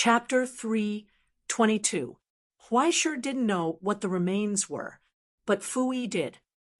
Chapter 3:22. Huaishir didn't know what the remains were, but Fui did,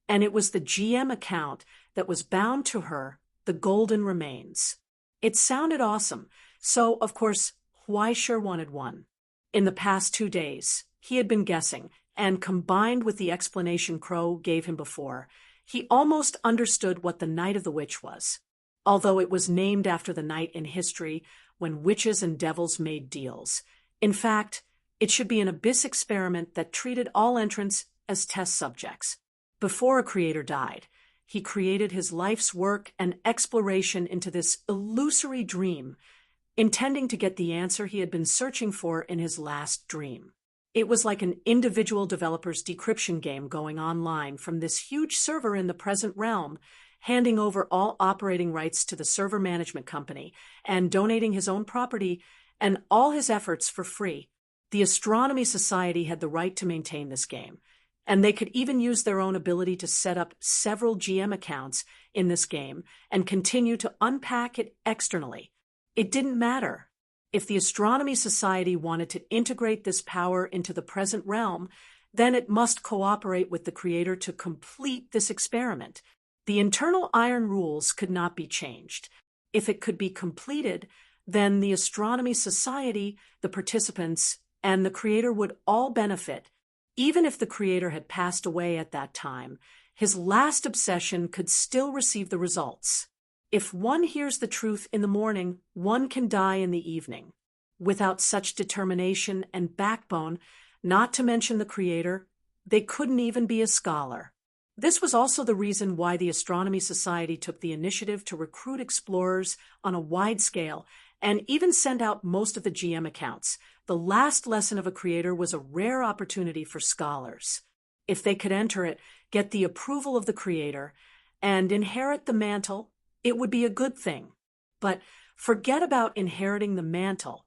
and it was the GM account that was bound to her, the golden remains. It sounded awesome, so, of course, Huaishir wanted one. In the past 2 days, he had been guessing, and combined with the explanation Crow gave him before, he almost understood what the Night of the Witch was, although it was named after the night in history when witches and devils made deals. In fact, it should be an abyss experiment that treated all entrants as test subjects. Before a creator died, he created his life's work and exploration into this illusory dream, intending to get the answer he had been searching for in his last dream. It was like an individual developer's decryption game going online from this huge server in the present realm, handing over all operating rights to the server management company and donating his own property and all his efforts for free. The Astronomy Society had the right to maintain this game, and they could even use their own ability to set up several GM accounts in this game and continue to unpack it externally. It didn't matter. If the Astronomy Society wanted to integrate this power into the present realm, then it must cooperate with the creator to complete this experiment. The internal iron rules could not be changed. If it could be completed, then the Astronomy Society, the participants, and the creator would all benefit. Even if the creator had passed away at that time, his last obsession could still receive the results. If one hears the truth in the morning, one can die in the evening. Without such determination and backbone, not to mention the creator, they couldn't even be a scholar. This was also the reason why the Astronomy Society took the initiative to recruit explorers on a wide scale and even send out most of the GM accounts. The last lesson of a creator was a rare opportunity for scholars. If they could enter it, get the approval of the creator, and inherit the mantle, it would be a good thing. But forget about inheriting the mantle.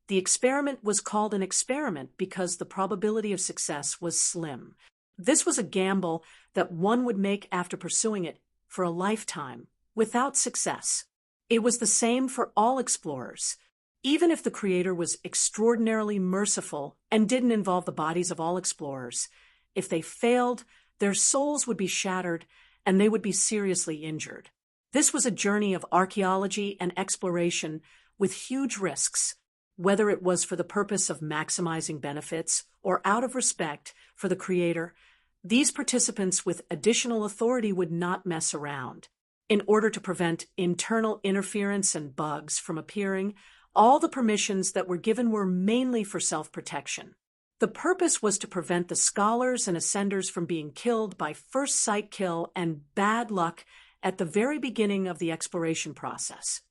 The experiment was called an experiment because the probability of success was slim. This was a gamble that one would make after pursuing it for a lifetime, without success. It was the same for all explorers. Even if the creator was extraordinarily merciful and didn't involve the bodies of all explorers, if they failed, their souls would be shattered and they would be seriously injured. This was a journey of archaeology and exploration with huge risks, whether it was for the purpose of maximizing benefits or out of respect for the creator. These participants with additional authority would not mess around. In order to prevent internal interference and bugs from appearing, all the permissions that were given were mainly for self-protection. The purpose was to prevent the scholars and ascenders from being killed by first sight kill and bad luck at the very beginning of the exploration process.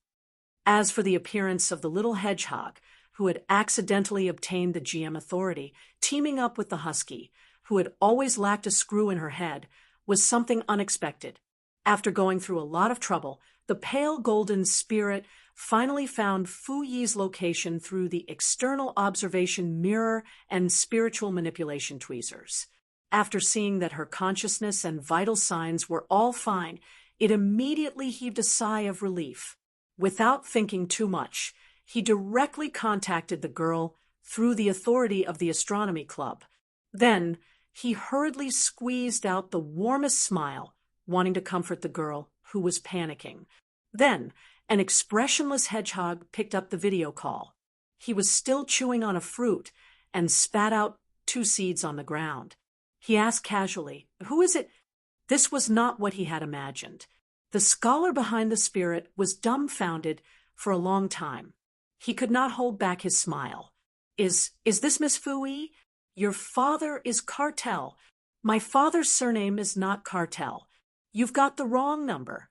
As for the appearance of the little hedgehog, who had accidentally obtained the GM authority, teaming up with the husky, who had always lacked a screw in her head, was something unexpected. After going through a lot of trouble, the pale golden spirit finally found Fu Yi's location through the external observation mirror and spiritual manipulation tweezers. After seeing that her consciousness and vital signs were all fine, it immediately heaved a sigh of relief. Without thinking too much, he directly contacted the girl through the authority of the Astronomy Club. Then, he hurriedly squeezed out the warmest smile, wanting to comfort the girl, who was panicking. Then, an expressionless hedgehog picked up the video call. He was still chewing on a fruit and spat out 2 seeds on the ground. He asked casually, "Who is it?" This was not what he had imagined. The scholar behind the spirit was dumbfounded for a long time. He could not hold back his smile. Is this Miss Fui? Your father is Cartel. My father's surname is not Cartel. You've got the wrong number.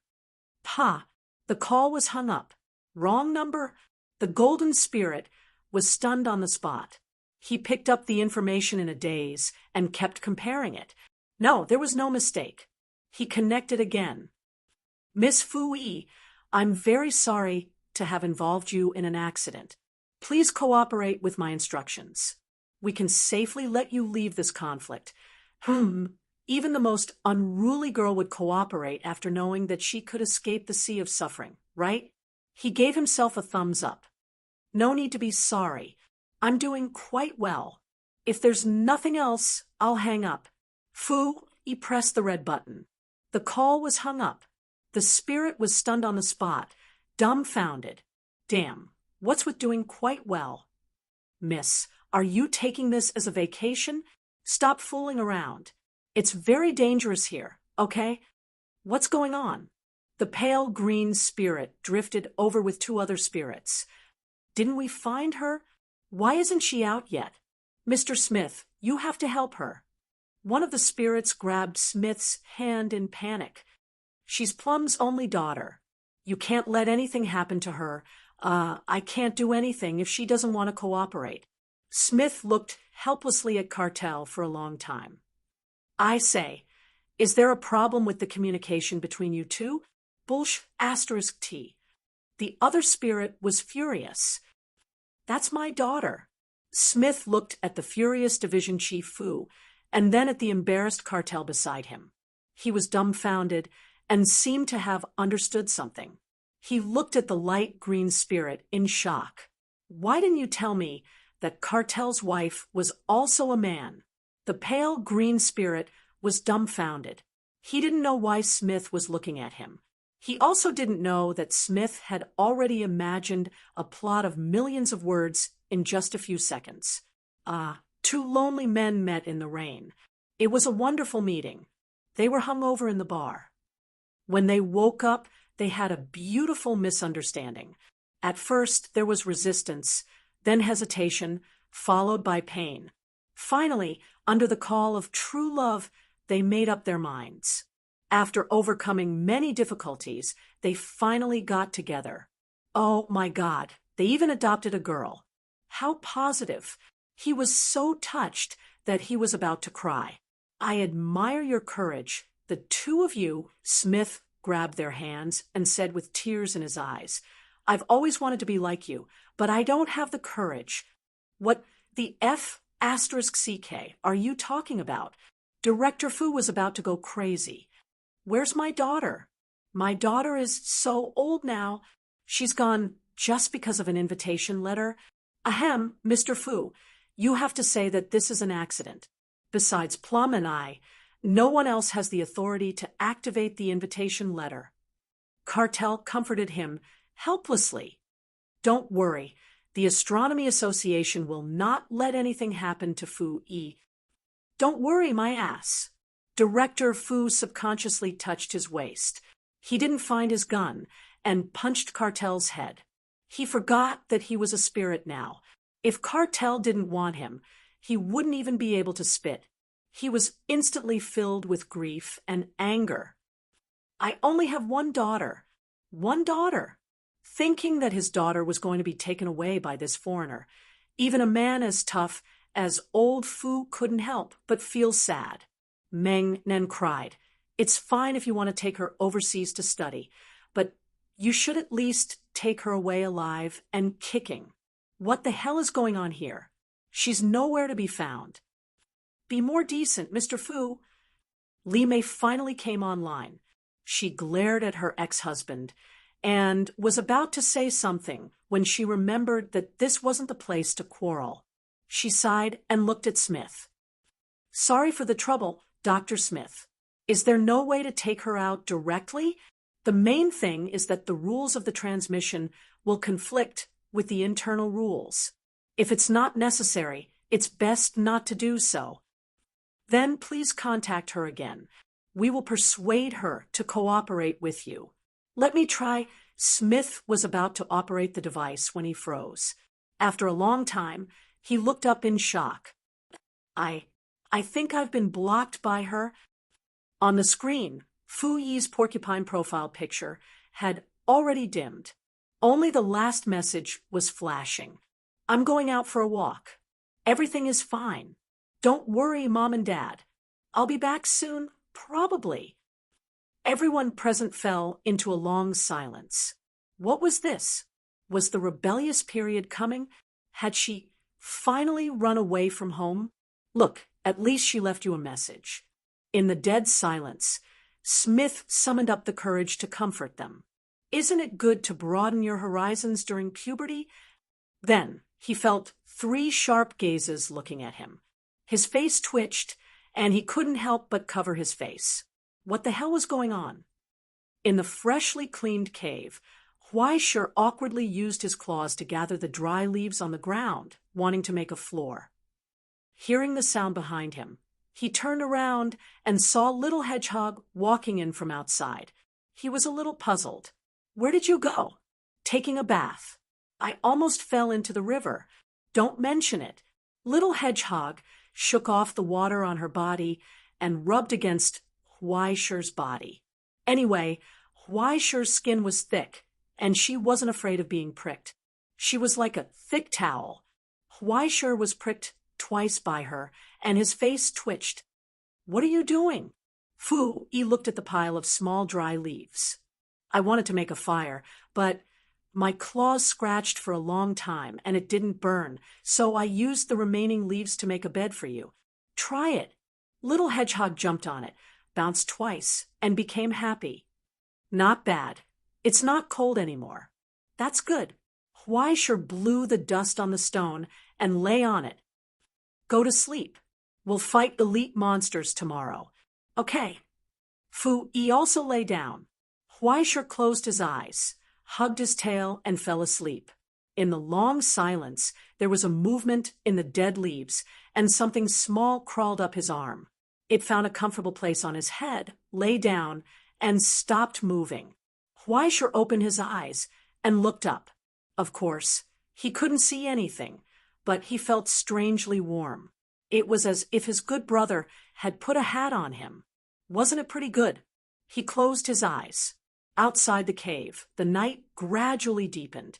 Pa, the call was hung up. Wrong number? The golden spirit was stunned on the spot. He picked up the information in a daze and kept comparing it. No, there was no mistake. He connected again. Miss Fui, I'm very sorry to have involved you in an accident. Please cooperate with my instructions. We can safely let you leave this conflict. Even the most unruly girl would cooperate after knowing that she could escape the sea of suffering, right? He gave himself a thumbs up. No need to be sorry. I'm doing quite well. If there's nothing else, I'll hang up. Fu, he pressed the red button. The call was hung up. The spirit was stunned on the spot, dumbfounded. Damn, what's with doing quite well? Miss, are you taking this as a vacation? Stop fooling around. It's very dangerous here, okay? What's going on? The pale green spirit drifted over with two other spirits. Didn't we find her? Why isn't she out yet? Mr. Smith, you have to help her. One of the spirits grabbed Smith's hand in panic. She's Plum's only daughter. You can't let anything happen to her. I can't do anything if she doesn't want to cooperate. Smith looked helplessly at Cartel for a long time. I say, is there a problem with the communication between you two? *T. The other spirit was furious. That's my daughter. Smith looked at the furious division chief Fu, and then at the embarrassed Cartel beside him. He was dumbfounded and seemed to have understood something. He looked at the light green spirit in shock. Why didn't you tell me that Cartel's wife was also a man? The pale green spirit was dumbfounded. He didn't know why Smith was looking at him. He also didn't know that Smith had already imagined a plot of millions of words in just a few seconds. Two lonely men met in the rain. It was a wonderful meeting. They were hung over in the bar. When they woke up, they had a beautiful misunderstanding. At first, there was resistance, then hesitation, followed by pain. Finally, under the call of true love, they made up their minds. After overcoming many difficulties, they finally got together. Oh my God, they even adopted a girl. How positive. He was so touched that he was about to cry. I admire your courage. The two of you, Smith grabbed their hands and said with tears in his eyes, I've always wanted to be like you, but I don't have the courage. What the F***CK are you talking about? Director Fu was about to go crazy. Where's my daughter? My daughter is so old now. She's gone just because of an invitation letter. Ahem, Mr. Fu, you have to say that this is an accident. Besides Plum and I, no one else has the authority to activate the invitation letter. Cartel comforted him helplessly. Don't worry, the Astronomy Association will not let anything happen to Fu-E. Don't worry, my ass. Director Fu subconsciously touched his waist. He didn't find his gun and punched Cartel's head. He forgot that he was a spirit now. If Cartel didn't want him, he wouldn't even be able to spit. He was instantly filled with grief and anger. I only have one daughter. One daughter. Thinking that his daughter was going to be taken away by this foreigner. Even a man as tough as old Fu couldn't help but feel sad. Meng Nen cried. It's fine if you want to take her overseas to study, but you should at least take her away alive and kicking. What the hell is going on here? She's nowhere to be found. Be more decent, Mr. Fu. Li Mei finally came online. She glared at her ex-husband and was about to say something when she remembered that this wasn't the place to quarrel. She sighed and looked at Smith. Sorry for the trouble, Dr. Smith. Is there no way to take her out directly? The main thing is that the rules of the transmission will conflict with the internal rules. If it's not necessary, it's best not to do so. Then please contact her again. We will persuade her to cooperate with you. Let me try. Smith was about to operate the device when he froze. After a long time, he looked up in shock. I think I've been blocked by her. On the screen, Fu Yi's porcupine profile picture had already dimmed. Only the last message was flashing. I'm going out for a walk. Everything is fine. Don't worry, Mom and Dad. I'll be back soon, probably. Everyone present fell into a long silence. What was this? Was the rebellious period coming? Had she finally run away from home? Look, at least she left you a message. In the dead silence, Smith summoned up the courage to comfort them. Isn't it good to broaden your horizons during puberty? Then he felt 3 sharp gazes looking at him. His face twitched, and he couldn't help but cover his face. What the hell was going on? In the freshly cleaned cave, Huaisher awkwardly used his claws to gather the dry leaves on the ground, wanting to make a floor. Hearing the sound behind him, he turned around and saw Little Hedgehog walking in from outside. He was a little puzzled. "Where did you go?" "Taking a bath. I almost fell into the river." "Don't mention it." Little Hedgehog shook off the water on her body and rubbed against Huaisher's body. Anyway, Huaisher's skin was thick, and she wasn't afraid of being pricked. She was like a thick towel. Huaisher was pricked twice by her, and his face twitched. "What are you doing?" Fu Yi looked at the pile of small dry leaves. "I wanted to make a fire, but my claws scratched for a long time, and it didn't burn, so I used the remaining leaves to make a bed for you. Try it." Little Hedgehog jumped on it, bounced twice, and became happy. "Not bad. It's not cold anymore." "That's good." Huaisher blew the dust on the stone and lay on it. "Go to sleep. We'll fight elite monsters tomorrow." "Okay." Fu Yi also lay down. Huaisher closed his eyes, hugged his tail, and fell asleep. In the long silence, there was a movement in the dead leaves, and something small crawled up his arm. It found a comfortable place on his head, lay down, and stopped moving. Huaisher opened his eyes and looked up. Of course, he couldn't see anything, but he felt strangely warm. It was as if his good brother had put a hat on him. Wasn't it pretty good? He closed his eyes. Outside the cave, the night gradually deepened.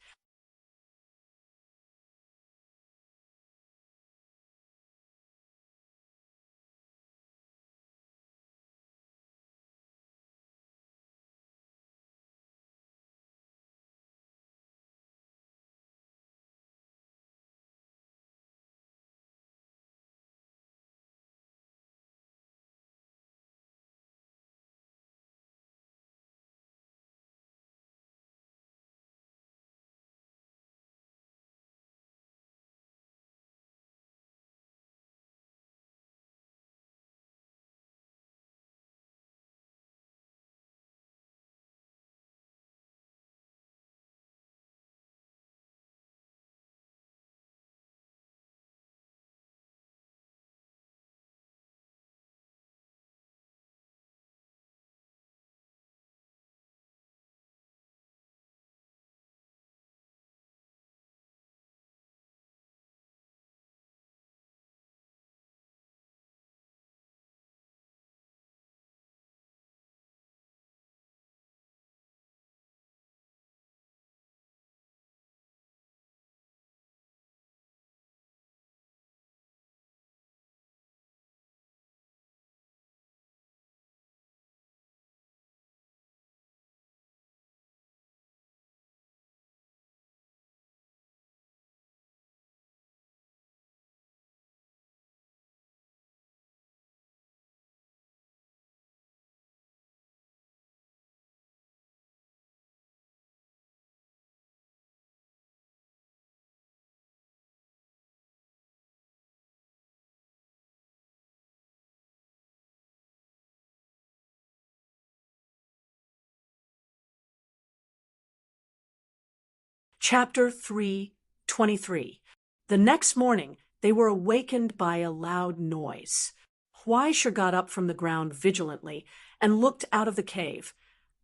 Chapter 3:23. The next morning, they were awakened by a loud noise. Huaisher got up from the ground vigilantly and looked out of the cave,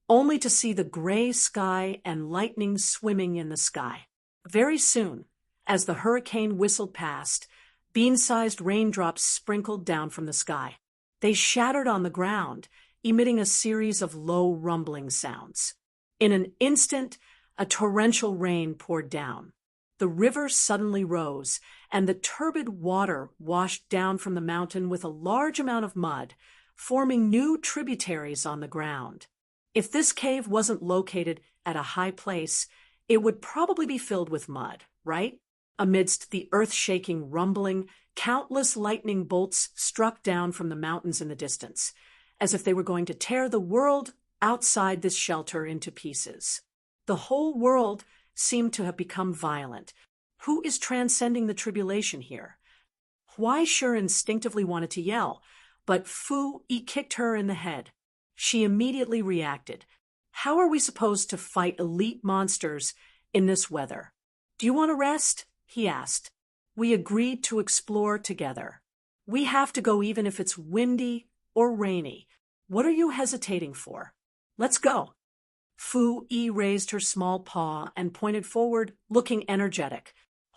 only to see the gray sky and lightning swimming in the sky. Very soon, as the hurricane whistled past, bean-sized raindrops sprinkled down from the sky. They shattered on the ground, emitting a series of low rumbling sounds. In an instant, a torrential rain poured down. The river suddenly rose, and the turbid water washed down from the mountain with a large amount of mud, forming new tributaries on the ground. If this cave wasn't located at a high place, it would probably be filled with mud, right? Amidst the earth-shaking rumbling, countless lightning bolts struck down from the mountains in the distance, as if they were going to tear the world outside this shelter into pieces. The whole world seemed to have become violent. Who is transcending the tribulation here? Huai Shi instinctively wanted to yell, but Fu Yi kicked her in the head. She immediately reacted. How are we supposed to fight elite monsters in this weather? Do you want to rest? He asked. We agreed to explore together. We have to go even if it's windy or rainy. What are you hesitating for? Let's go. Fu Yi raised her small paw and pointed forward, looking energetic.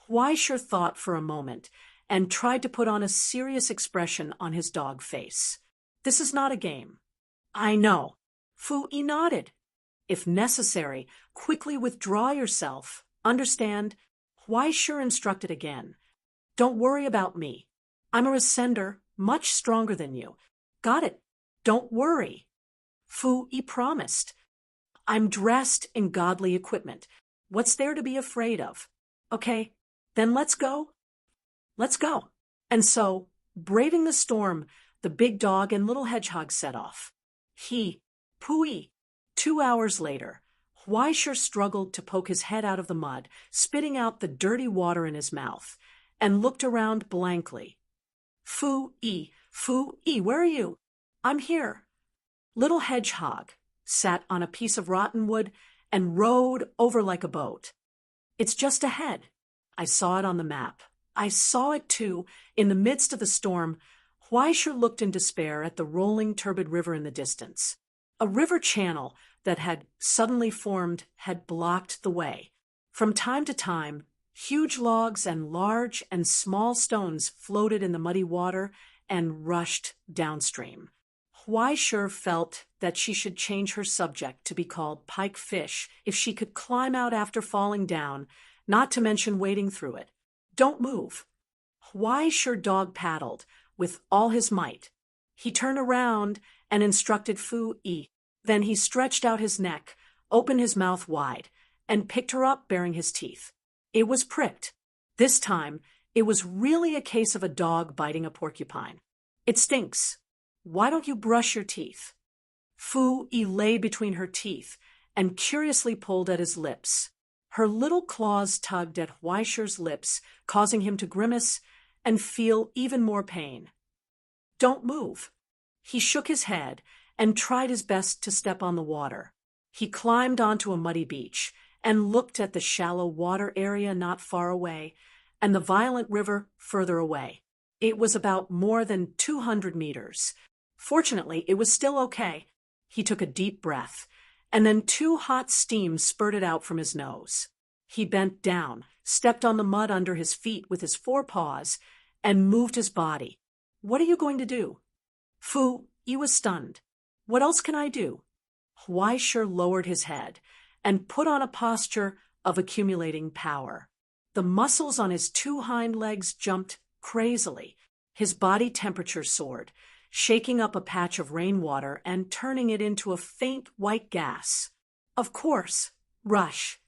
Huai Shi thought for a moment and tried to put on a serious expression on his dog face. This is not a game. I know. Fu Yi nodded. If necessary, quickly withdraw yourself. Understand? Huai Shi instructed again. Don't worry about me. I'm a ascender, much stronger than you. Got it. Don't worry. Fu Yi promised. I'm dressed in godly equipment. What's there to be afraid of? Okay, then let's go. Let's go. And so, braving the storm, the big dog and little hedgehog set off. Pui. 2 hours later, Huai Shi struggled to poke his head out of the mud, spitting out the dirty water in his mouth, and looked around blankly. Fu Yi, where are you? I'm here. Little hedgehog sat on a piece of rotten wood and rode over like a boat. It's just ahead. I saw it on the map. I saw it too, in the midst of the storm. Huai Shi looked in despair at the rolling, turbid river in the distance. A river channel that had suddenly formed had blocked the way. From time to time, huge logs and large and small stones floated in the muddy water and rushed downstream. Huai Shi felt that she should change her subject to be called pike fish if she could climb out after falling down, not to mention wading through it. Don't move. Huai Shi dog paddled with all his might. He turned around and instructed Fu Yi. Then he stretched out his neck, opened his mouth wide, and picked her up baring his teeth. It was pricked. This time, it was really a case of a dog biting a porcupine. It stinks. Why don't you brush your teeth? Fu Yi lay between her teeth and curiously pulled at his lips. Her little claws tugged at Huai Shi's lips, causing him to grimace and feel even more pain. Don't move. He shook his head and tried his best to step on the water. He climbed onto a muddy beach and looked at the shallow water area not far away and the violent river further away. It was about more than 200 meters. Fortunately, it was still okay. He took a deep breath, and then 2 hot steams spurted out from his nose. He bent down, stepped on the mud under his feet with his forepaws, and moved his body. What are you going to do? Fu Yi was stunned. What else can I do? Huai Shi lowered his head and put on a posture of accumulating power. The muscles on his 2 hind legs jumped crazily. His body temperature soared, shaking up a patch of rainwater and turning it into a faint white gas. Of course, rush.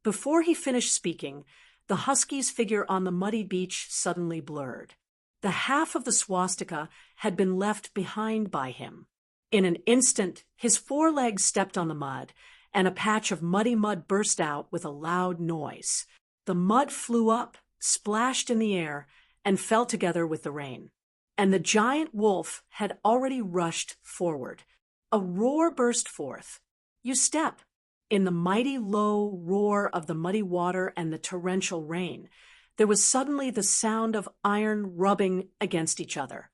Before he finished speaking, the husky's figure on the muddy beach suddenly blurred. The half of the swastika had been left behind by him. In an instant, his forelegs stepped on the mud, and a patch of muddy mud burst out with a loud noise. The mud flew up, splashed in the air, and fell together with the rain. And the giant wolf had already rushed forward. A roar burst forth. You step. In the mighty low roar of the muddy water and the torrential rain, there was suddenly the sound of iron rubbing against each other.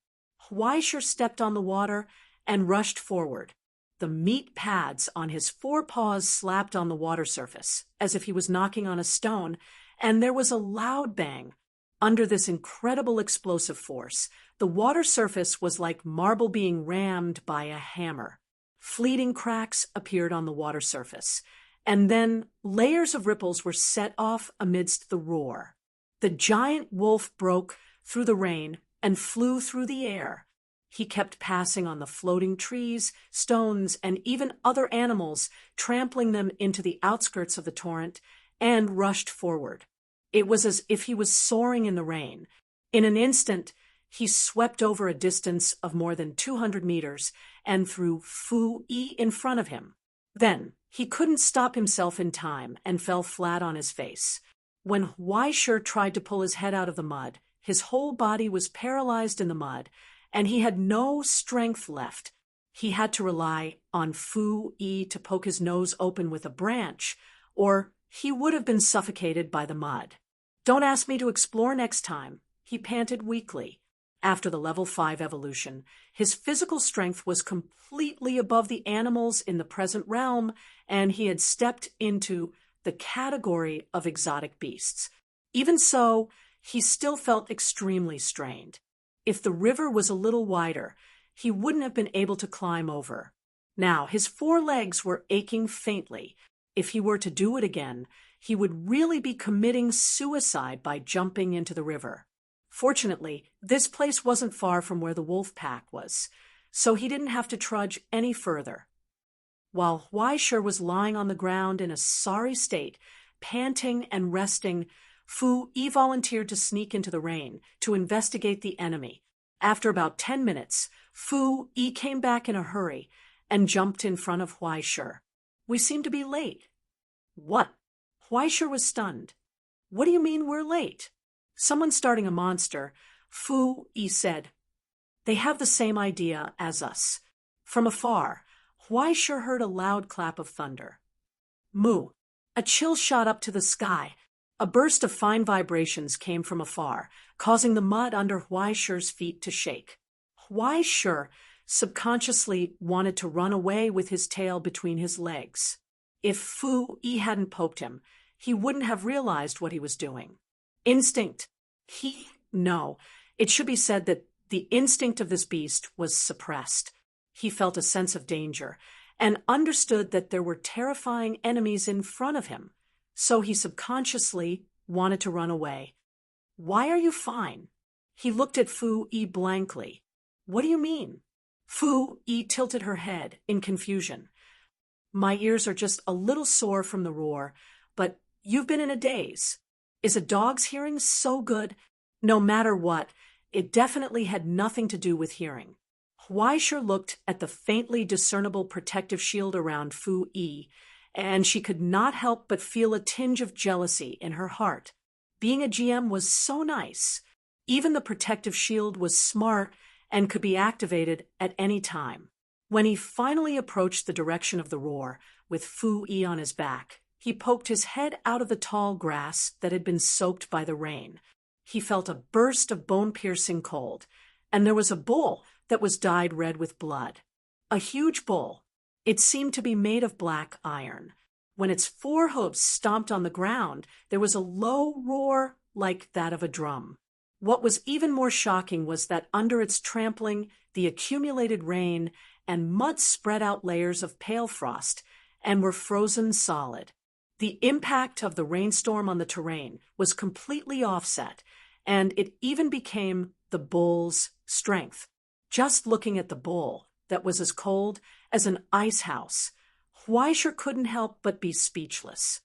Huai Shi stepped on the water and rushed forward. The meat pads on his forepaws slapped on the water surface, as if he was knocking on a stone, and there was a loud bang. Under this incredible explosive force, the water surface was like marble being rammed by a hammer. Fleeting cracks appeared on the water surface, and then layers of ripples were set off amidst the roar. The giant wolf broke through the rain and flew through the air. He kept passing on the floating trees, stones, and even other animals, trampling them into the outskirts of the torrent, and rushed forward. It was as if he was soaring in the rain. In an instant, he swept over a distance of more than 200 meters and threw Fu Yi in front of him. Then, he couldn't stop himself in time and fell flat on his face. When Huaisher tried to pull his head out of the mud, his whole body was paralyzed in the mud, and he had no strength left. He had to rely on Fu Yi to poke his nose open with a branch, or he would have been suffocated by the mud. "Don't ask me to explore next time," he panted weakly. After the level 5 evolution, his physical strength was completely above the animals in the present realm, and he had stepped into the category of exotic beasts. Even so, he still felt extremely strained. If the river was a little wider, he wouldn't have been able to climb over. Now, his 4 legs were aching faintly. If he were to do it again, he would really be committing suicide by jumping into the river. Fortunately, this place wasn't far from where the wolf pack was, so he didn't have to trudge any further. While Huaisher was lying on the ground in a sorry state, panting and resting, Fu Yi volunteered to sneak into the rain to investigate the enemy. After about 10 minutes, Fu Yi came back in a hurry and jumped in front of Huaisher. "We seem to be late." "What?" Huaisher was stunned. "What do you mean we're late?" "Someone's starting a monster," Fu Yi said. "They have the same idea as us." From afar, Huaisher heard a loud clap of thunder. Moo! A chill shot up to the sky. A burst of fine vibrations came from afar, causing the mud under Huaisher's feet to shake. Huaisher subconsciously wanted to run away with his tail between his legs. If Fu Yi hadn't poked him, he wouldn't have realized what he was doing. Instinct. No, it should be said that the instinct of this beast was suppressed. He felt a sense of danger and understood that there were terrifying enemies in front of him, so he subconsciously wanted to run away. "Why are you fine?" He looked at Fu Yi blankly. "What do you mean?" Fu Yi tilted her head in confusion. "My ears are just a little sore from the roar, but you've been in a daze. Is a dog's hearing so good?" No matter what, it definitely had nothing to do with hearing. Huaisher looked at the faintly discernible protective shield around Fu Yi, and she could not help but feel a tinge of jealousy in her heart. Being a GM was so nice. Even the protective shield was smart and could be activated at any time. When he finally approached the direction of the roar, with Fu Yi on his back, he poked his head out of the tall grass that had been soaked by the rain. He felt a burst of bone-piercing cold, and there was a bull that was dyed red with blood. A huge bull. It seemed to be made of black iron. When its 4 hooves stomped on the ground, there was a low roar like that of a drum. What was even more shocking was that under its trampling, the accumulated rain and mud spread out layers of pale frost and were frozen solid. The impact of the rainstorm on the terrain was completely offset, and it even became the bull's strength. Just looking at the bull, that was as cold as an ice house, Huaisher couldn't help but be speechless.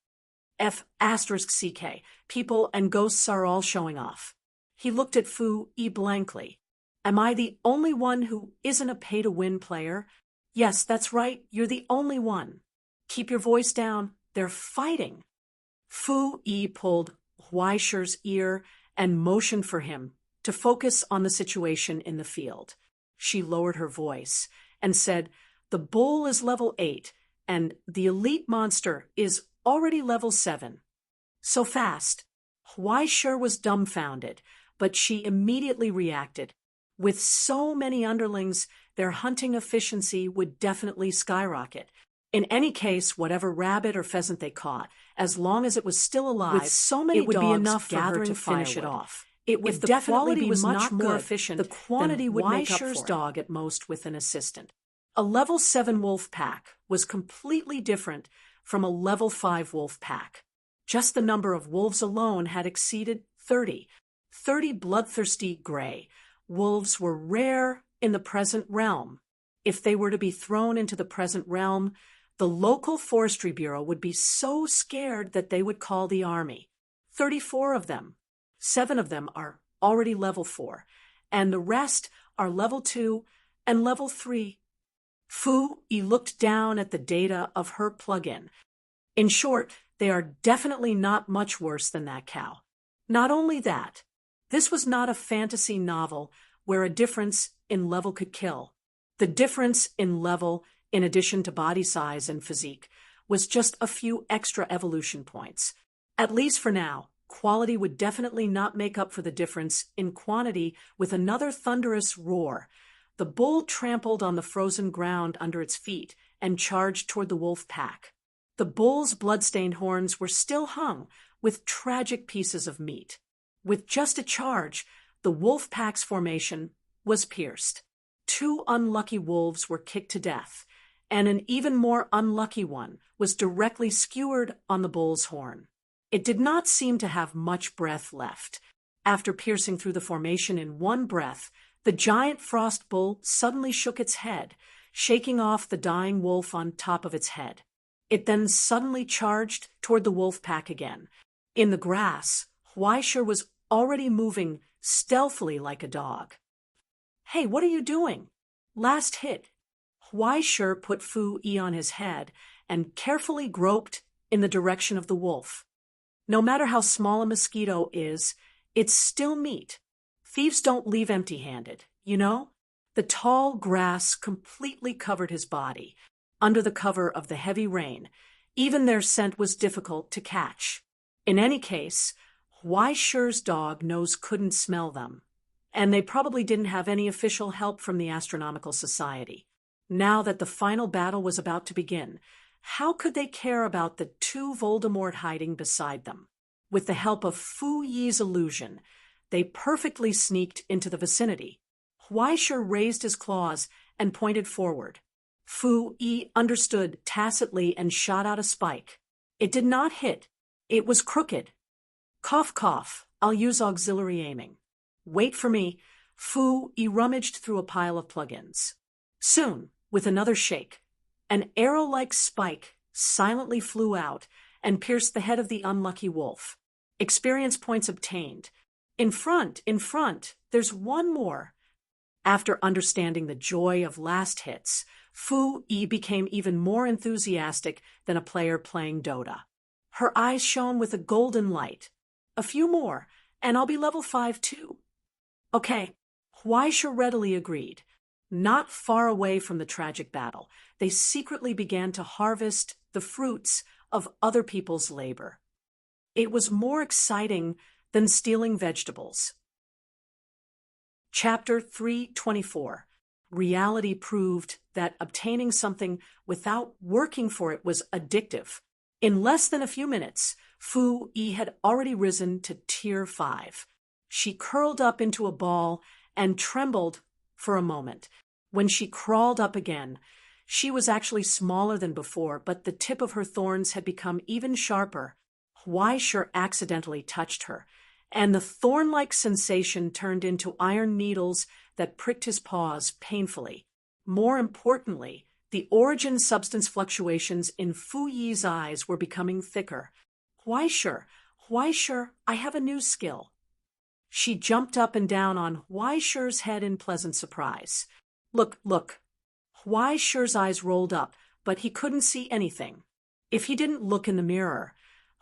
F***CK, people and ghosts are all showing off. He looked at Fu Yi blankly. "Am I the only one who isn't a pay-to-win player?" "Yes, that's right, you're the only one." "Keep your voice down, they're fighting." Fu Yi pulled Huaisher's ear and motioned for him to focus on the situation in the field. She lowered her voice and said, "The bull is level 8, and the elite monster is already level 7. So fast." Huaisher was dumbfounded, but she immediately reacted. With so many underlings, their hunting efficiency would definitely skyrocket. In any case, whatever rabbit or pheasant they caught, as long as it was still alive, with so many it would be enough for her to finish it off. It would definitely be much more efficient. The quantity would make up for it. Dog at most with an assistant. A level 7 wolf pack was completely different from a level 5 wolf pack. Just the number of wolves alone had exceeded 30. 30 bloodthirsty gray. Wolves were rare in the present realm. If they were to be thrown into the present realm, the local forestry bureau would be so scared that they would call the army. 34 of them. 7 of them are already level 4, and the rest are level 2 and level 3. Fu Yi looked down at the data of her plugin. In short, They are definitely not much worse than that cow. Not only that, this was not a fantasy novel where a difference in level could kill. The difference in level, in addition to body size and physique, was just a few extra evolution points. At least for now, quality would definitely not make up for the difference in quantity. With another thunderous roar, the bull trampled on the frozen ground under its feet and charged toward the wolf pack. The bull's blood-stained horns were still hung with tragic pieces of meat. With just a charge, the wolf pack's formation was pierced. 2 unlucky wolves were kicked to death, and an even more unlucky one was directly skewered on the bull's horn. It did not seem to have much breath left. After piercing through the formation in one breath, the giant frost bull suddenly shook its head, shaking off the dying wolf on top of its head. It then suddenly charged toward the wolf pack again. In the grass, Huaishir was already moving stealthily like a dog. "Hey, what are you doing?" Last hit. Huaishir put Fu Yi on his head and carefully groped in the direction of the wolf. No matter how small a mosquito is, it's still meat. Thieves don't leave empty-handed, you know? The tall grass completely covered his body. Under the cover of the heavy rain, even their scent was difficult to catch. In any case, Huaishir's dog nose couldn't smell them, and they probably didn't have any official help from the Astronomical Society. Now that the final battle was about to begin, how could they care about the 2 Voldemort hiding beside them? With the help of Fu Yi's illusion, they perfectly sneaked into the vicinity. Huaishir raised his claws and pointed forward. Fu Yi understood tacitly and shot out a spike. It did not hit. It was crooked. Cough, cough. I'll use auxiliary aiming. Wait for me. Fu Yi rummaged through a pile of plugins. Soon, with another shake, an arrow-like spike silently flew out and pierced the head of the unlucky wolf. Experience points obtained. In front, there's one more. After understanding the joy of last hits, Fu Yi became even more enthusiastic than a player playing Dota. Her eyes shone with a golden light. A few more, and I'll be level 5 too. Okay, Huaishir readily agreed. Not far away from the tragic battle, they secretly began to harvest the fruits of other people's labor. It was more exciting than stealing vegetables. Chapter 324. Reality proved that obtaining something without working for it was addictive. In less than a few minutes, Fu Yi had already risen to Tier 5. She curled up into a ball and trembled for a moment. When she crawled up again, she was actually smaller than before, but the tip of her thorns had become even sharper. Huaishir accidentally touched her, and the thorn-like sensation turned into iron needles that pricked his paws painfully. More importantly, the origin substance fluctuations in Fu Yi's eyes were becoming thicker. Huaishir, I have a new skill." She jumped up and down on Huaishir's head in pleasant surprise. Look. Huaishir's eyes rolled up, but he couldn't see anything. If he didn't look in the mirror,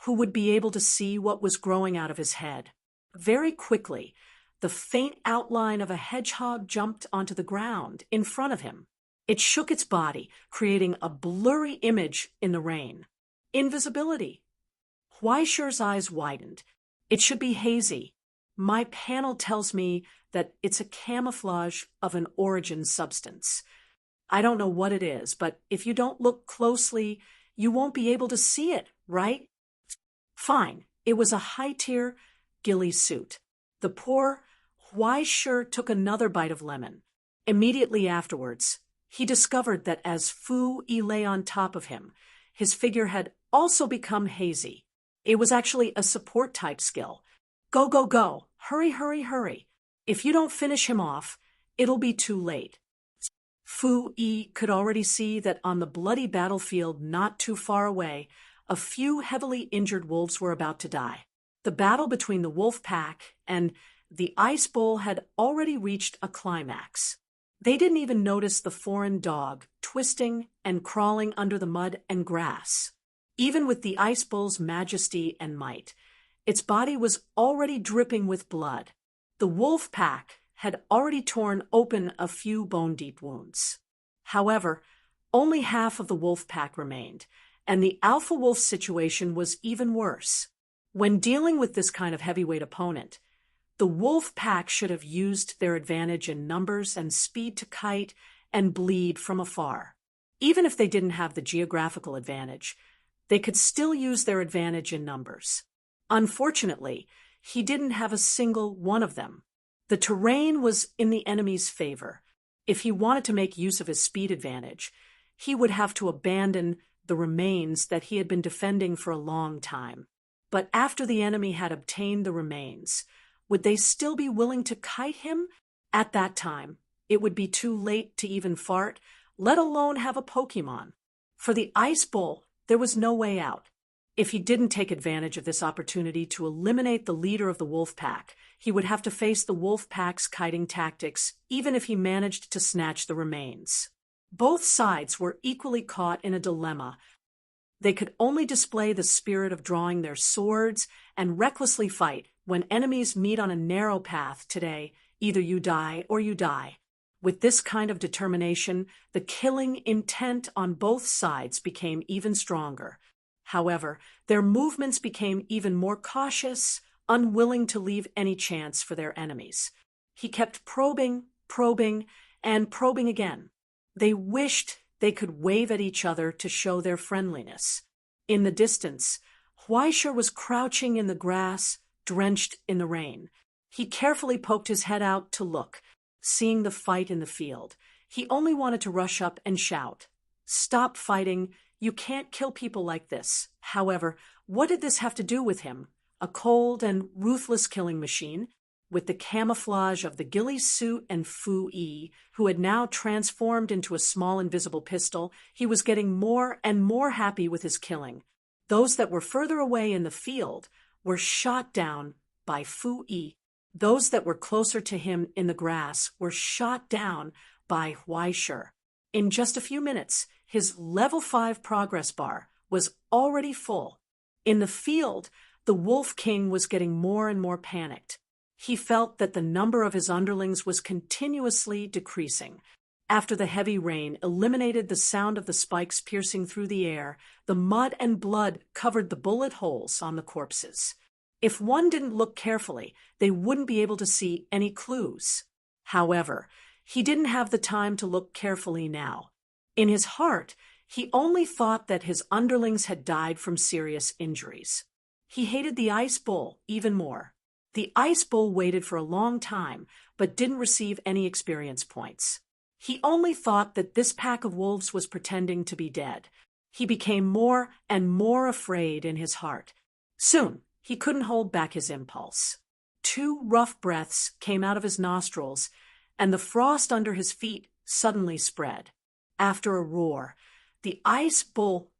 who would be able to see what was growing out of his head? Very quickly, the faint outline of a hedgehog jumped onto the ground in front of him. It shook its body, creating a blurry image in the rain. Invisibility. Huaishir's eyes widened. It should be hazy. My panel tells me that it's a camouflage of an origin substance. I don't know what it is, but if you don't look closely, you won't be able to see it, right? Fine. It was a high-tier ghillie suit. The poor Huaishir took another bite of lemon. Immediately afterwards, he discovered that as Fu Yi lay on top of him, his figure had also become hazy. It was actually a support-type skill. Go. Hurry. If you don't finish him off, it'll be too late. Fu Yi could already see that on the bloody battlefield not too far away, a few heavily injured wolves were about to die. The battle between the wolf pack and the ice bull had already reached a climax. They didn't even notice the foreign dog twisting and crawling under the mud and grass. Even with the ice bull's majesty and might, its body was already dripping with blood. The wolf pack had already torn open a few bone-deep wounds. However, only half of the wolf pack remained, and the alpha wolf situation was even worse. When dealing with this kind of heavyweight opponent, the wolf pack should have used their advantage in numbers and speed to kite and bleed from afar. Even if they didn't have the geographical advantage, they could still use their advantage in numbers. Unfortunately, he didn't have a single one of them. The terrain was in the enemy's favor. If he wanted to make use of his speed advantage, he would have to abandon the remains that he had been defending for a long time. But after the enemy had obtained the remains, would they still be willing to kite him? At that time, it would be too late to even fart, let alone have a Pokemon. For the Ice Bull, there was no way out. If he didn't take advantage of this opportunity to eliminate the leader of the wolf pack, he would have to face the wolf pack's kiting tactics, even if he managed to snatch the remains. Both sides were equally caught in a dilemma. They could only display the spirit of drawing their swords and recklessly fight when enemies meet on a narrow path today. Either you die or you die. With this kind of determination, the killing intent on both sides became even stronger. However, their movements became even more cautious, unwilling to leave any chance for their enemies. He kept probing, and probing again. They wished they could wave at each other to show their friendliness. In the distance, Huaishur was crouching in the grass, drenched in the rain. He carefully poked his head out to look, seeing the fight in the field. He only wanted to rush up and shout, "Stop fighting! You can't kill people like this." However, what did this have to do with him? A cold and ruthless killing machine, with the camouflage of the ghillie suit and Fu-Yi, who had now transformed into a small invisible pistol, he was getting more and more happy with his killing. Those that were further away in the field were shot down by Fu-Yi. Those that were closer to him in the grass were shot down by Huaishur. In just a few minutes, his level 5 progress bar was already full. In the field, the Wolf King was getting more and more panicked. He felt that the number of his underlings was continuously decreasing. After the heavy rain eliminated the sound of the spikes piercing through the air, the mud and blood covered the bullet holes on the corpses. If one didn't look carefully, they wouldn't be able to see any clues. However, he didn't have the time to look carefully now. In his heart, he only thought that his underlings had died from serious injuries. He hated the Ice Bull even more. The Ice Bull waited for a long time, but didn't receive any experience points. He only thought that this pack of wolves was pretending to be dead. He became more and more afraid in his heart. Soon, he couldn't hold back his impulse. 2 rough breaths came out of his nostrils, and the frost under his feet suddenly spread. After a roar, the Ice Bull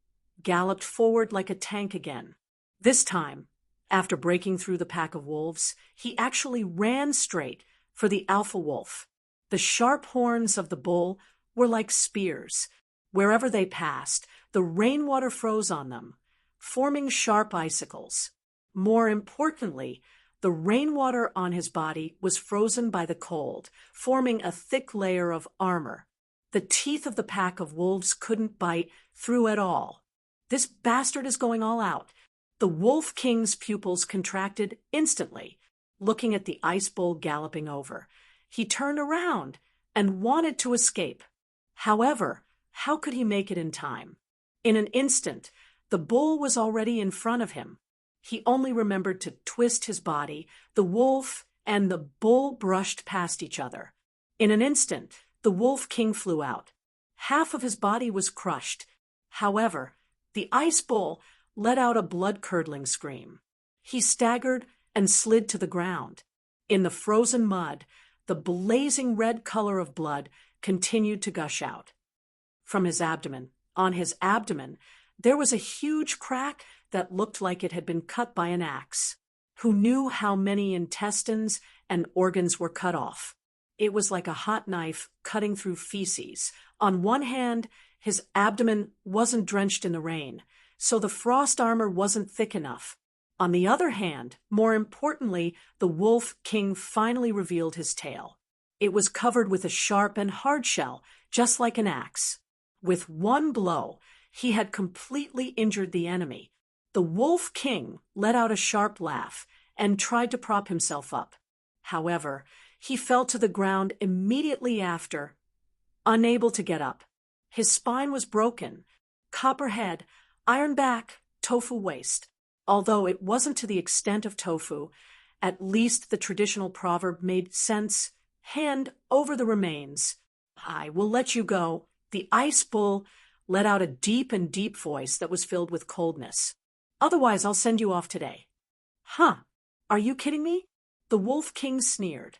galloped forward like a tank again. This time, after breaking through the pack of wolves, he actually ran straight for the alpha wolf. The sharp horns of the bull were like spears. Wherever they passed, the rainwater froze on them, forming sharp icicles. More importantly, the rainwater on his body was frozen by the cold, forming a thick layer of armor. The teeth of the pack of wolves couldn't bite through at all. This bastard is going all out. The Wolf King's pupils contracted instantly, looking at the Ice Bull galloping over. He turned around and wanted to escape. However, how could he make it in time? In an instant, the bull was already in front of him. He only remembered to twist his body. The wolf and the bull brushed past each other. In an instant, the Wolf King flew out. Half of his body was crushed. However, the Ice Bull let out a blood-curdling scream. He staggered and slid to the ground. In the frozen mud, the blazing red color of blood continued to gush out. From his abdomen, on his abdomen, there was a huge crack that looked like it had been cut by an axe. Who knew how many intestines and organs were cut off? It was like a hot knife cutting through feces. On one hand, his abdomen wasn't drenched in the rain. so the frost armor wasn't thick enough. On the other hand, more importantly, the Wolf King finally revealed his tail. It was covered with a sharp and hard shell, just like an axe. With one blow, he had completely injured the enemy. The Wolf King let out a sharp laugh and tried to prop himself up. However, he fell to the ground immediately after, unable to get up. His spine was broken, copper head, iron back, tofu waist. Although it wasn't to the extent of tofu, at least the traditional proverb made sense. Hand over the remains. I will let you go. The ice bull let out a deep voice that was filled with coldness. Otherwise, I'll send you off today. Huh? Are you kidding me? The Wolf King sneered.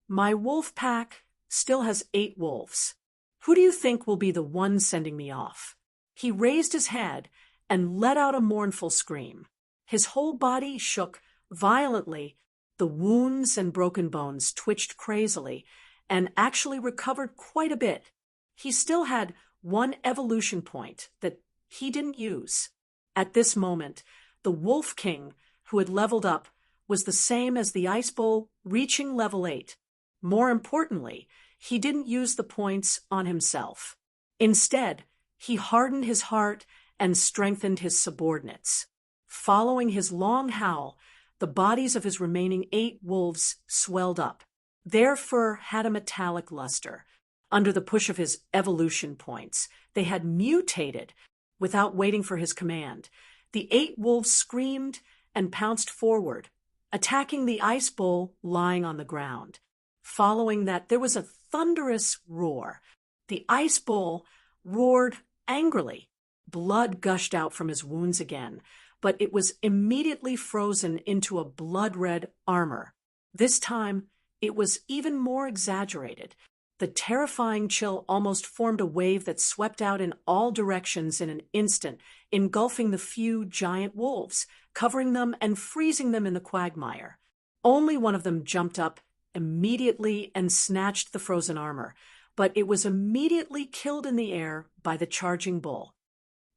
My wolf pack still has 8 wolves. Who do you think will be the one sending me off? He raised his head and let out a mournful scream. His whole body shook violently. The wounds and broken bones twitched crazily and actually recovered quite a bit. He still had one evolution point that he didn't use. At this moment, the Wolf King, who had leveled up, was the same as the Ice Bull, reaching level 8. More importantly, he didn't use the points on himself. Instead, he hardened his heart and strengthened his subordinates. Following his long howl, the bodies of his remaining 8 wolves swelled up. Their fur had a metallic luster. Under the push of his evolution points, they had mutated without waiting for his command. The 8 wolves screamed and pounced forward, attacking the Ice Bull lying on the ground. Following that, there was a thunderous roar. The Ice Bull roared angrily. Blood gushed out from his wounds again, but it was immediately frozen into a blood-red armor. This time, it was even more exaggerated. The terrifying chill almost formed a wave that swept out in all directions in an instant, engulfing the few giant wolves, covering them and freezing them in the quagmire. Only one of them jumped up immediately and snatched the frozen armor, but it was immediately killed in the air by the charging bull.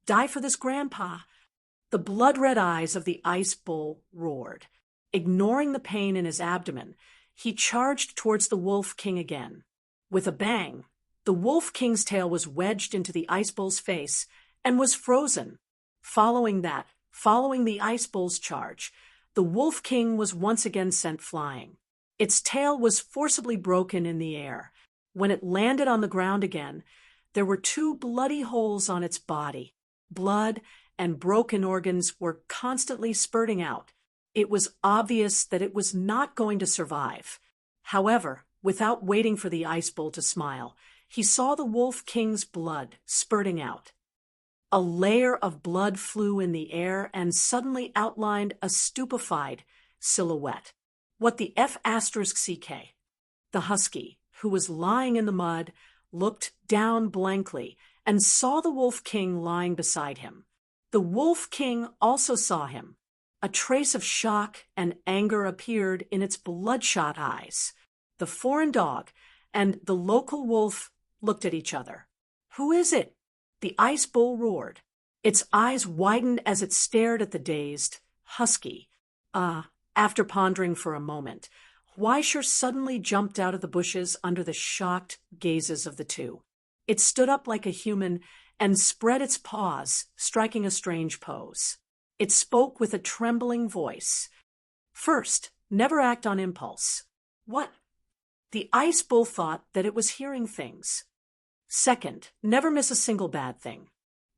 Die for this, Grandpa! The blood-red eyes of the Ice Bull roared. Ignoring the pain in his abdomen, he charged towards the Wolf King again. With a bang, the Wolf King's tail was wedged into the Ice Bull's face and was frozen. Following the Ice Bull's charge, the Wolf King was once again sent flying. Its tail was forcibly broken in the air. When it landed on the ground again, there were 2 bloody holes on its body. Blood and broken organs were constantly spurting out. It was obvious that it was not going to survive. However, without waiting for the Ice Bull to smile, he saw the Wolf King's blood spurting out. A layer of blood flew in the air and suddenly outlined a stupefied silhouette. What the F*CK? The husky, who was lying in the mud, looked down blankly and saw the Wolf King lying beside him. The Wolf King also saw him. A trace of shock and anger appeared in its bloodshot eyes. The foreign dog and the local wolf looked at each other. Who is it? The Ice Bull roared. Its eyes widened as it stared at the dazed husky. After pondering for a moment, Weisher suddenly jumped out of the bushes under the shocked gazes of the two. It stood up like a human and spread its paws, striking a strange pose. It spoke with a trembling voice. First, never act on impulse. What? The Ice Bull thought that it was hearing things. Second, never miss a single bad thing.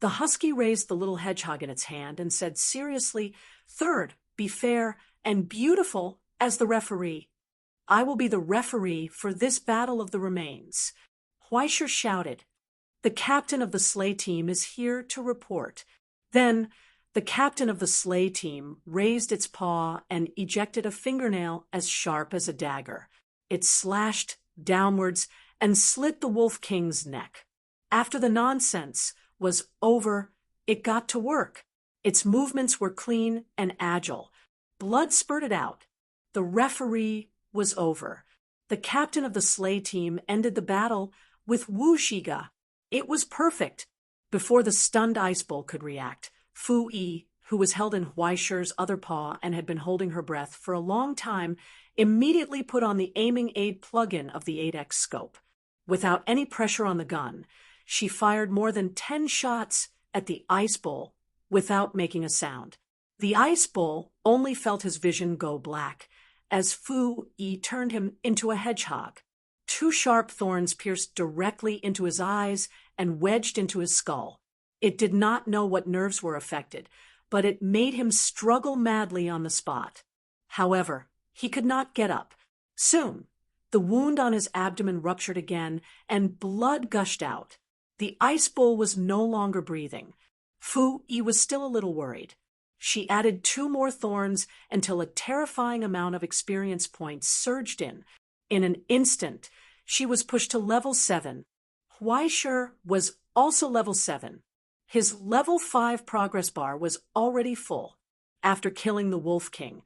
The husky raised the little hedgehog in its hand and said seriously, Third, be fair and beautiful as the referee. I will be the referee for this battle of the remains. Weisher shouted, The captain of the sleigh team is here to report. Then, the captain of the sleigh team raised its paw and ejected a fingernail as sharp as a dagger. It slashed downwards and slit the Wolf King's neck. After the nonsense was over, it got to work. Its movements were clean and agile. Blood spurted out. The referee was over. The captain of the sleigh team ended the battle with Wuxiga. It was perfect. Before the stunned Ice Bull could react, Fu Yi, who was held in Huaishi's other paw and had been holding her breath for a long time, immediately put on the aiming aid plug-in of the 8X scope. Without any pressure on the gun, she fired more than 10 shots at the ice bull without making a sound. The ice bull only felt his vision go black as Fu Yi turned him into a hedgehog. 2 sharp thorns pierced directly into his eyes and wedged into his skull. It did not know what nerves were affected, but it made him struggle madly on the spot. However, he could not get up. Soon, the wound on his abdomen ruptured again, and blood gushed out. The ice bull was no longer breathing. Fu Yi was still a little worried. She added 2 more thorns until a terrifying amount of experience points surged in. In an instant, she was pushed to level 7. Huaishi was also level 7. His level 5 progress bar was already full. After killing the Wolf King,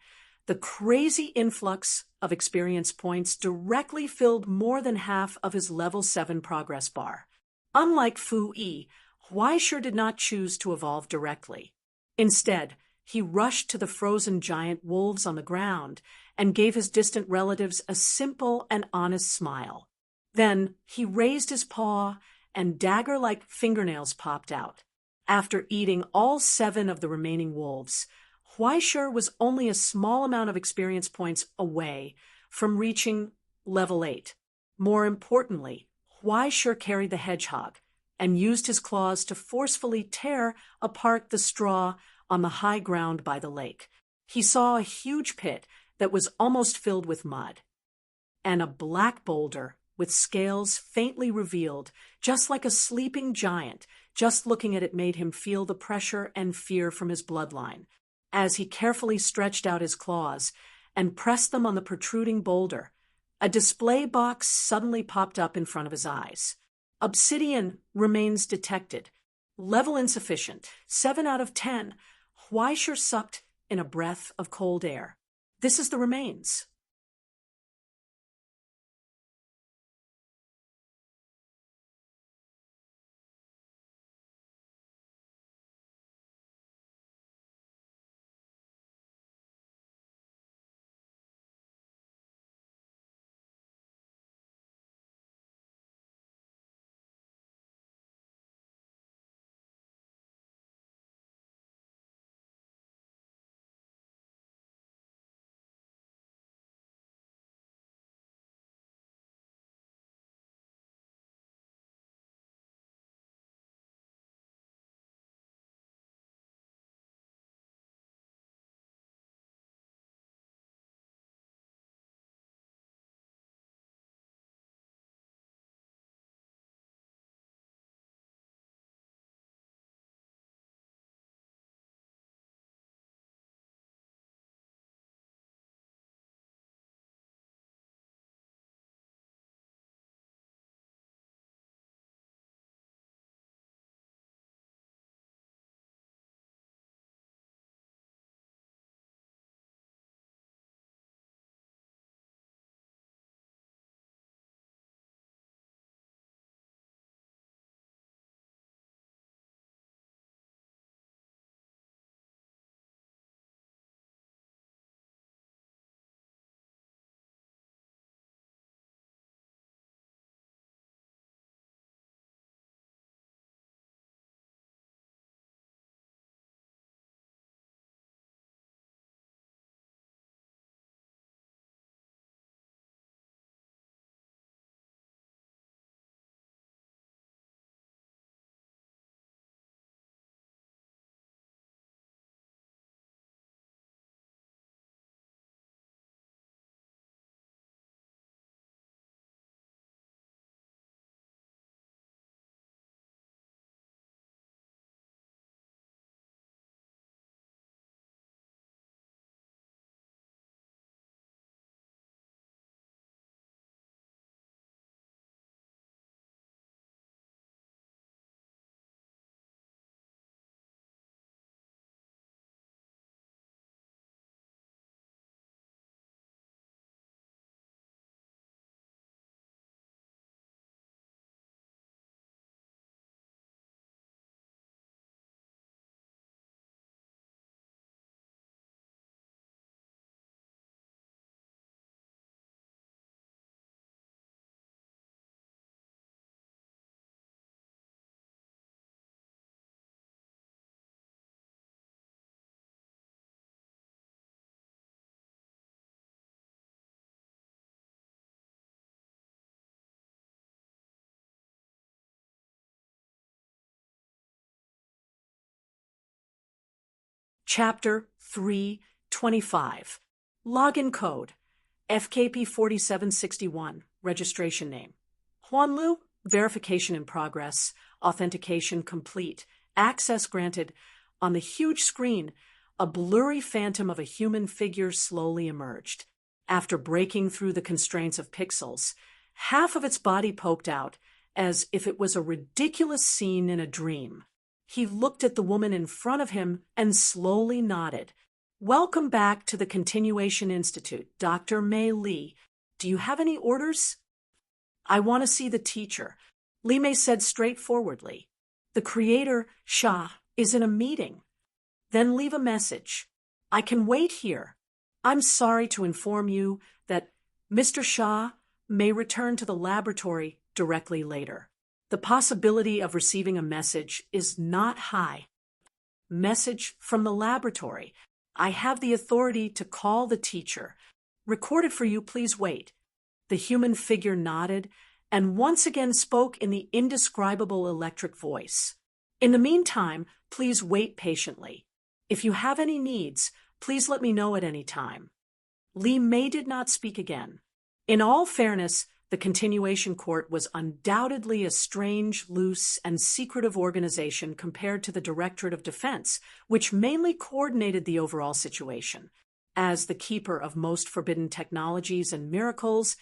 the crazy influx of experience points directly filled more than half of his level 7 progress bar. Unlike Fu Yi, Huaishi did not choose to evolve directly. Instead, he rushed to the frozen giant wolves on the ground and gave his distant relatives a simple and honest smile. Then he raised his paw, and dagger-like fingernails popped out. After eating all 7 of the remaining wolves, Huaishi was only a small amount of experience points away from reaching level 8. More importantly, Huaishi carried the hedgehog and used his claws to forcefully tear apart the straw on the high ground by the lake. He saw a huge pit that was almost filled with mud, and a black boulder with scales faintly revealed, just like a sleeping giant. Just looking at it made him feel the pressure and fear from his bloodline. As he carefully stretched out his claws and pressed them on the protruding boulder, a display box suddenly popped up in front of his eyes. Obsidian remains detected. Level insufficient. 7 out of 10. Huaishi sucked in a breath of cold air. This is the remains. Chapter 325. Login code. FKP 4761. Registration name. Huanlu. Verification in progress. Authentication complete. Access granted. On the huge screen, a blurry phantom of a human figure slowly emerged. After breaking through the constraints of pixels, half of its body poked out, as if it was a ridiculous scene in a dream. He looked at the woman in front of him and slowly nodded. "Welcome back to the Continuation Institute, Dr. Mei Li. Do you have any orders?" "I want to see the teacher," Li Mei said straightforwardly. "The creator, Sha, is in a meeting." "Then leave a message. I can wait here. I'm sorry to inform you that Mr. Sha may return to the laboratory directly later. The possibility of receiving a message is not high." "Message from the laboratory. I have the authority to call the teacher. Recorded for you, please wait." The human figure nodded and once again spoke in the indescribable electric voice. "In the meantime, please wait patiently. If you have any needs, please let me know at any time." Li Mei did not speak again. In all fairness, the Continuation Court was undoubtedly a strange, loose, and secretive organization compared to the Directorate of Defense, which mainly coordinated the overall situation. As the keeper of most forbidden technologies and miracles,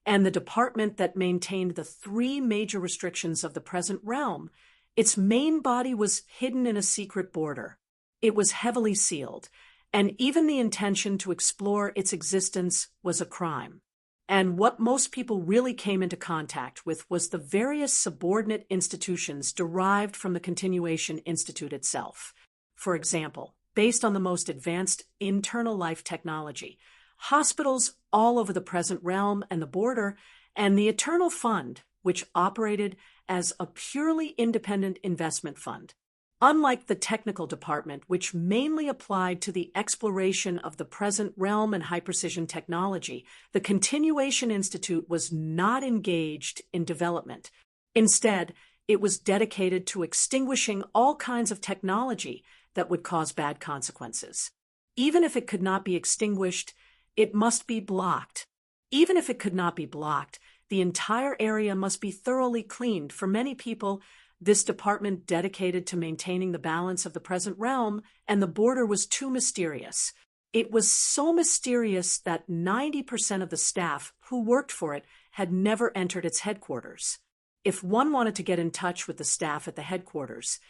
and the department that maintained the three major restrictions of the present realm, its main body was hidden in a secret border. It was heavily sealed, and even the intention to explore its existence was a crime. And what most people really came into contact with was the various subordinate institutions derived from the Continuation Institute itself. For example, based on the most advanced internal life technology, hospitals all over the present realm and the border, and the Eternal Fund, which operated as a purely independent investment fund. Unlike the technical department, which mainly applied to the exploration of the present realm and high-precision technology, the Continuation Institute was not engaged in development. Instead, it was dedicated to extinguishing all kinds of technology that would cause bad consequences. Even if it could not be extinguished, it must be blocked. Even if it could not be blocked, the entire area must be thoroughly cleaned. For many people, this department dedicated to maintaining the balance of the present realm and the border was too mysterious. It was so mysterious that 90% of the staff who worked for it had never entered its headquarters. If one wanted to get in touch with the staff at the headquarters,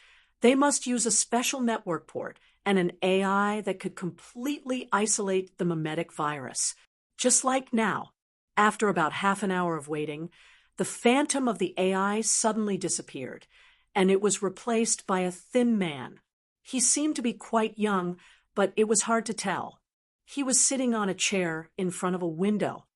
they must use a special network port and an AI that could completely isolate the mimetic virus. Just like now, after about half an hour of waiting, the phantom of the AI suddenly disappeared, and it was replaced by a thin man. He seemed to be quite young, but it was hard to tell. He was sitting on a chair in front of a window.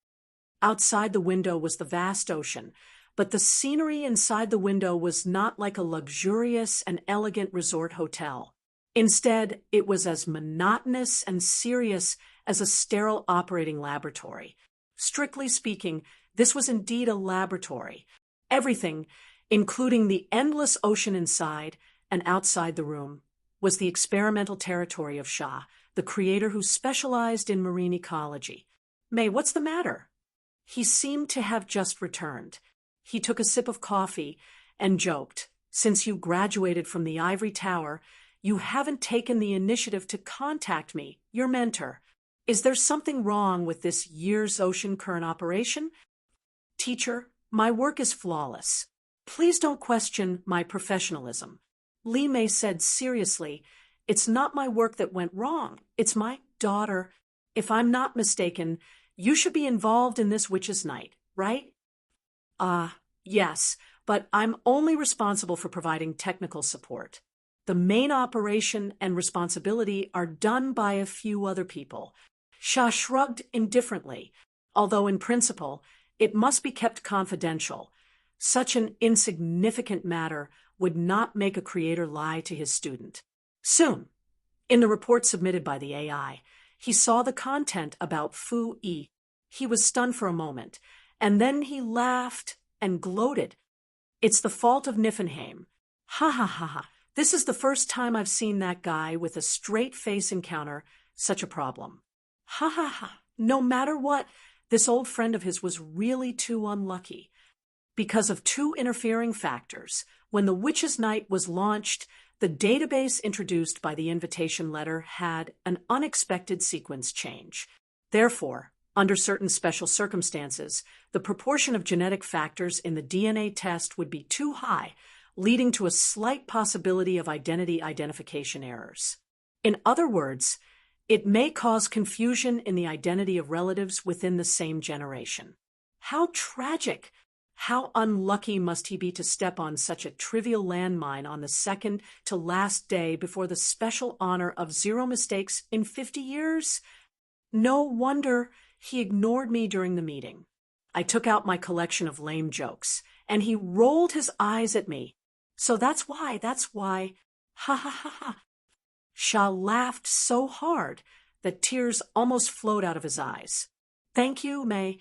Outside the window was the vast ocean, but the scenery inside the window was not like a luxurious and elegant resort hotel. Instead, it was as monotonous and serious as a sterile operating laboratory. Strictly speaking, this was indeed a laboratory. Everything, including the endless ocean inside and outside the room, was the experimental territory of Sha, the creator who specialized in marine ecology. "May, what's the matter?" He seemed to have just returned. He took a sip of coffee and joked, "Since you graduated from the ivory tower, you haven't taken the initiative to contact me, your mentor. Is there something wrong with this year's ocean current operation?" "Teacher, my work is flawless. Please don't question my professionalism." Li Mei said seriously, "It's not my work that went wrong. It's my daughter. If I'm not mistaken, you should be involved in this witch's night, right?" Yes, but I'm only responsible for providing technical support. The main operation and responsibility are done by a few other people." Sha shrugged indifferently, although in principle, it must be kept confidential. Such an insignificant matter would not make a creator lie to his student. Soon, in the report submitted by the AI, he saw the content about Fu Yi. He was stunned for a moment, and then he laughed and gloated. "It's the fault of Niflheim. Ha ha ha ha. This is the first time I've seen that guy with a straight face encounter such a problem. Ha ha ha. No matter what, this old friend of his was really too unlucky. Because of two interfering factors, when the Witch's Night was launched, the database introduced by the invitation letter had an unexpected sequence change. Therefore, under certain special circumstances, the proportion of genetic factors in the DNA test would be too high, leading to a slight possibility of identity identification errors. In other words, it may cause confusion in the identity of relatives within the same generation. How tragic! How unlucky must he be to step on such a trivial landmine on the second to last day before the special honor of 0 mistakes in 50 years? No wonder he ignored me during the meeting. I took out my collection of lame jokes, and he rolled his eyes at me. So that's why. Ha ha ha ha. Shah laughed so hard that tears almost flowed out of his eyes. Thank you, May.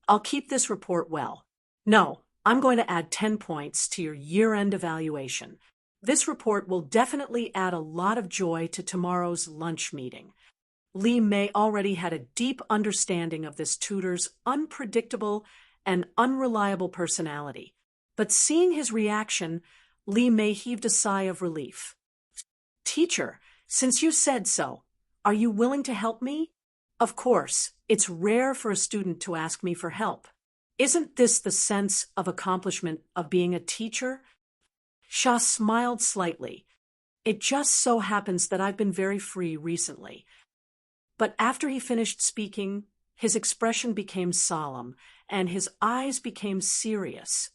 I'll keep this report well. No, I'm going to add 10 points to your year-end evaluation. This report will definitely add a lot of joy to tomorrow's lunch meeting. Li Mei already had a deep understanding of this tutor's unpredictable and unreliable personality. But seeing his reaction, Li Mei heaved a sigh of relief. Teacher, since you said so, are you willing to help me? Of course, it's rare for a student to ask me for help. Isn't this the sense of accomplishment of being a teacher? Shah smiled slightly. It just so happens that I've been very free recently. But after he finished speaking, his expression became solemn, and his eyes became serious.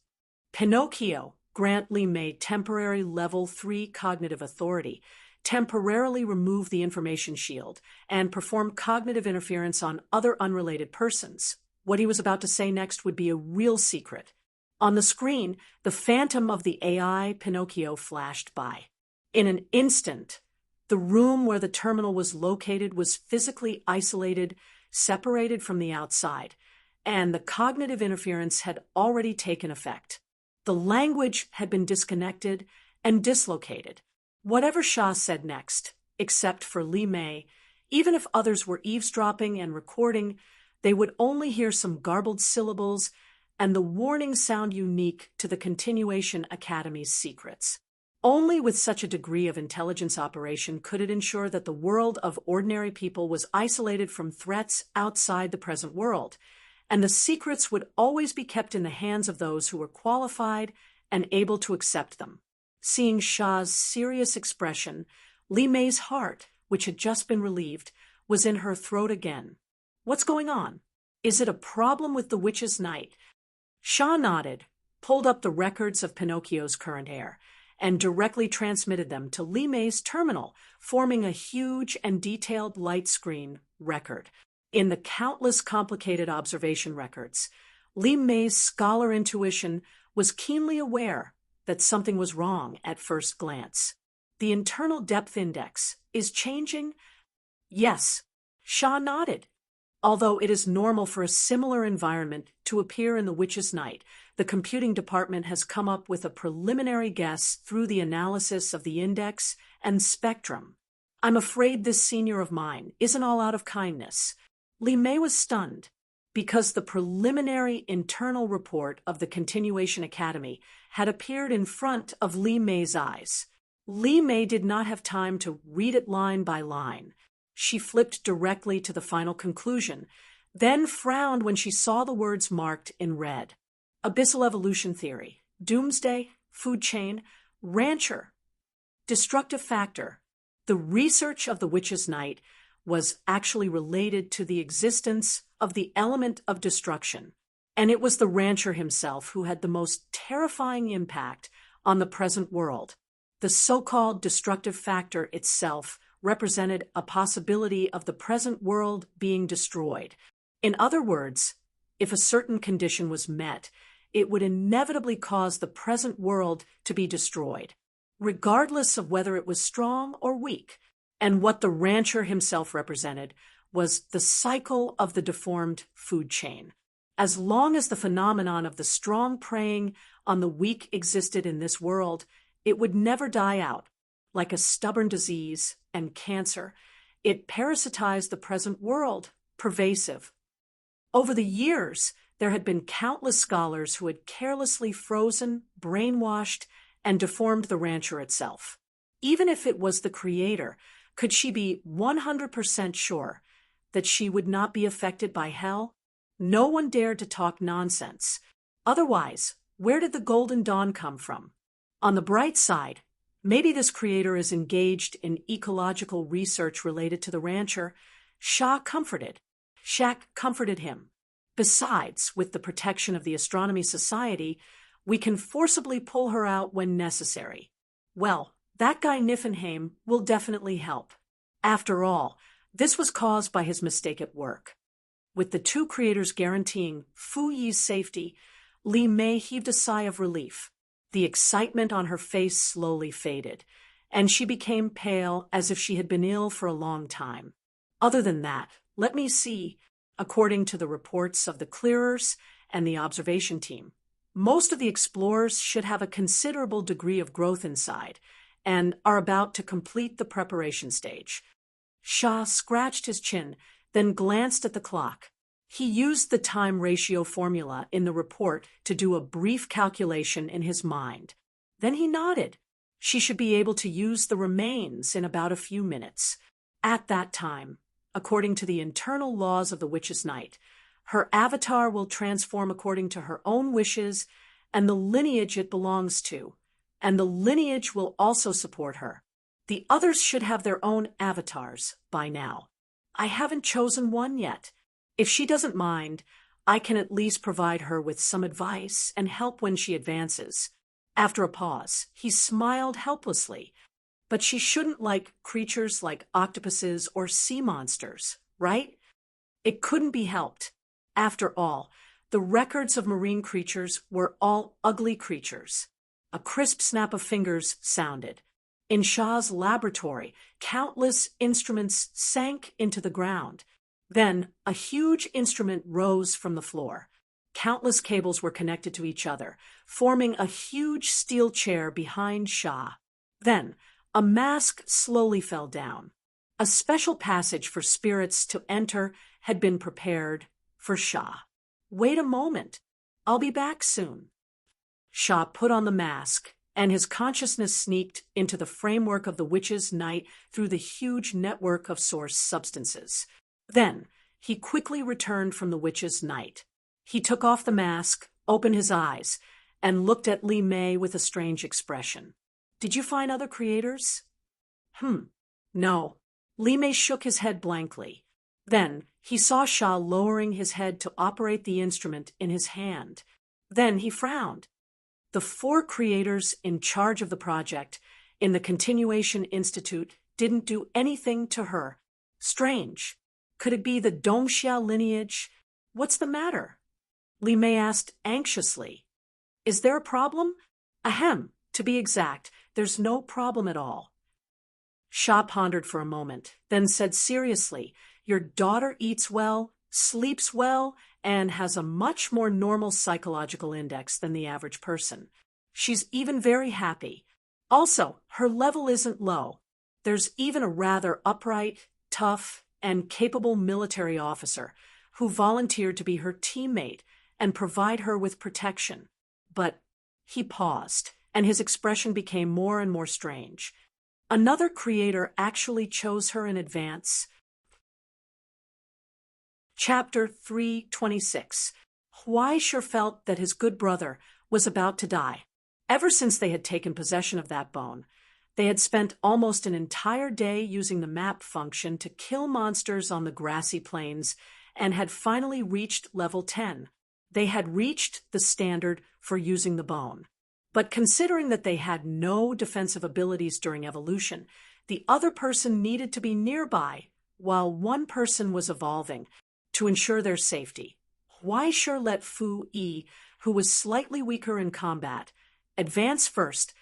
Pinocchio, grant Li Mei temporary Level 3 cognitive authority, temporarily remove the information shield, and perform cognitive interference on other unrelated persons. What he was about to say next would be a real secret. On the screen, the phantom of the AI Pinocchio flashed by. In an instant, the room where the terminal was located was physically isolated, separated from the outside, and the cognitive interference had already taken effect. The language had been disconnected and dislocated. Whatever Shah said next, except for Li Mei, even if others were eavesdropping and recording, they would only hear some garbled syllables and the warning sound unique to the Continuation Academy's secrets. Only with such a degree of intelligence operation could it ensure that the world of ordinary people was isolated from threats outside the present world, and the secrets would always be kept in the hands of those who were qualified and able to accept them. Seeing Shah's serious expression, Li Mei's heart, which had just been relieved, was in her throat again. What's going on? Is it a problem with the Witch's Night? Shah nodded, pulled up the records of Pinocchio's current heir, and directly transmitted them to Li Mei's terminal, forming a huge and detailed light screen record. In the countless complicated observation records, Li Mei's scholar intuition was keenly aware that something was wrong at first glance. The internal depth index is changing? Yes. Shah nodded. Although it is normal for a similar environment to appear in the Witch's Night, the computing department has come up with a preliminary guess through the analysis of the index and spectrum. I'm afraid this senior of mine isn't all out of kindness. Li Mei was stunned, because the preliminary internal report of the Continuation Academy had appeared in front of Li Mei's eyes. Li Mei did not have time to read it line by line. She flipped directly to the final conclusion, then frowned when she saw the words marked in red. Abyssal evolution theory, Doomsday, food chain, rancher, destructive factor. The research of the Witch's Night was actually related to the existence of the element of destruction, and it was the rancher himself who had the most terrifying impact on the present world. The so-called destructive factor itself represented a possibility of the present world being destroyed. In other words, if a certain condition was met, it would inevitably cause the present world to be destroyed, regardless of whether it was strong or weak. And what the rancher himself represented was the cycle of the deformed food chain. As long as the phenomenon of the strong preying on the weak existed in this world, it would never die out. Like a stubborn disease and cancer, it parasitized the present world, pervasive. Over the years, there had been countless scholars who had carelessly frozen, brainwashed, and deformed the rancher itself. Even if it was the creator, could she be 100% sure that she would not be affected by hell? No one dared to talk nonsense. Otherwise, where did the Golden Dawn come from? On the bright side, maybe this creator is engaged in ecological research related to the rancher. Shaq comforted him. Besides, with the protection of the Astronomy Society, we can forcibly pull her out when necessary. Well, that guy Niffenheim will definitely help. After all, this was caused by his mistake at work. With the two creators guaranteeing Fu Yi's safety, Li Mei heaved a sigh of relief. The excitement on her face slowly faded, and she became pale as if she had been ill for a long time. Other than that, let me see, according to the reports of the clearers and the observation team, most of the explorers should have a considerable degree of growth inside and are about to complete the preparation stage. Shah scratched his chin, then glanced at the clock. He used the time ratio formula in the report to do a brief calculation in his mind. Then he nodded. She should be able to use the remains in about a few minutes. At that time, according to the internal laws of the Witch's Night, her avatar will transform according to her own wishes and the lineage it belongs to, and the lineage will also support her. The others should have their own avatars by now. I haven't chosen one yet. If she doesn't mind, I can at least provide her with some advice and help when she advances. After a pause, he smiled helplessly. But she shouldn't like creatures like octopuses or sea monsters, right? It couldn't be helped. After all, the records of marine creatures were all ugly creatures. A crisp snap of fingers sounded. In Shah's laboratory, countless instruments sank into the ground. Then, a huge instrument rose from the floor. Countless cables were connected to each other, forming a huge steel chair behind Shah. Then, a mask slowly fell down. A special passage for spirits to enter had been prepared for Shah. Wait a moment. I'll be back soon. Shah put on the mask, and his consciousness sneaked into the framework of the Witch's Night through the huge network of source substances. Then, he quickly returned from the Witch's Night. He took off the mask, opened his eyes, and looked at Li Mei with a strange expression. Did you find other creators? No. Li Mei shook his head blankly. Then, he saw Shah lowering his head to operate the instrument in his hand. Then he frowned. The 4 creators in charge of the project in the Continuation Institute didn't do anything to her. Strange. Could it be the Dongxia lineage? What's the matter? Li Mei asked anxiously. Is there a problem? Ahem, to be exact, there's no problem at all. Shah pondered for a moment, then said seriously, your daughter eats well, sleeps well, and has a much more normal psychological index than the average person. She's even very happy. Also, her level isn't low. There's even a rather upright, tough, and capable military officer who volunteered to be her teammate and provide her with protection. But he paused, and his expression became more and more strange. Another creator actually chose her in advance. Chapter 326. Huaisher felt that his good brother was about to die. Ever since they had taken possession of that bone, they had spent almost an entire day using the map function to kill monsters on the grassy plains and had finally reached level 10. They had reached the standard for using the bone. But considering that they had no defensive abilities during evolution, the other person needed to be nearby while one person was evolving to ensure their safety. Huaisher let Fu Yi, who was slightly weaker in combat, advance first,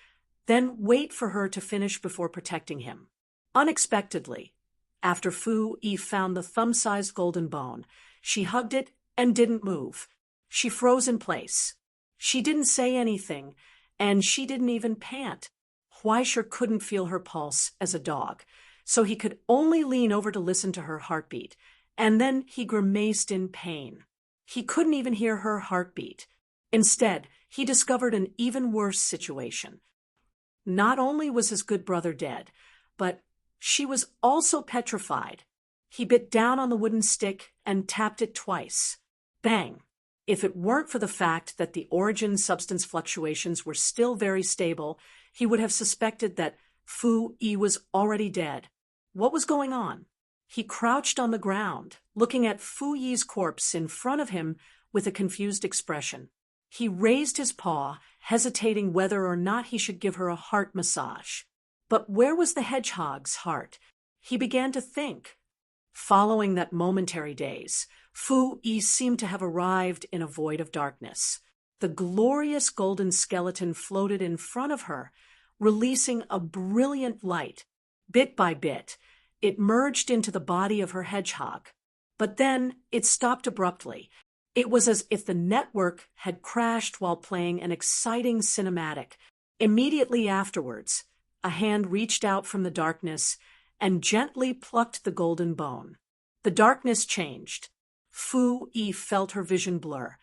then wait for her to finish before protecting him. Unexpectedly, after Fu Yi found the thumb-sized golden bone, she hugged it and didn't move. She froze in place. She didn't say anything, and she didn't even pant. Huaisher couldn't feel her pulse as a dog, so he could only lean over to listen to her heartbeat, and then he grimaced in pain. He couldn't even hear her heartbeat. Instead, he discovered an even worse situation. Not only was his good brother dead, but she was also petrified. He bit down on the wooden stick and tapped it twice. Bang! If it weren't for the fact that the origin substance fluctuations were still very stable, he would have suspected that Fu Yi was already dead. What was going on? He crouched on the ground, looking at Fu Yi's corpse in front of him with a confused expression. He raised his paw, hesitating whether or not he should give her a heart massage. But where was the hedgehog's heart? He began to think. Following that momentary daze, Fu Yi seemed to have arrived in a void of darkness. The glorious golden skeleton floated in front of her, releasing a brilliant light. Bit by bit, it merged into the body of her hedgehog. But then it stopped abruptly. It was as if the network had crashed while playing an exciting cinematic. Immediately afterwards, a hand reached out from the darkness and gently plucked the golden bone. The darkness changed. Fu Yi felt her vision blur,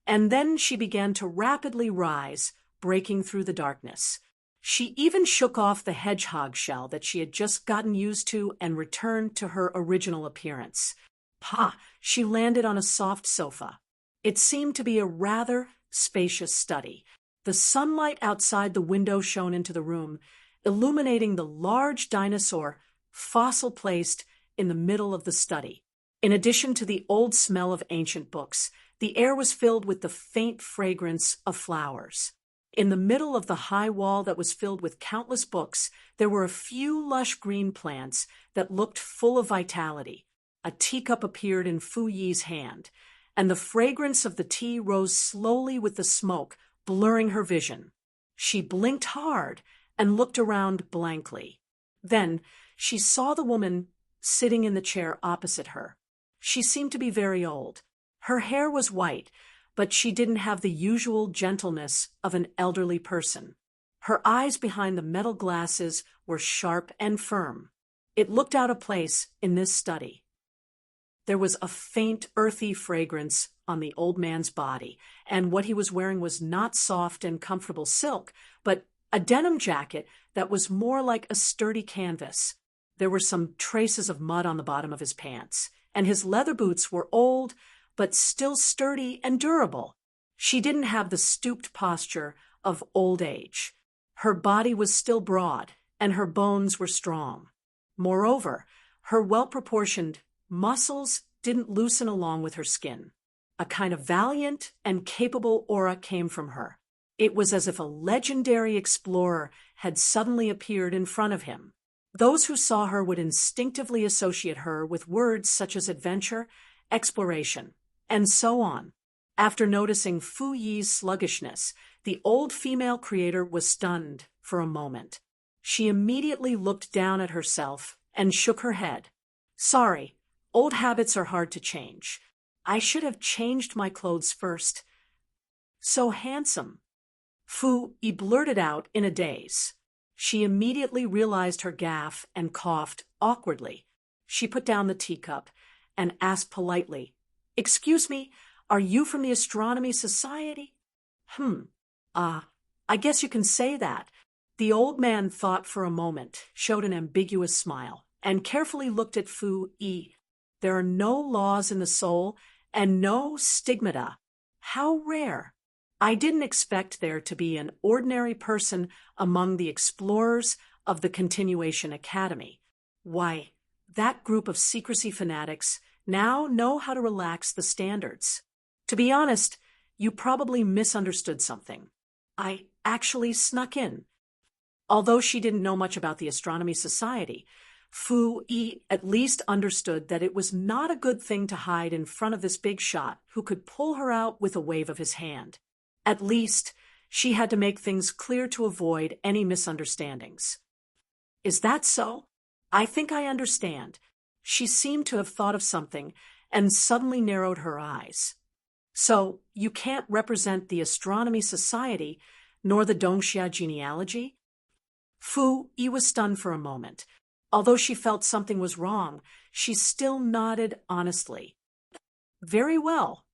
and then she began to rapidly rise, breaking through the darkness. She even shook off the hedgehog shell that she had just gotten used to and returned to her original appearance. Ha! She landed on a soft sofa. It seemed to be a rather spacious study. The sunlight outside the window shone into the room, illuminating the large dinosaur fossil-placed in the middle of the study. In addition to the old smell of ancient books, the air was filled with the faint fragrance of flowers. In the middle of the high wall that was filled with countless books, there were a few lush green plants that looked full of vitality. A teacup appeared in Fu Yi's hand, and the fragrance of the tea rose slowly with the smoke, blurring her vision. She blinked hard and looked around blankly. Then she saw the woman sitting in the chair opposite her. She seemed to be very old. Her hair was white, but she didn't have the usual gentleness of an elderly person. Her eyes behind the metal glasses were sharp and firm. It looked out of place in this study. There was a faint, earthy fragrance on the old man's body, and what he was wearing was not soft and comfortable silk, but a denim jacket that was more like a sturdy canvas. There were some traces of mud on the bottom of his pants, and his leather boots were old, but still sturdy and durable. She didn't have the stooped posture of old age. Her body was still broad, and her bones were strong. Moreover, her well-proportioned muscles didn't loosen along with her skin. A kind of valiant and capable aura came from her. It was as if a legendary explorer had suddenly appeared in front of him. Those who saw her would instinctively associate her with words such as adventure, exploration, and so on. After noticing Fu Yi's sluggishness, the old female creator was stunned for a moment. She immediately looked down at herself and shook her head. Sorry, old habits are hard to change. I should have changed my clothes first. So handsome. Fu Yi blurted out in a daze. She immediately realized her gaffe and coughed awkwardly. She put down the teacup and asked politely, "Excuse me, are you from the Astronomy Society?" I guess you can say that." The old man thought for a moment, showed an ambiguous smile, and carefully looked at Fu Yi. There are no laws in the soul and no stigmata. How rare. I didn't expect there to be an ordinary person among the explorers of the Continuation Academy. Why, that group of secrecy fanatics now know how to relax the standards. To be honest, you probably misunderstood something. I actually snuck in. Although she didn't know much about the Astronomy Society, Fu Yi at least understood that it was not a good thing to hide in front of this big shot who could pull her out with a wave of his hand. At least, she had to make things clear to avoid any misunderstandings. Is that so? I think I understand. She seemed to have thought of something and suddenly narrowed her eyes. So, you can't represent the Astronomy Society nor the Dongxia genealogy? Fu Yi was stunned for a moment. Although she felt something was wrong, she still nodded honestly. Very well.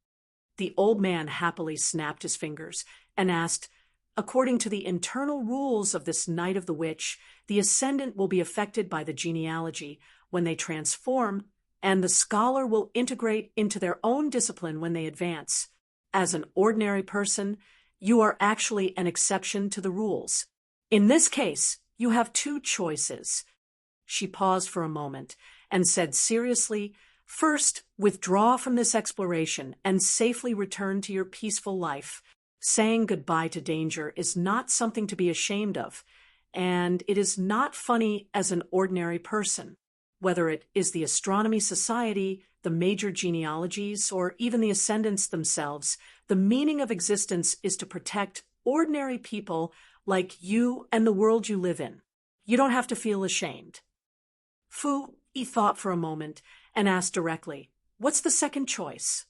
The old man happily snapped his fingers and asked, according to the internal rules of this Night of the Witch, the ascendant will be affected by the genealogy when they transform, and the scholar will integrate into their own discipline when they advance. As an ordinary person, you are actually an exception to the rules. In this case, you have two choices. She paused for a moment and said seriously, first, withdraw from this exploration and safely return to your peaceful life. Saying goodbye to danger is not something to be ashamed of, and it is not funny as an ordinary person. Whether it is the Astronomy Society, the major genealogies, or even the ascendants themselves, the meaning of existence is to protect ordinary people like you and the world you live in. You don't have to feel ashamed. Fu Yi thought for a moment and asked directly, what's the second choice?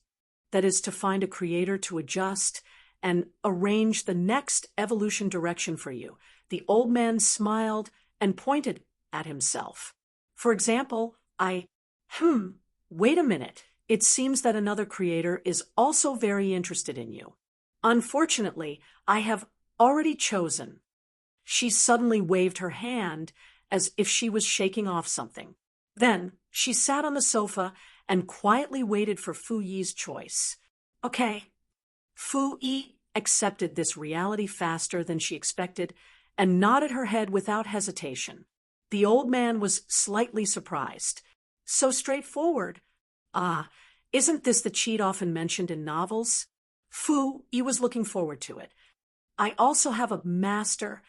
That is to find a creator to adjust and arrange the next evolution direction for you. The old man smiled and pointed at himself. For example, wait a minute. It seems that another creator is also very interested in you. Unfortunately, I have already chosen. She suddenly waved her hand as if she was shaking off something. Then she sat on the sofa and quietly waited for Fu Yi's choice. Okay. Fu Yi accepted this reality faster than she expected and nodded her head without hesitation. The old man was slightly surprised. So straightforward. Isn't this the cheat often mentioned in novels? Fu Yi was looking forward to it. I also have a master,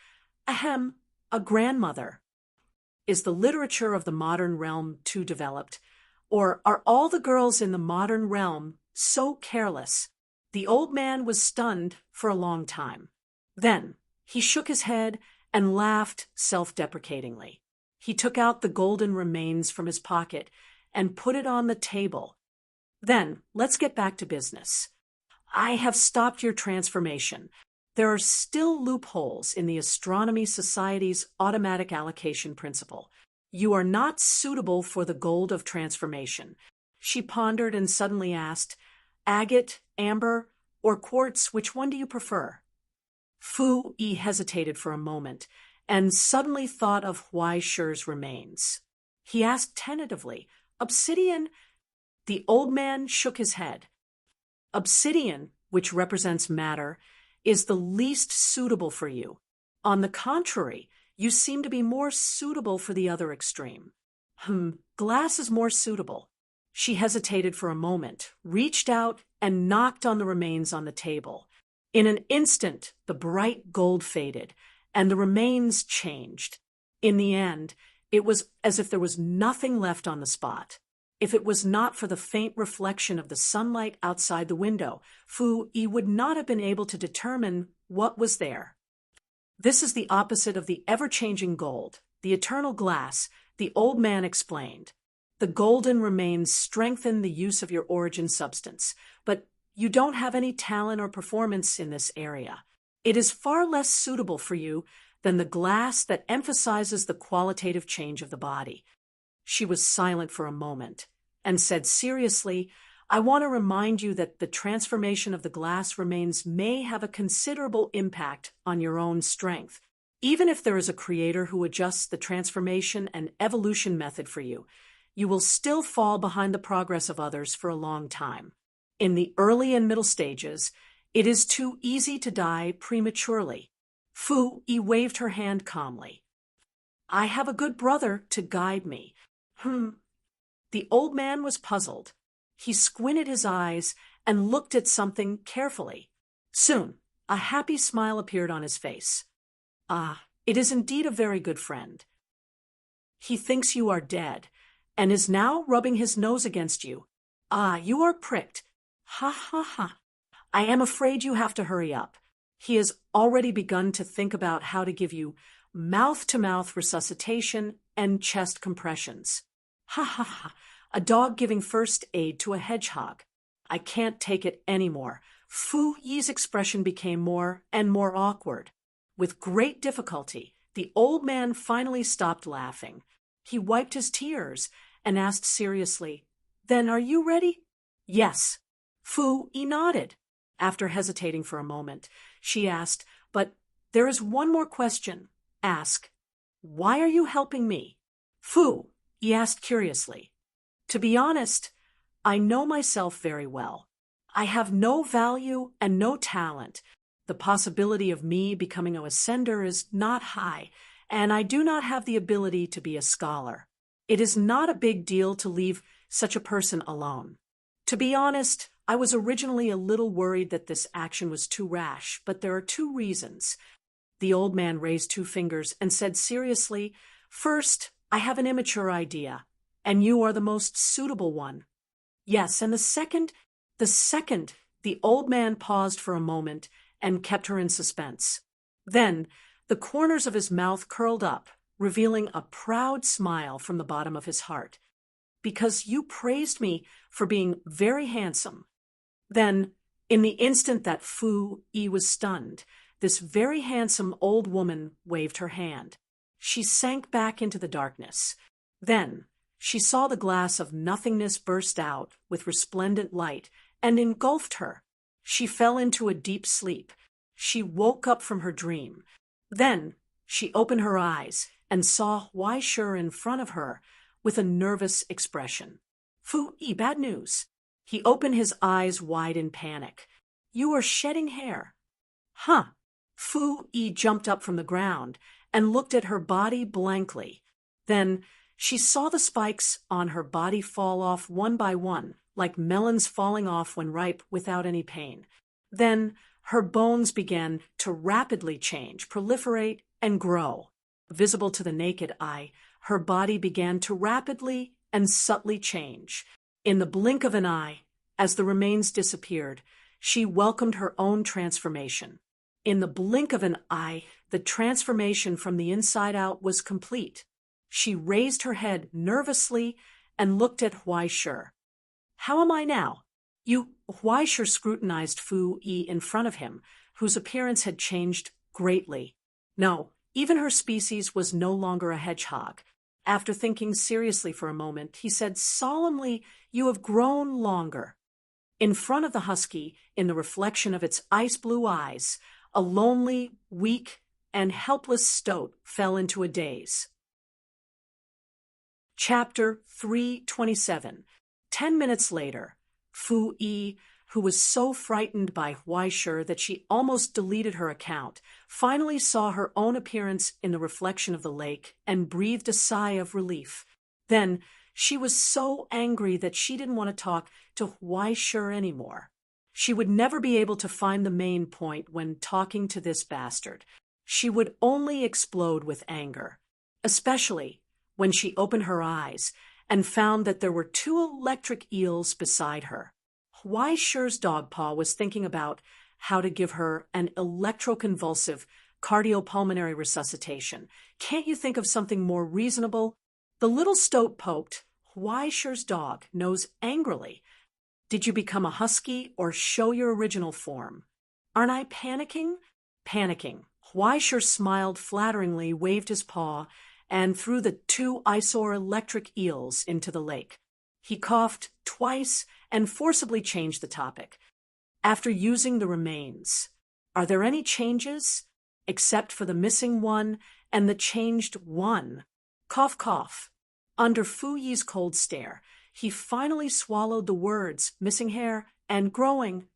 a grandmother. Is the literature of the modern realm too developed? Or are all the girls in the modern realm so careless? The old man was stunned for a long time. Then he shook his head and laughed self-deprecatingly. He took out the golden remains from his pocket and put it on the table. Then let's get back to business. I have stopped your transformation. There are still loopholes in the Astronomy Society's automatic allocation principle. You are not suitable for the gold of transformation. She pondered and suddenly asked, agate, amber, or quartz, which one do you prefer? Fu Yi hesitated for a moment and suddenly thought of Huai Shi's remains. He asked tentatively, obsidian? The old man shook his head. Obsidian, which represents matter, is the least suitable for you. On the contrary, you seem to be more suitable for the other extreme. Glass is more suitable. She hesitated for a moment, reached out, and knocked on the remains on the table. In an instant, the bright gold faded, and the remains changed. In the end, it was as if there was nothing left on the spot. If it was not for the faint reflection of the sunlight outside the window, Fu Yi would not have been able to determine what was there. This is the opposite of the ever-changing gold, the eternal glass, the old man explained. The golden remains strengthen the use of your origin substance, but you don't have any talent or performance in this area. It is far less suitable for you than the glass that emphasizes the qualitative change of the body. She was silent for a moment and said seriously, I want to remind you that the transformation of the glass remains may have a considerable impact on your own strength. Even if there is a creator who adjusts the transformation and evolution method for you, you will still fall behind the progress of others for a long time. In the early and middle stages, it is too easy to die prematurely. Fu Yi waved her hand calmly. I have a good brother to guide me. The old man was puzzled. He squinted his eyes and looked at something carefully. Soon, a happy smile appeared on his face. It is indeed a very good friend. He thinks you are dead, and is now rubbing his nose against you. You are pricked. Ha ha ha. I am afraid you have to hurry up. He has already begun to think about how to give you mouth-to-mouth resuscitation and chest compressions. Ha ha ha. A dog giving first aid to a hedgehog. I can't take it anymore. Fu Yi's expression became more and more awkward. With great difficulty, the old man finally stopped laughing. He wiped his tears and asked seriously, "Then are you ready?" "Yes." Fu-Yi nodded. After hesitating for a moment, she asked, "But there is one more question. Ask. Why are you helping me?" Fu-Yi asked curiously. "To be honest, I know myself very well. I have no value and no talent. The possibility of me becoming a ascender is not high, and I do not have the ability to be a scholar. It is not a big deal to leave such a person alone. To be honest, I was originally a little worried that this action was too rash, but there are two reasons." The old man raised two fingers and said seriously, "First, I have an immature idea, and you are the most suitable one. Yes, and the second, the old man paused for a moment and kept her in suspense. Then, the corners of his mouth curled up, revealing a proud smile from the bottom of his heart. "Because you praised me for being very handsome." Then, in the instant that Fu-Yi was stunned, this very handsome old woman waved her hand. She sank back into the darkness. Then, she saw the glass of nothingness burst out with resplendent light and engulfed her. She fell into a deep sleep. She woke up from her dream. Then, she opened her eyes and saw Huaishur in front of her with a nervous expression. "Fu-Yi, bad news." He opened his eyes wide in panic. "You are shedding hair." "Huh." Fu-Yi jumped up from the ground and looked at her body blankly. Then she saw the spikes on her body fall off one by one, like melons falling off when ripe without any pain. Then her bones began to rapidly change, proliferate, and grow. Visible to the naked eye, her body began to rapidly and subtly change. In the blink of an eye, as the remains disappeared, she welcomed her own transformation. In the blink of an eye, the transformation from the inside out was complete. She raised her head nervously and looked at Huaishur. "How am I now?" Huaishur scrutinized Fu-Yi in front of him, whose appearance had changed greatly. No, even her species was no longer a hedgehog. After thinking seriously for a moment, he said solemnly, "You have grown longer." In front of the husky, in the reflection of its ice-blue eyes, a lonely, weak, and helpless stoat fell into a daze. Chapter 327. 10 minutes later, Fu-Yi, who was so frightened by Huaishur that she almost deleted her account, finally saw her own appearance in the reflection of the lake and breathed a sigh of relief. Then she was so angry that she didn't want to talk to Huaishur anymore. She would never be able to find the main point when talking to this bastard. She would only explode with anger, especially when she opened her eyes and found that there were two electric eels beside her. Huaishur's dog paw was thinking about how to give her an electroconvulsive cardiopulmonary resuscitation. "Can't you think of something more reasonable?" The little stoat poked Huaishur's dog nose angrily. "Did you become a husky or show your original form?" "Aren't I panicking?" "Panicking." Huaishur smiled flatteringly, waved his paw, and threw the two eyesore electric eels into the lake. He coughed twice and forcibly changed the topic. "After using the remains, are there any changes, except for the missing one and the changed one?" Cough, cough. Under Fu-Yi's cold stare, he finally swallowed the words "missing hair" and "growing."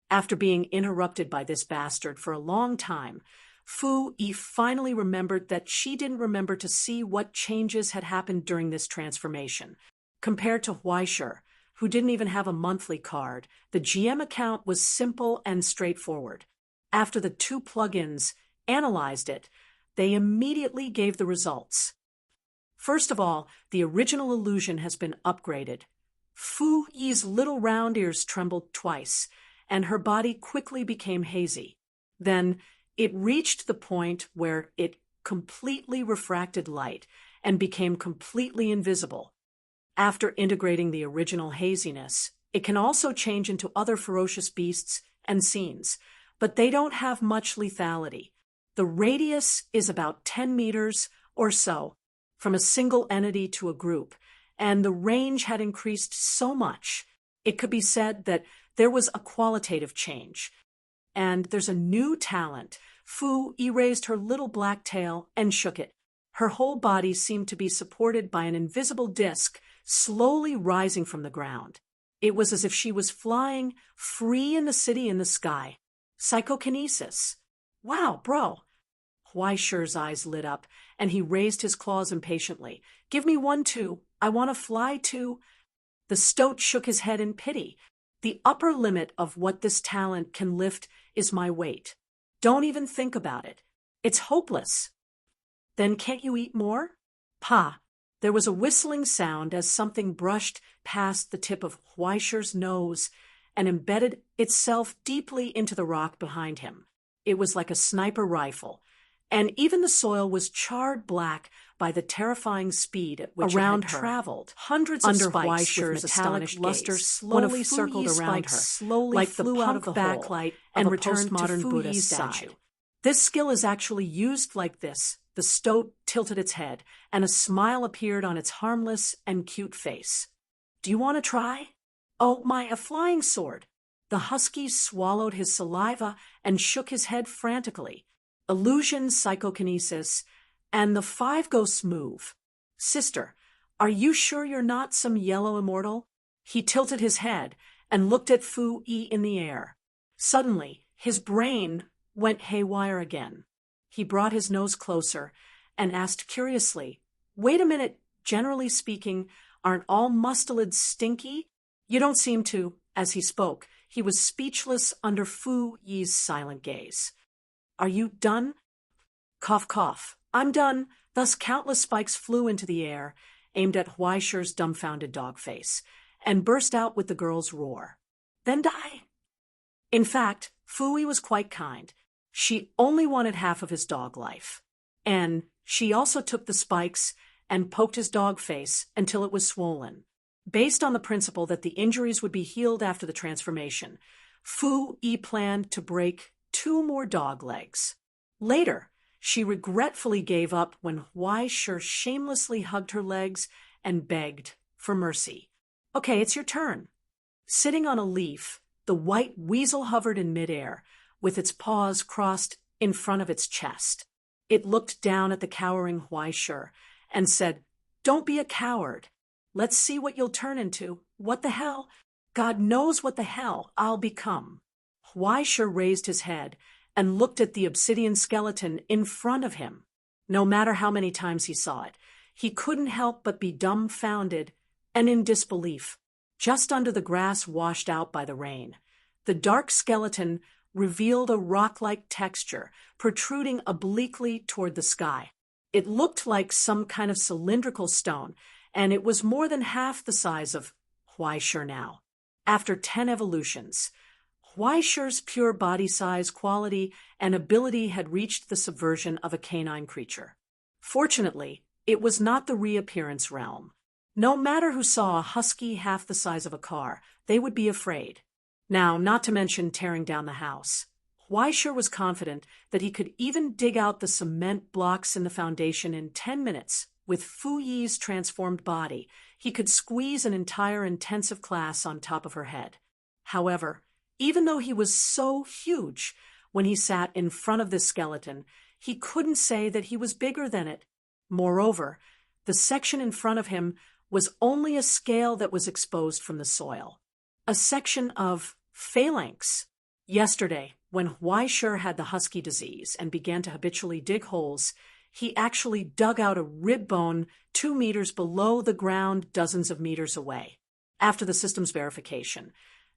After being interrupted by this bastard for a long time, Fu-Yi finally remembered that she didn't remember to see what changes had happened during this transformation. Compared to Huaishur, who didn't even have a monthly card, the GM account was simple and straightforward. After the two plugins analyzed it, they immediately gave the results. First of all, the original illusion has been upgraded. Fu-Yi's little round ears trembled twice, and her body quickly became hazy. Then it reached the point where it completely refracted light and became completely invisible. After integrating the original haziness, it can also change into other ferocious beasts and scenes, but they don't have much lethality. The radius is about 10 meters or so from a single entity to a group, and the range had increased so much, it could be said that there was a qualitative change. And there's a new talent. Fu Yi raised her little black tail and shook it. Her whole body seemed to be supported by an invisible disc slowly rising from the ground. It was as if she was flying free in the city in the sky. Psychokinesis. Wow, bro. Huai Shi's eyes lit up, and he raised his claws impatiently. Give me one too. I want to fly too. The stoat shook his head in pity. The upper limit of what this talent can lift is my weight. Don't even think about it. It's hopeless. Then can't you eat more? Pa. There was a whistling sound as something brushed past the tip of Huai Shi's nose and embedded itself deeply into the rock behind him. It was like a sniper rifle, and even the soil was charred black by the terrifying speed at which it had traveled. Hundreds of spikes with metallic luster slowly circled around her, like flew out of the backlight and returned to modern Buddha statue. This skill is actually used like this. The stoat tilted its head, and a smile appeared on its harmless and cute face. Do you want to try? Oh my, a flying sword! The husky swallowed his saliva and shook his head frantically. Illusion, psychokinesis, and the 5 ghosts move. Sister, are you sure you're not some yellow immortal? He tilted his head and looked at Fu Yi in the air. Suddenly, his brain went haywire again. He brought his nose closer and asked curiously, Wait a minute, generally speaking, aren't all mustelids stinky? You don't seem to. As he spoke, he was speechless under Fu Yi's silent gaze. Are you done? Cough, cough. I'm done. Thus countless spikes flew into the air, aimed at Huai Shi's dumbfounded dog face, and burst out with the girl's roar. Then die. In fact, Fu Yi was quite kind. She only wanted half of his dog life. And she also took the spikes and poked his dog face until it was swollen. Based on the principle that the injuries would be healed after the transformation, Fu Yi planned to break 2 more dog legs. Later, she regretfully gave up when Huai Shi shamelessly hugged her legs and begged for mercy. Okay, it's your turn. Sitting on a leaf, the white weasel hovered in midair, with its paws crossed in front of its chest. It looked down at the cowering Huai Shi and said, Don't be a coward. Let's see what you'll turn into. What the hell? God knows what the hell I'll become. Huai Shi raised his head and looked at the obsidian skeleton in front of him. No matter how many times he saw it, he couldn't help but be dumbfounded and in disbelief. Just under the grass washed out by the rain, the dark skeleton revealed a rock-like texture protruding obliquely toward the sky. It looked like some kind of cylindrical stone, and it was more than half the size of Huai Shi now. After 10 evolutions, Huai Shi's pure body size, quality, and ability had reached the subversion of a canine creature. Fortunately, it was not the reappearance realm. No matter who saw a husky half the size of a car, they would be afraid. Now, not to mention tearing down the house. Huai Shi was confident that he could even dig out the cement blocks in the foundation in 10 minutes. With Fu Yi's transformed body, he could squeeze an entire intensive class on top of her head. However, even though he was so huge, when he sat in front of this skeleton, he couldn't say that he was bigger than it. Moreover, the section in front of him was only a scale that was exposed from the soil. A section of phalanx. Yesterday, when Huai Shi had the husky disease and began to habitually dig holes, he actually dug out a rib bone 2 meters below the ground dozens of meters away. After the system's verification,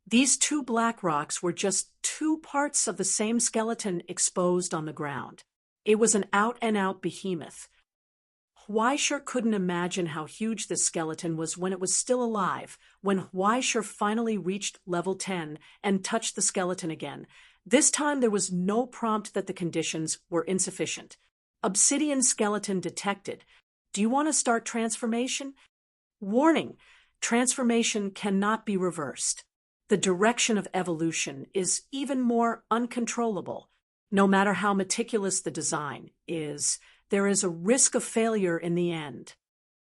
these 2 black rocks were just 2 parts of the same skeleton exposed on the ground. It was an out-and-out behemoth. Huai Shi couldn't imagine how huge this skeleton was when it was still alive. When Huai Shi finally reached level 10 and touched the skeleton again, this time there was no prompt that the conditions were insufficient. Obsidian skeleton detected. Do you want to start transformation? Warning, transformation cannot be reversed. The direction of evolution is even more uncontrollable. No matter how meticulous the design is, there is a risk of failure in the end.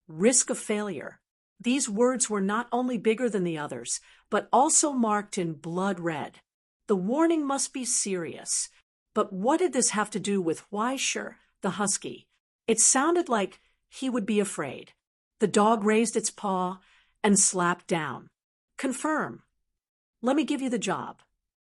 Risk of failure. These words were not only bigger than the others, but also marked in blood red. The warning must be serious. But what did this have to do with Weisher, the husky? It sounded like he would be afraid. The dog raised its paw and slapped down. Confirm. Let me give you the job.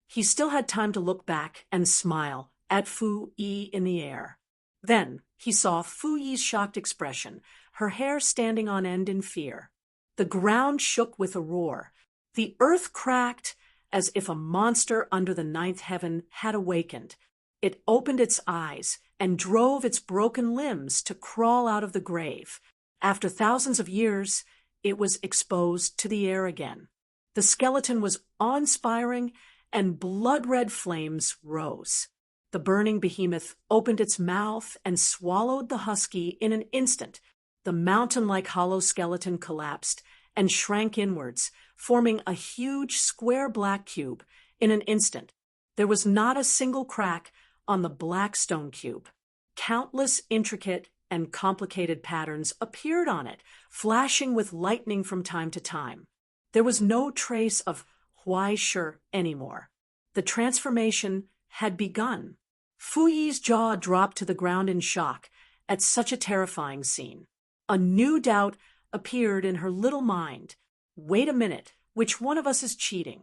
He still had time to look back and smile at Fu Yi in the air. Then he saw Fu Yi's shocked expression, her hair standing on end in fear. The ground shook with a roar. The earth cracked as if a monster under the ninth heaven had awakened. It opened its eyes and drove its broken limbs to crawl out of the grave. After thousands of years, it was exposed to the air again. The skeleton was awe-inspiring, and blood-red flames rose. The burning behemoth opened its mouth and swallowed the husky in an instant. The mountain-like hollow skeleton collapsed and shrank inwards, forming a huge square black cube in an instant. There was not a single crack on the black stone cube. Countless intricate and complicated patterns appeared on it, flashing with lightning from time to time. There was no trace of Weisher anymore. The transformation had begun. Fu Yi's jaw dropped to the ground in shock at such a terrifying scene. A new doubt appeared in her little mind. Wait a minute, which one of us is cheating?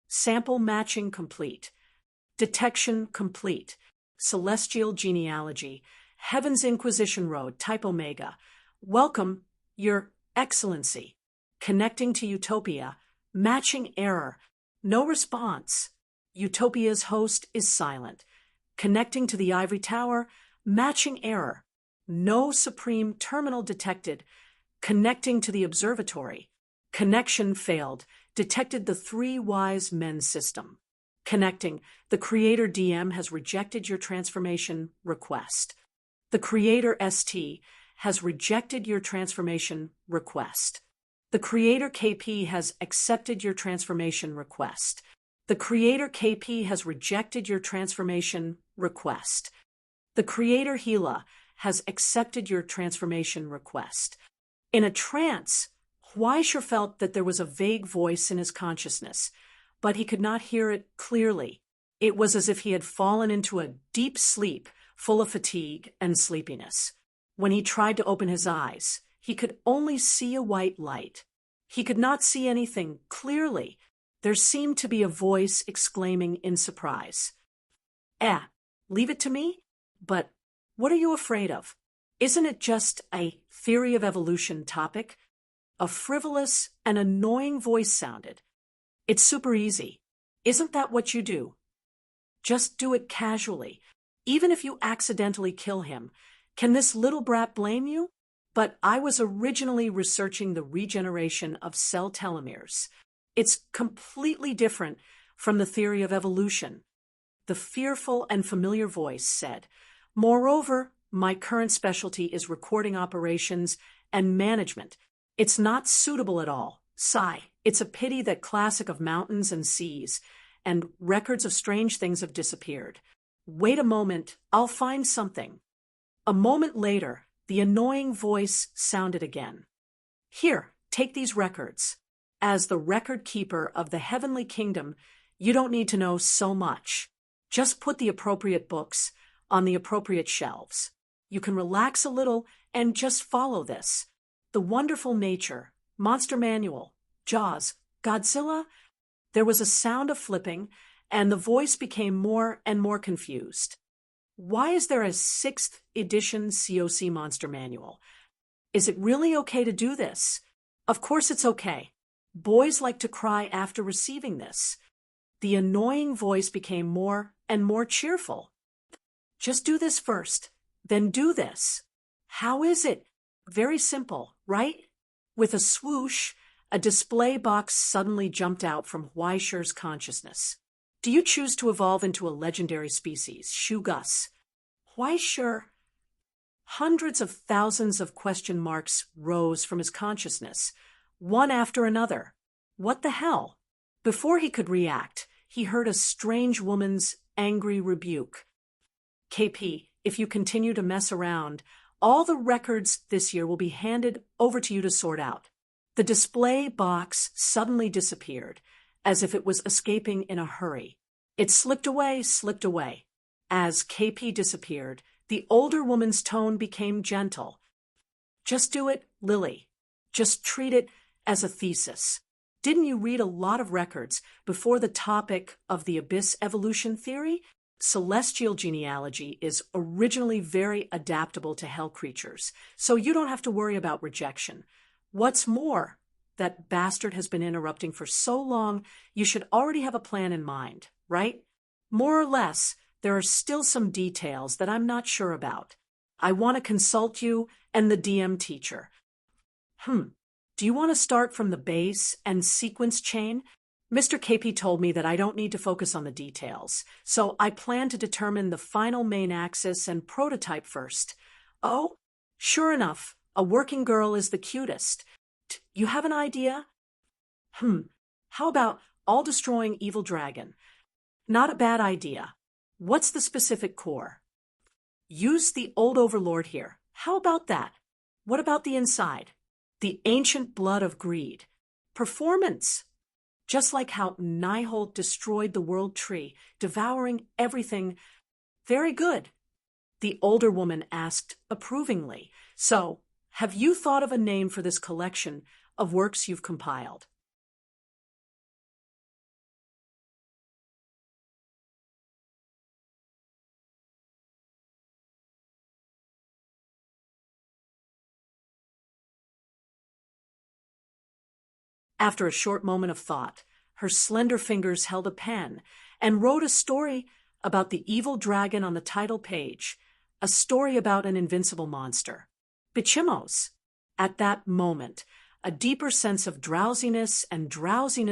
Sample matching complete. Detection complete. Celestial genealogy. Heaven's Inquisition Road, Type Omega. Welcome, Your Excellency. Connecting to Utopia. Matching error. No response. Utopia's host is silent. Connecting to the Ivory Tower. Matching error. No supreme terminal detected. Connecting to the observatory. Connection failed. Detected the Three Wise Men system. Connecting. The Creator DM has rejected your transformation request. The Creator ST has rejected your transformation request. The Creator KP has accepted your transformation request. The Creator KP has rejected your transformation request. The Creator Gila has accepted your transformation request. In a trance, Weisher felt that there was a vague voice in his consciousness, but he could not hear it clearly. It was as if he had fallen into a deep sleep full of fatigue and sleepiness. When he tried to open his eyes, he could only see a white light. He could not see anything clearly. There seemed to be a voice exclaiming in surprise. Leave it to me? But what are you afraid of? Isn't it just a theory of evolution topic? A frivolous and annoying voice sounded. It's super easy. Isn't that what you do? Just do it casually. Even if you accidentally kill him, can this little brat blame you? But I was originally researching the regeneration of cell telomeres. It's completely different from the theory of evolution. The fearful and familiar voice said, moreover, my current specialty is recording operations and management. It's not suitable at all. Sigh. It's a pity that classic of mountains and seas and records of strange things have disappeared. Wait a moment, I'll find something. A moment later, the annoying voice sounded again. Here, take these records. As the record keeper of the heavenly kingdom, you don't need to know so much. Just put the appropriate books on the appropriate shelves. You can relax a little and just follow this. The Wonderful Nature, Monster Manual, Jaws, Godzilla. There was a sound of flipping, and the voice became more and more confused. Why is there a 6th edition COC Monster Manual? Is it really okay to do this? Of course it's okay. Boys like to cry after receiving this. The annoying voice became more and more cheerful. Just do this first, then do this. How is it? Very simple, right? With a swoosh, a display box suddenly jumped out from Weisher's consciousness. Do you choose to evolve into a legendary species, Shugus? Weisher? Hundreds of thousands of question marks rose from his consciousness, one after another. What the hell? Before he could react, he heard a strange woman's angry rebuke. KP, if you continue to mess around, all the records this year will be handed over to you to sort out. The display box suddenly disappeared, as if it was escaping in a hurry. It slipped away. As KP disappeared, the older woman's tone became gentle. Just do it, Lily. Just treat it as a thesis. Didn't you read a lot of records before the topic of the abyss evolution theory? Celestial genealogy is originally very adaptable to hell creatures, so you don't have to worry about rejection. What's more, that bastard has been interrupting for so long, you should already have a plan in mind, right? More or less, there are still some details that I'm not sure about. I want to consult you and the DM teacher. Do you want to start from the base and sequence chain? Mr. KP told me that I don't need to focus on the details, so I plan to determine the final main axis and prototype first. Oh, sure enough, a working girl is the cutest. You have an idea? How about all-destroying evil dragon? Not a bad idea. What's the specific core? Use the old overlord here. How about that? What about the inside? The ancient blood of greed. Performance. Just like how Nihold destroyed the world tree, devouring everything. Very good. The older woman asked approvingly. So, have you thought of a name for this collection of works you've compiled? After a short moment of thought, her slender fingers held a pen and wrote a story about the evil dragon on the title page, a story about an invincible monster. Bichimos. At that moment, a deeper sense of drowsiness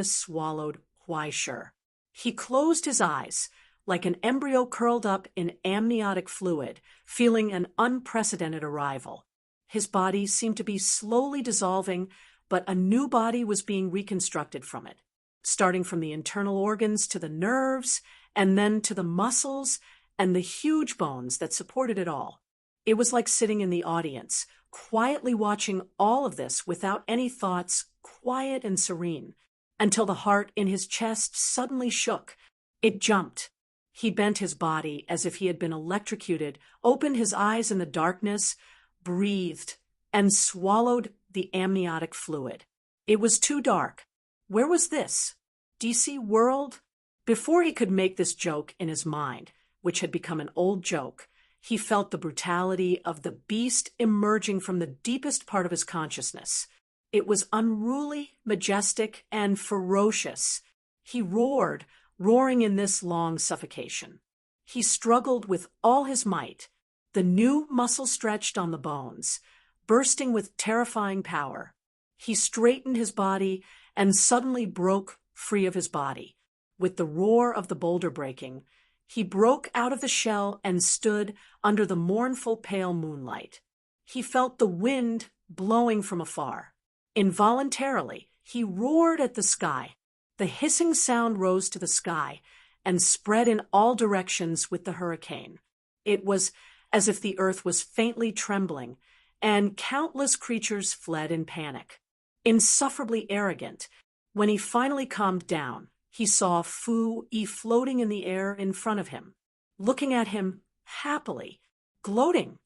swallowed Huaishur. He closed his eyes, like an embryo curled up in amniotic fluid, feeling an unprecedented arrival. His body seemed to be slowly dissolving, but a new body was being reconstructed from it, starting from the internal organs to the nerves, and then to the muscles and the huge bones that supported it all. It was like sitting in the audience, quietly watching all of this without any thoughts, quiet and serene, until the heart in his chest suddenly shook. It jumped. He bent his body as if he had been electrocuted, opened his eyes in the darkness, breathed, and swallowed the amniotic fluid. It was too dark. Where was this? DC World? Before he could make this joke in his mind, which had become an old joke, he felt the brutality of the beast emerging from the deepest part of his consciousness. It was unruly, majestic, and ferocious. He roared, roaring in this long suffocation. He struggled with all his might, the new muscle stretched on the bones, bursting with terrifying power. He straightened his body and suddenly broke free of his body. With the roar of the boulder breaking, he broke out of the shell and stood under the mournful pale moonlight. He felt the wind blowing from afar. Involuntarily, he roared at the sky. The hissing sound rose to the sky and spread in all directions with the hurricane. It was as if the earth was faintly trembling, and countless creatures fled in panic. Insufferably arrogant, when he finally calmed down, he saw Fu-Yi floating in the air in front of him, looking at him happily, gloating.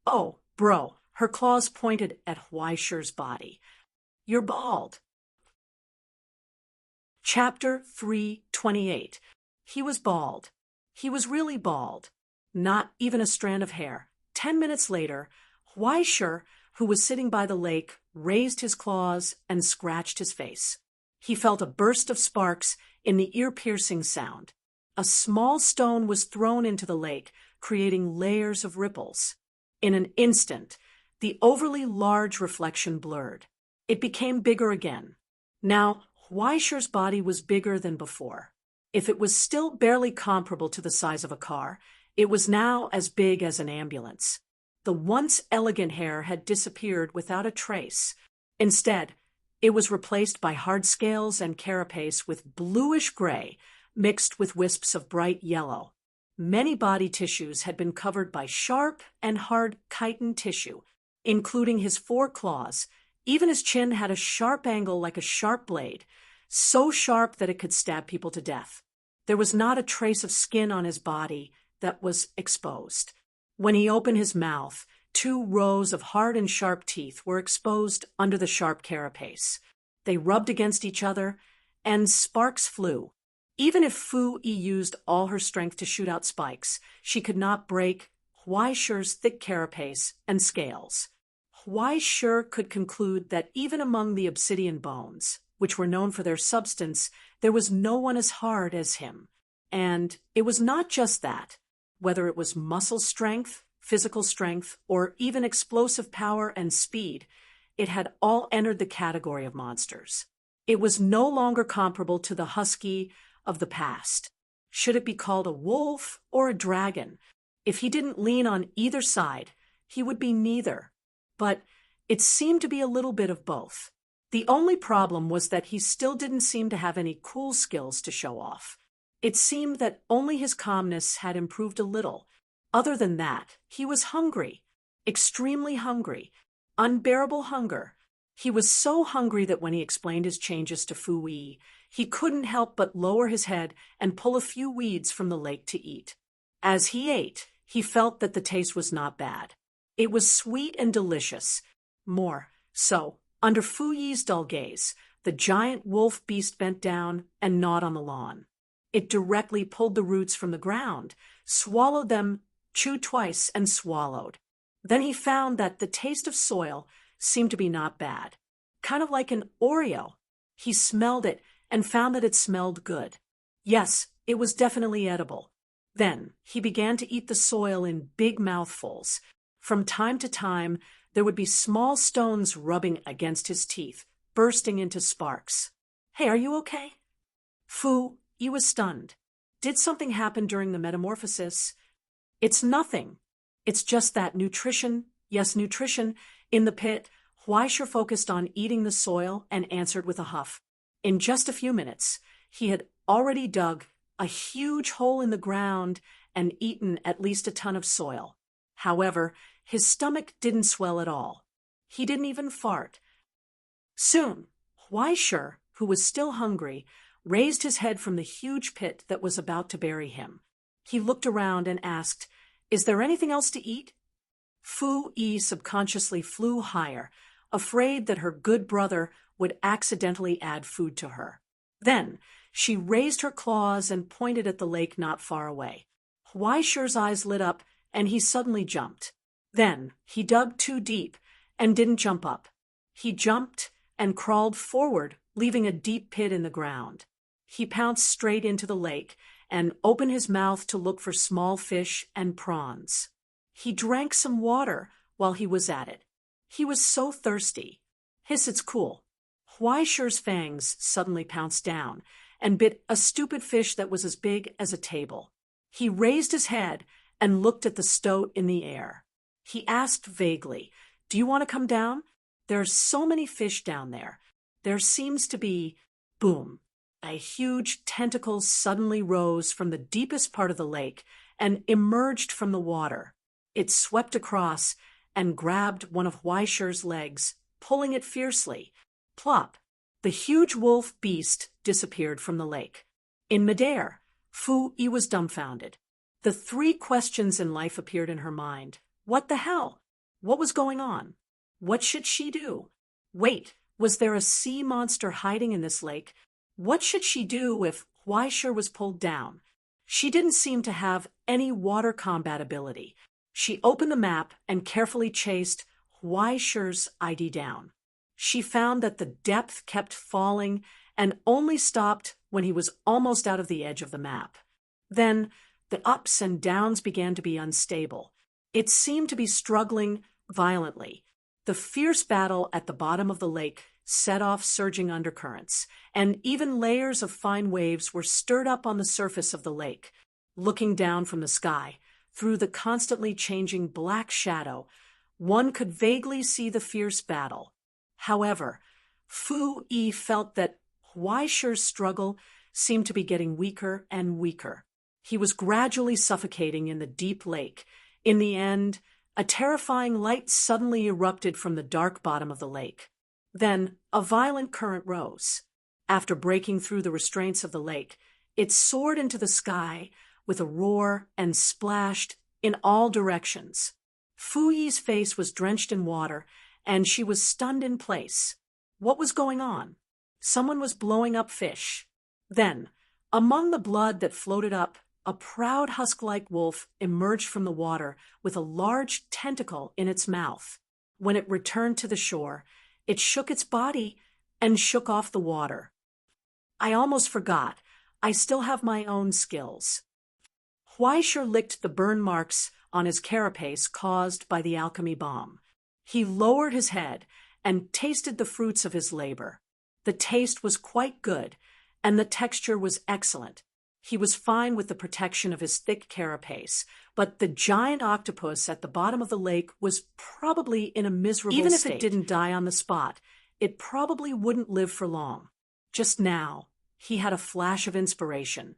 Oh, bro, her claws pointed at Huaishur's body. You're bald. Chapter 328. He was bald. He was really bald. Not even a strand of hair. 10 minutes later, Huaishur, who was sitting by the lake, raised his claws and scratched his face. He felt a burst of sparks in the ear-piercing sound. A small stone was thrown into the lake, creating layers of ripples. In an instant, the overly large reflection blurred. It became bigger again. Now, Huaishur's body was bigger than before. If it was still barely comparable to the size of a car, it was now as big as an ambulance. The once elegant hair had disappeared without a trace. Instead, it was replaced by hard scales and carapace with bluish gray, mixed with wisps of bright yellow. Many body tissues had been covered by sharp and hard chitin tissue, including his foreclaws. Even his chin had a sharp angle like a sharp blade, so sharp that it could stab people to death. There was not a trace of skin on his body that was exposed. When he opened his mouth, 2 rows of hard and sharp teeth were exposed under the sharp carapace. They rubbed against each other, and sparks flew. Even if Fu Yi used all her strength to shoot out spikes, she could not break Huai Shi's thick carapace and scales. Huai Shi could conclude that even among the obsidian bones, which were known for their substance, there was no one as hard as him. And it was not just that. Whether it was muscle strength, physical strength, or even explosive power and speed, it had all entered the category of monsters. It was no longer comparable to the husky of the past. Should it be called a wolf or a dragon? If he didn't lean on either side, he would be neither. But it seemed to be a little bit of both. The only problem was that he still didn't seem to have any cool skills to show off. It seemed that only his calmness had improved a little. Other than that, he was hungry, extremely hungry, unbearable hunger. He was so hungry that when he explained his changes to Fu Yi, he couldn't help but lower his head and pull a few weeds from the lake to eat. As he ate, he felt that the taste was not bad. It was sweet and delicious. More so, under Fu Yi's dull gaze, the giant wolf beast bent down and gnawed on the lawn. It directly pulled the roots from the ground, swallowed them, chewed twice, and swallowed. Then he found that the taste of soil seemed to be not bad. Kind of like an Oreo. He smelled it and found that it smelled good. Yes, it was definitely edible. Then he began to eat the soil in big mouthfuls. From time to time, there would be small stones rubbing against his teeth, bursting into sparks. "Hey, are you okay?" Fu Yi was stunned. Did something happen during the metamorphosis? "It's nothing. It's just that nutrition, yes, nutrition, in the pit." Huai Shi focused on eating the soil and answered with a huff. In just a few minutes, he had already dug a huge hole in the ground and eaten at least a ton of soil. However, his stomach didn't swell at all. He didn't even fart. Soon, Huai Shi, who was still hungry, raised his head from the huge pit that was about to bury him. He looked around and asked, "Is there anything else to eat?" Fu Yi subconsciously flew higher, afraid that her good brother would accidentally add food to her. Then she raised her claws and pointed at the lake not far away. Huai Shi's eyes lit up, and he suddenly jumped. Then he dug too deep and didn't jump up. He jumped and crawled forward, leaving a deep pit in the ground. He pounced straight into the lake and opened his mouth to look for small fish and prawns. He drank some water while he was at it. He was so thirsty. "Hiss, it's cool." Huai Shi's fangs suddenly pounced down and bit a stupid fish that was as big as a table. He raised his head and looked at the stoat in the air. He asked vaguely, "Do you want to come down? There are so many fish down there. There seems to be—" Boom! A huge tentacle suddenly rose from the deepest part of the lake and emerged from the water. It swept across and grabbed one of Huai Shi's legs, pulling it fiercely. Plop! The huge wolf beast disappeared from the lake. In midair, Fu Yi was dumbfounded. The 3 questions in life appeared in her mind. What the hell? What was going on? What should she do? Wait, was there a sea monster hiding in this lake? What should she do if Huai Shi was pulled down? She didn't seem to have any water combat ability. She opened the map and carefully chased Huai Shi's ID down. She found that the depth kept falling and only stopped when he was almost out of the edge of the map. Then the ups and downs began to be unstable. It seemed to be struggling violently. The fierce battle at the bottom of the lake set off surging undercurrents, and even layers of fine waves were stirred up on the surface of the lake. Looking down from the sky, through the constantly changing black shadow, one could vaguely see the fierce battle. However, Fu Yi felt that Huai Shi's struggle seemed to be getting weaker and weaker. He was gradually suffocating in the deep lake. In the end, a terrifying light suddenly erupted from the dark bottom of the lake. Then, a violent current rose. After breaking through the restraints of the lake, it soared into the sky with a roar and splashed in all directions. Fuyi's face was drenched in water, and she was stunned in place. What was going on? Someone was blowing up fish. Then, among the blood that floated up, a proud husk-like wolf emerged from the water with a large tentacle in its mouth. When it returned to the shore, it shook its body and shook off the water. I almost forgot. I still have my own skills. Huaishur licked the burn marks on his carapace caused by the alchemy bomb. He lowered his head and tasted the fruits of his labor. The taste was quite good, and the texture was excellent. He was fine with the protection of his thick carapace, but the giant octopus at the bottom of the lake was probably in a miserable state. Even if it didn't die on the spot, it probably wouldn't live for long. Just now, he had a flash of inspiration,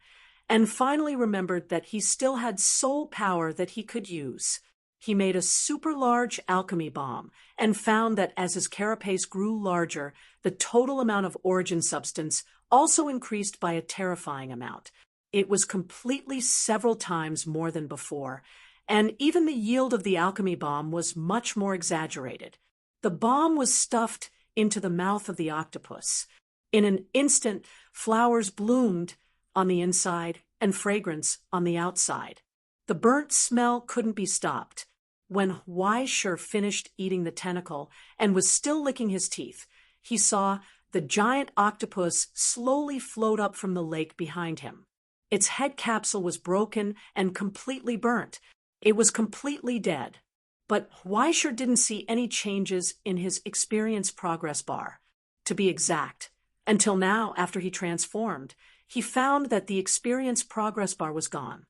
and finally remembered that he still had soul power that he could use. He made a super-large alchemy bomb and found that as his carapace grew larger, the total amount of origin substance also increased by a terrifying amount. It was completely several times more than before, and even the yield of the alchemy bomb was much more exaggerated. The bomb was stuffed into the mouth of the octopus. In an instant, flowers bloomed on the inside and fragrance on the outside. The burnt smell couldn't be stopped. When Huaishur finished eating the tentacle and was still licking his teeth, he saw the giant octopus slowly float up from the lake behind him. Its head capsule was broken and completely burnt. It was completely dead. But Huaishur didn't see any changes in his experience progress bar. To be exact, until now, after he transformed, he found that the experience progress bar was gone.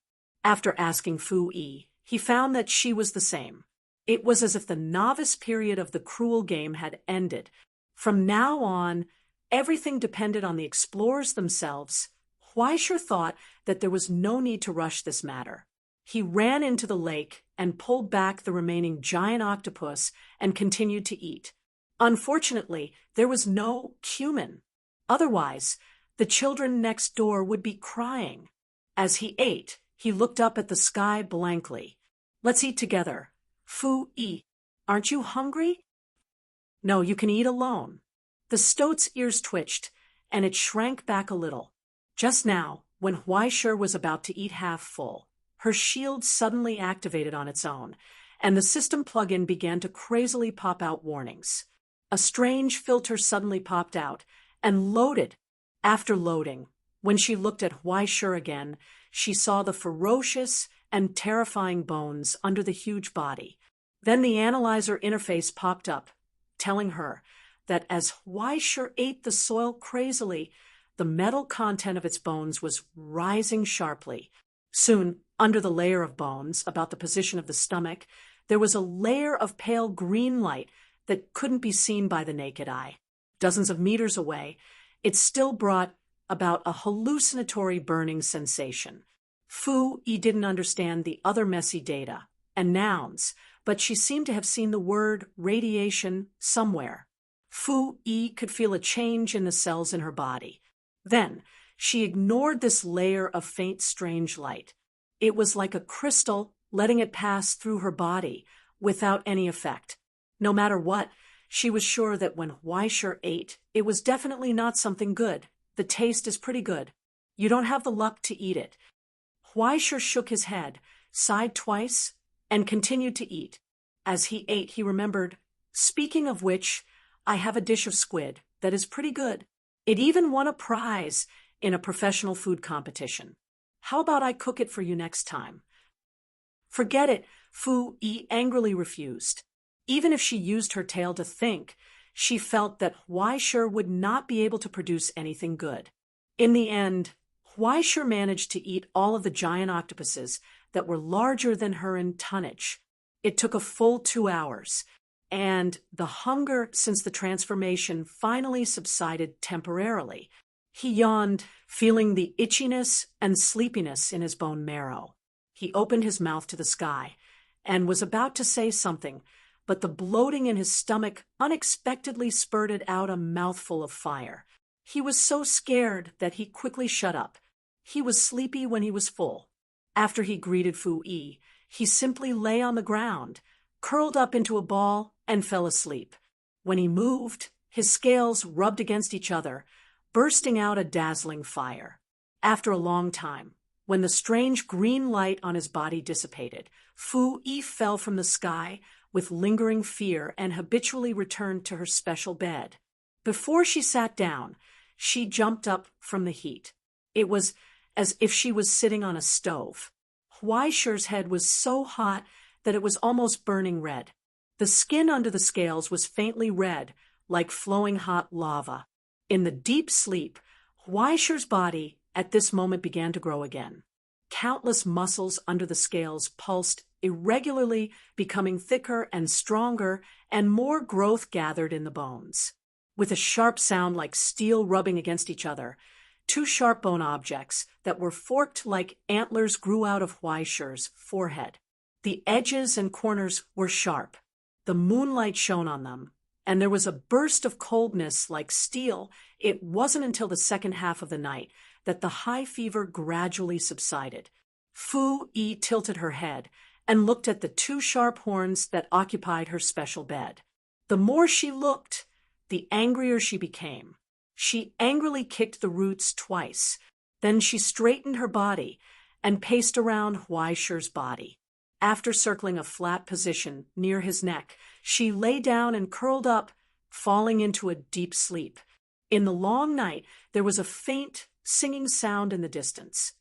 After asking Fu Yi, he found that she was the same. It was as if the novice period of the cruel game had ended. From now on, everything depended on the explorers themselves. Huaishur thought that there was no need to rush this matter. He ran into the lake and pulled back the remaining giant octopus and continued to eat. Unfortunately, there was no cumin. Otherwise, the children next door would be crying. As he ate, he looked up at the sky blankly. Let's eat together. Fu Yi, aren't you hungry? No, you can eat alone. The stoat's ears twitched, and it shrank back a little. Just now, when Huaishur was about to eat half full, her shield suddenly activated on its own, and the system plug-in began to crazily pop out warnings. A strange filter suddenly popped out and loaded. After loading, when she looked at Huaishur again, she saw the ferocious and terrifying bones under the huge body. Then the analyzer interface popped up, telling her that as Huaishur ate the soil crazily, the metal content of its bones was rising sharply. Soon, under the layer of bones, about the position of the stomach, there was a layer of pale green light that couldn't be seen by the naked eye. Dozens of meters away, it still brought about a hallucinatory burning sensation. Fu Yi didn't understand the other messy data and nouns, but she seemed to have seen the word radiation somewhere. Fu Yi could feel a change in the cells in her body. Then, she ignored this layer of faint, strange light. It was like a crystal letting it pass through her body without any effect. No matter what, she was sure that when Huaishur ate, it was definitely not something good. The taste is pretty good. You don't have the luck to eat it. Huaishur shook his head, sighed twice, and continued to eat. As he ate, he remembered, speaking of which, I have a dish of squid that is pretty good. It even won a prize in a professional food competition. How about I cook it for you next time? Forget it, Fu Yi angrily refused. Even if she used her tail to think, she felt that Huaishur would not be able to produce anything good. In the end, Huaishur managed to eat all of the giant octopuses that were larger than her in tonnage. It took a full 2 hours, and the hunger since the transformation finally subsided temporarily. He yawned, feeling the itchiness and sleepiness in his bone marrow. He opened his mouth to the sky and was about to say something, but the bloating in his stomach unexpectedly spurted out a mouthful of fire. He was so scared that he quickly shut up. He was sleepy when he was full. After he greeted Fu Yi, he simply lay on the ground, curled up into a ball, and fell asleep. When he moved, his scales rubbed against each other, bursting out a dazzling fire. After a long time, when the strange green light on his body dissipated, Fu Yi fell from the sky with lingering fear and habitually returned to her special bed. Before she sat down, she jumped up from the heat. It was as if she was sitting on a stove. Huaishi's head was so hot that it was almost burning red. The skin under the scales was faintly red, like flowing hot lava. In the deep sleep, Huaishi's body at this moment began to grow again. Countless muscles under the scales pulsed irregularly, becoming thicker and stronger, and more growth gathered in the bones. With a sharp sound like steel rubbing against each other, two sharp bone objects that were forked like antlers grew out of Huaishi's forehead. The edges and corners were sharp. The moonlight shone on them, and there was a burst of coldness like steel. It wasn't until the second half of the night that the high fever gradually subsided. Fu Yi tilted her head and looked at the two sharp horns that occupied her special bed. The more she looked, the angrier she became. She angrily kicked the roots twice. Then she straightened her body and paced around Huaishi's body. After circling a flat position near his neck, she lay down and curled up, falling into a deep sleep. In the long night, there was a faint, singing sound in the distance.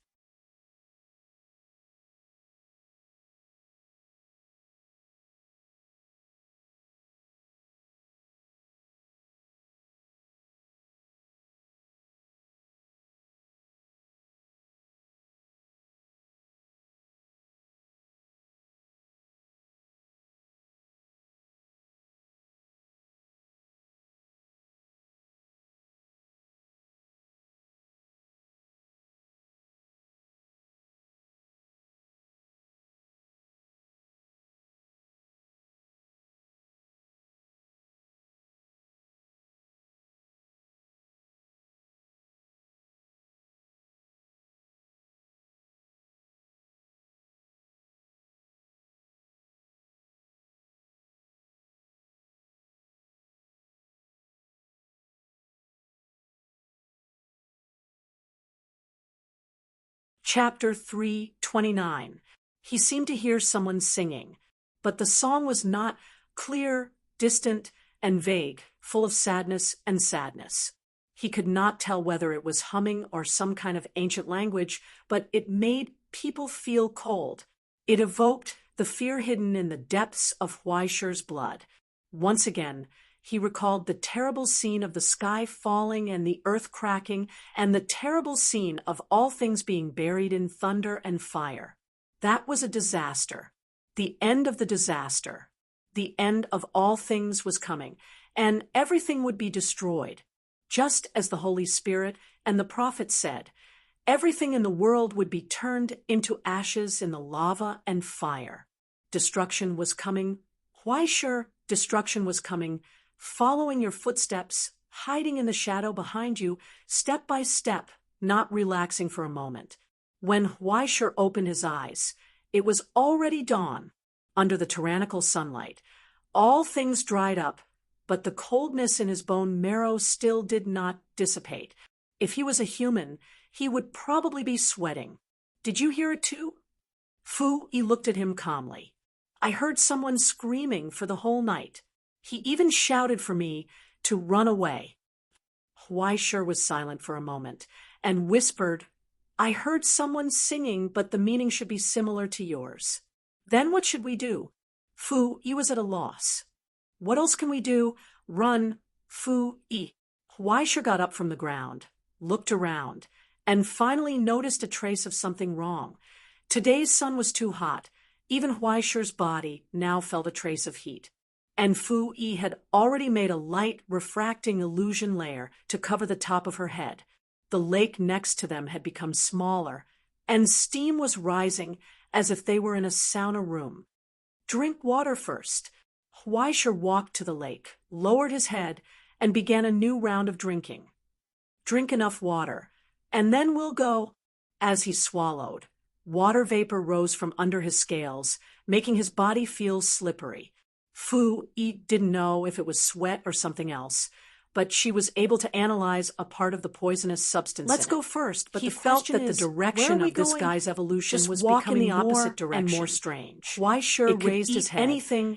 Chapter 329. He seemed to hear someone singing, but the song was not clear, distant, and vague, full of sadness and sadness. He could not tell whether it was humming or some kind of ancient language, but it made people feel cold. It evoked the fear hidden in the depths of Huaishi's blood. Once again, he recalled the terrible scene of the sky falling and the earth cracking, and the terrible scene of all things being buried in thunder and fire. That was a disaster. The end of the disaster. The end of all things was coming, and everything would be destroyed. Just as the Holy Spirit and the prophet said, everything in the world would be turned into ashes in the lava and fire. Destruction was coming. Huaishi, destruction was coming. Following your footsteps, hiding in the shadow behind you, step by step, not relaxing for a moment. When Huaishi opened his eyes, it was already dawn. Under the tyrannical sunlight, all things dried up, but the coldness in his bone marrow still did not dissipate. If he was a human, he would probably be sweating. Did you hear it too? Fu Yi looked at him calmly. I heard someone screaming for the whole night. He even shouted for me to run away. Huaishi was silent for a moment and whispered, I heard someone singing, but the meaning should be similar to yours. Then what should we do? Fu Yi was at a loss. What else can we do? Run, Fu Yi. Huaishi got up from the ground, looked around, and finally noticed a trace of something wrong. Today's sun was too hot. Even Huaishi's body now felt a trace of heat. And Fu Yi had already made a light, refracting illusion layer to cover the top of her head. The lake next to them had become smaller, and steam was rising as if they were in a sauna room. "Drink water first." Huaisher walked to the lake, lowered his head, and began a new round of drinking. "Drink enough water, and then we'll go." As he swallowed, water vapor rose from under his scales, making his body feel slippery. Fu Yi didn't know if it was sweat or something else, but she was able to analyze a part of the poisonous substance. "Let's go first," but he felt that the direction of this guy's evolution was becoming the opposite direction and more strange. Huaisher raised his head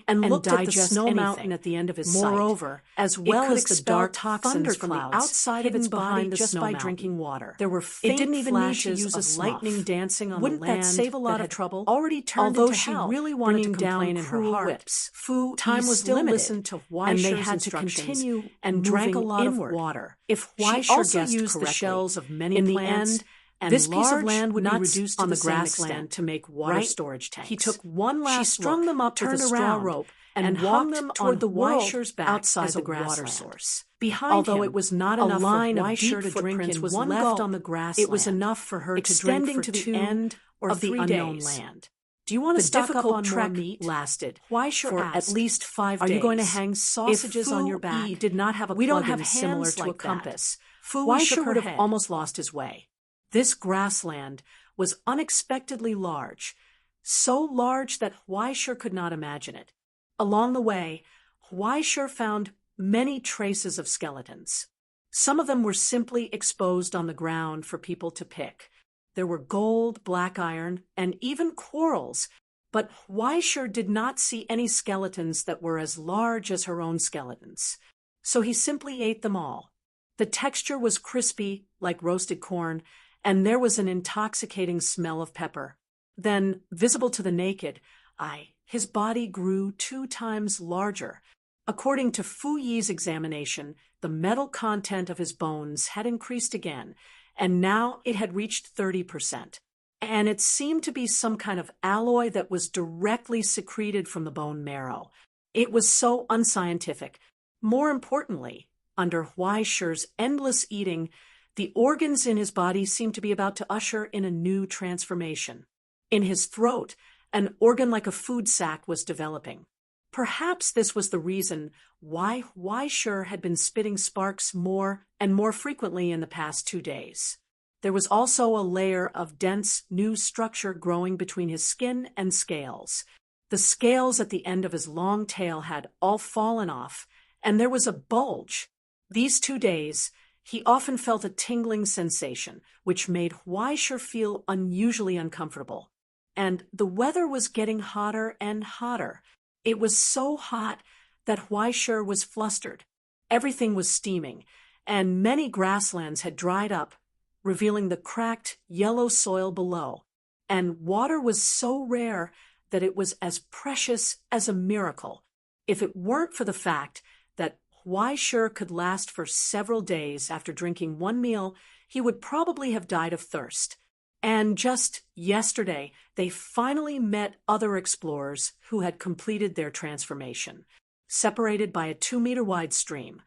and looked at the snow mountain at the end of his sight. Moreover, as well as the dark toxins from the outside of its body just by drinking water. There were faint flashes of lightning dancing on the land. Wouldn't that save a lot of trouble? Already turned into hell, although she really wanted to complain in her heart. Time was still limited, and they had to continue and drank a lot of water. If Huaisher also used the shells of many plants, and this piece of land would be reduced on the grassland to make water storage tanks. He took one last look, strung them up with a straw rope, and hung them toward the Huaisher's back outside the water source. Behind him, it was not enough line of Huaisher to drink in was left on the grassland. It was enough for her to drink for to the end of the unknown land. "Do you want to stock up on more meat?" lasted for at least 5 days. "Are you going to hang sausages on your back?" If did not have a plug-in similar to a compass, Huaisher would have almost lost his way. This grassland was unexpectedly large, so large that Huaisher could not imagine it. Along the way, Huaisher found many traces of skeletons. Some of them were simply exposed on the ground for people to pick. There were gold, black iron, and even corals, but Huaisher did not see any skeletons that were as large as her own skeletons. So he simply ate them all. The texture was crispy, like roasted corn, and there was an intoxicating smell of pepper. Then, visible to the naked eye, his body grew 2 times larger. According to Fu Yi's examination, the metal content of his bones had increased again, and now it had reached 30%. And it seemed to be some kind of alloy that was directly secreted from the bone marrow. It was so unscientific. More importantly, under Huaisher's endless eating, the organs in his body seemed to be about to usher in a new transformation. In his throat, an organ like a food sac was developing. Perhaps this was the reason why Huaisher had been spitting sparks more and more frequently in the past 2 days. There was also a layer of dense, new structure growing between his skin and scales. The scales at the end of his long tail had all fallen off, and there was a bulge. These 2 days, he often felt a tingling sensation, which made Huaisher feel unusually uncomfortable. And the weather was getting hotter and hotter. It was so hot that Huaisher was flustered. Everything was steaming, and many grasslands had dried up, revealing the cracked, yellow soil below. And water was so rare that it was as precious as a miracle. If it weren't for the fact that Huaisher could last for several days after drinking 1 meal, he would probably have died of thirst. And just yesterday, they finally met other explorers who had completed their transformation, separated by a 2-meter-wide stream.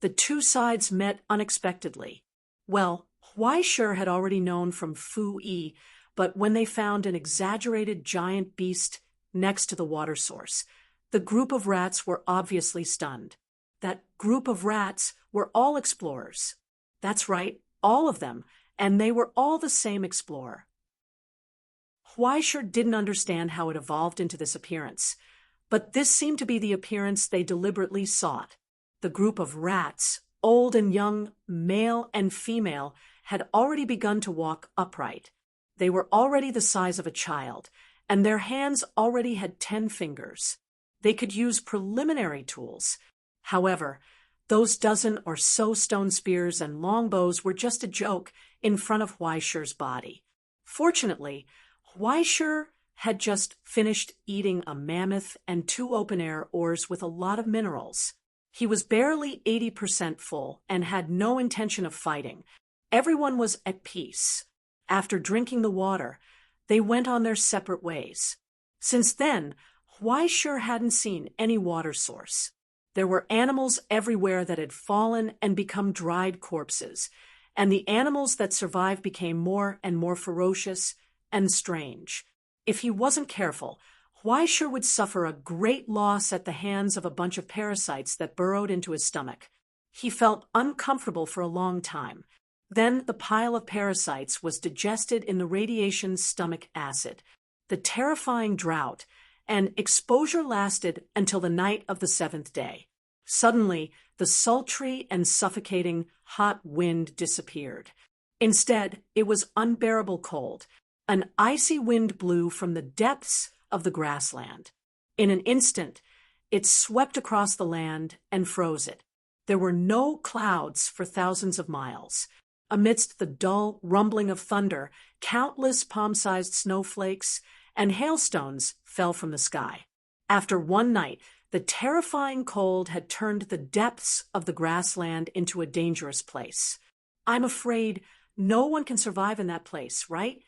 The 2 sides met unexpectedly. Well, Huaisher had already known from Fu Yi, but when they found an exaggerated giant beast next to the water source, the group of rats were obviously stunned. That group of rats were all explorers. That's right, all of them. And they were all the same explorer. Huaisher didn't understand how it evolved into this appearance, but this seemed to be the appearance they deliberately sought. The group of rats, old and young, male and female, had already begun to walk upright. They were already the size of a child, and their hands already had 10 fingers. They could use preliminary tools. However, those dozen or so stone spears and longbows were just a joke in front of Huaisher's body. Fortunately, Huaisher had just finished eating a mammoth and 2 open-air ores with a lot of minerals. He was barely 80% full and had no intention of fighting. Everyone was at peace. After drinking the water, they went on their separate ways. Since then, Huaisher hadn't seen any water source. There were animals everywhere that had fallen and become dried corpses, and the animals that survived became more and more ferocious and strange. If he wasn't careful, Huaisher would suffer a great loss at the hands of a bunch of parasites that burrowed into his stomach. He felt uncomfortable for a long time. Then the pile of parasites was digested in the radiation's stomach acid. The terrifying drought and exposure lasted until the night of the 7th day. Suddenly, the sultry and suffocating hot wind disappeared. Instead, it was unbearable cold. An icy wind blew from the depths of the grassland. In an instant, it swept across the land and froze it. There were no clouds for thousands of miles. Amidst the dull rumbling of thunder, countless palm-sized snowflakes and hailstones fell from the sky. After one night, the terrifying cold had turned the depths of the grassland into a dangerous place. I'm afraid no one can survive in that place, right?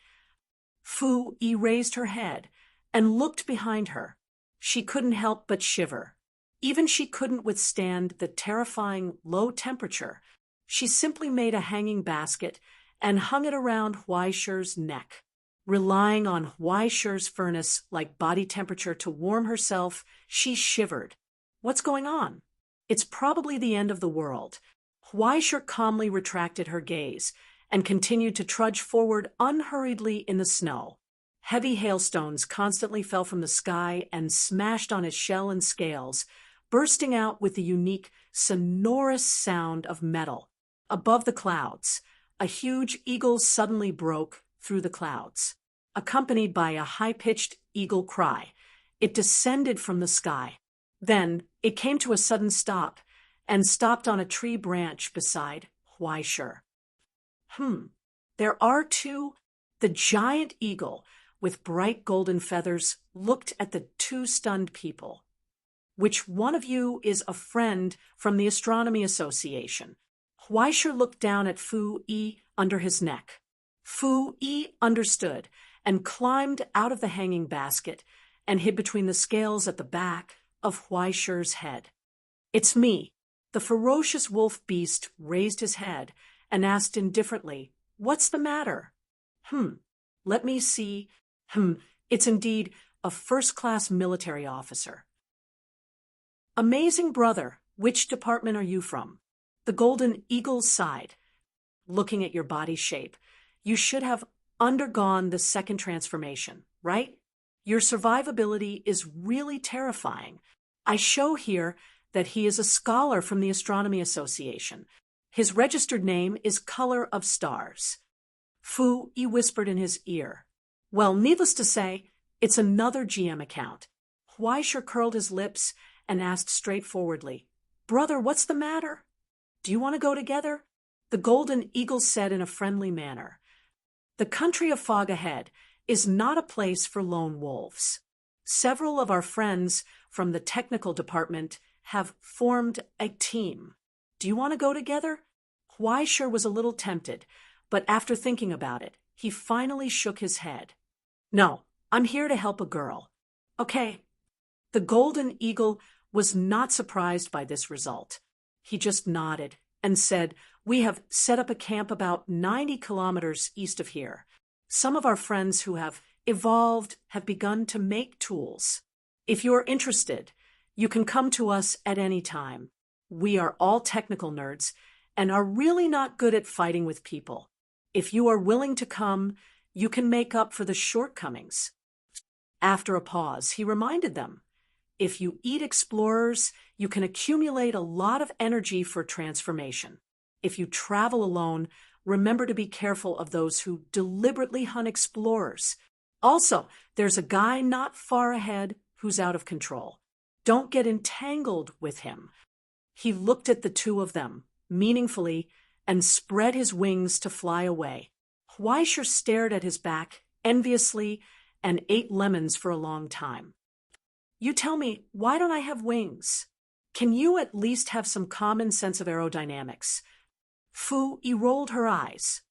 Fu Yi raised her head and looked behind her. She couldn't help but shiver. Even she couldn't withstand the terrifying low temperature. She simply made a hanging basket and hung it around Huaisher's neck. Relying on Huaisher's furnace-like body temperature to warm herself, she shivered. What's going on? It's probably the end of the world. Huaisher calmly retracted her gaze and continued to trudge forward unhurriedly in the snow. Heavy hailstones constantly fell from the sky and smashed on his shell and scales, bursting out with the unique, sonorous sound of metal. Above the clouds, a huge eagle suddenly broke through the clouds. Accompanied by a high-pitched eagle cry, it descended from the sky. Then it came to a sudden stop and stopped on a tree branch beside Huaisher. There are two. The giant eagle, with bright golden feathers, looked at the two stunned people. Which one of you is a friend from the Astronomy Association? Huaisher looked down at Fu Yi under his neck. Fu Yi understood and climbed out of the hanging basket and hid between the scales at the back of Huaisher's head. It's me. The ferocious wolf beast raised his head and asked indifferently, "What's the matter?" Let me see. It's indeed a first-class military officer. Amazing brother, which department are you from? The Golden Eagle's side. Looking at your body shape, you should have undergone the second transformation, right? Your survivability is really terrifying. I show here that he is a scholar from the Astronomy Association. His registered name is Color of Stars. Fu Yi whispered in his ear. Well, needless to say, it's another GM account. Huaisher curled his lips and asked straightforwardly, "Brother, what's the matter? Do you want to go together?" The Golden Eagle said in a friendly manner, "The country of fog ahead is not a place for lone wolves. Several of our friends from the technical department have formed a team. Do you want to go together?" Huaisher was a little tempted, but after thinking about it, he finally shook his head. "No, I'm here to help a girl." "Okay." The Golden Eagle was not surprised by this result. He just nodded and said, "We have set up a camp about 90 kilometers east of here. Some of our friends who have evolved have begun to make tools. If you're interested, you can come to us at any time. We are all technical nerds and are really not good at fighting with people. If you are willing to come, you can make up for the shortcomings." After a pause, he reminded them, "If you eat explorers, you can accumulate a lot of energy for transformation. If you travel alone, remember to be careful of those who deliberately hunt explorers. Also, there's a guy not far ahead who's out of control. Don't get entangled with him." He looked at the two of them meaningfully and spread his wings to fly away. Huaisher stared at his back enviously and ate lemons for a long time. "You tell me, why don't I have wings? Can you at least have some common sense of aerodynamics?" Fu Yi rolled her eyes.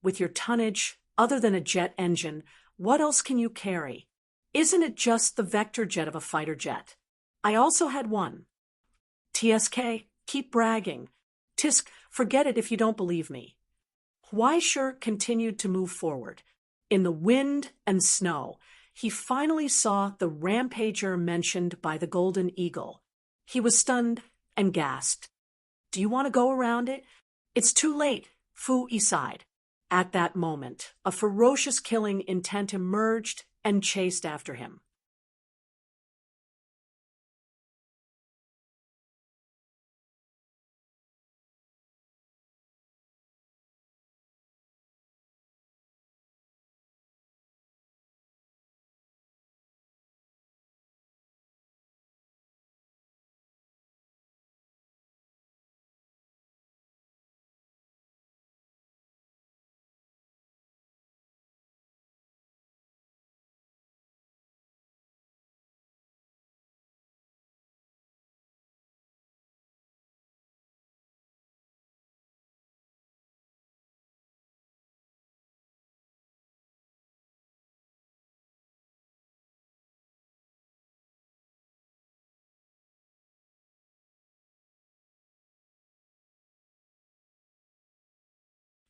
"With your tonnage, other than a jet engine, what else can you carry? Isn't it just the vector jet of a fighter jet? I also had one." "TSK, keep bragging. Tisk, forget it if you don't believe me. Huaishur continued to move forward. In the wind and snow, he finally saw the rampager mentioned by the Golden Eagle. He was stunned and gasped. "Do you want to go around it?" "It's too late," Fu Yi sighed. At that moment, a ferocious killing intent emerged and chased after him.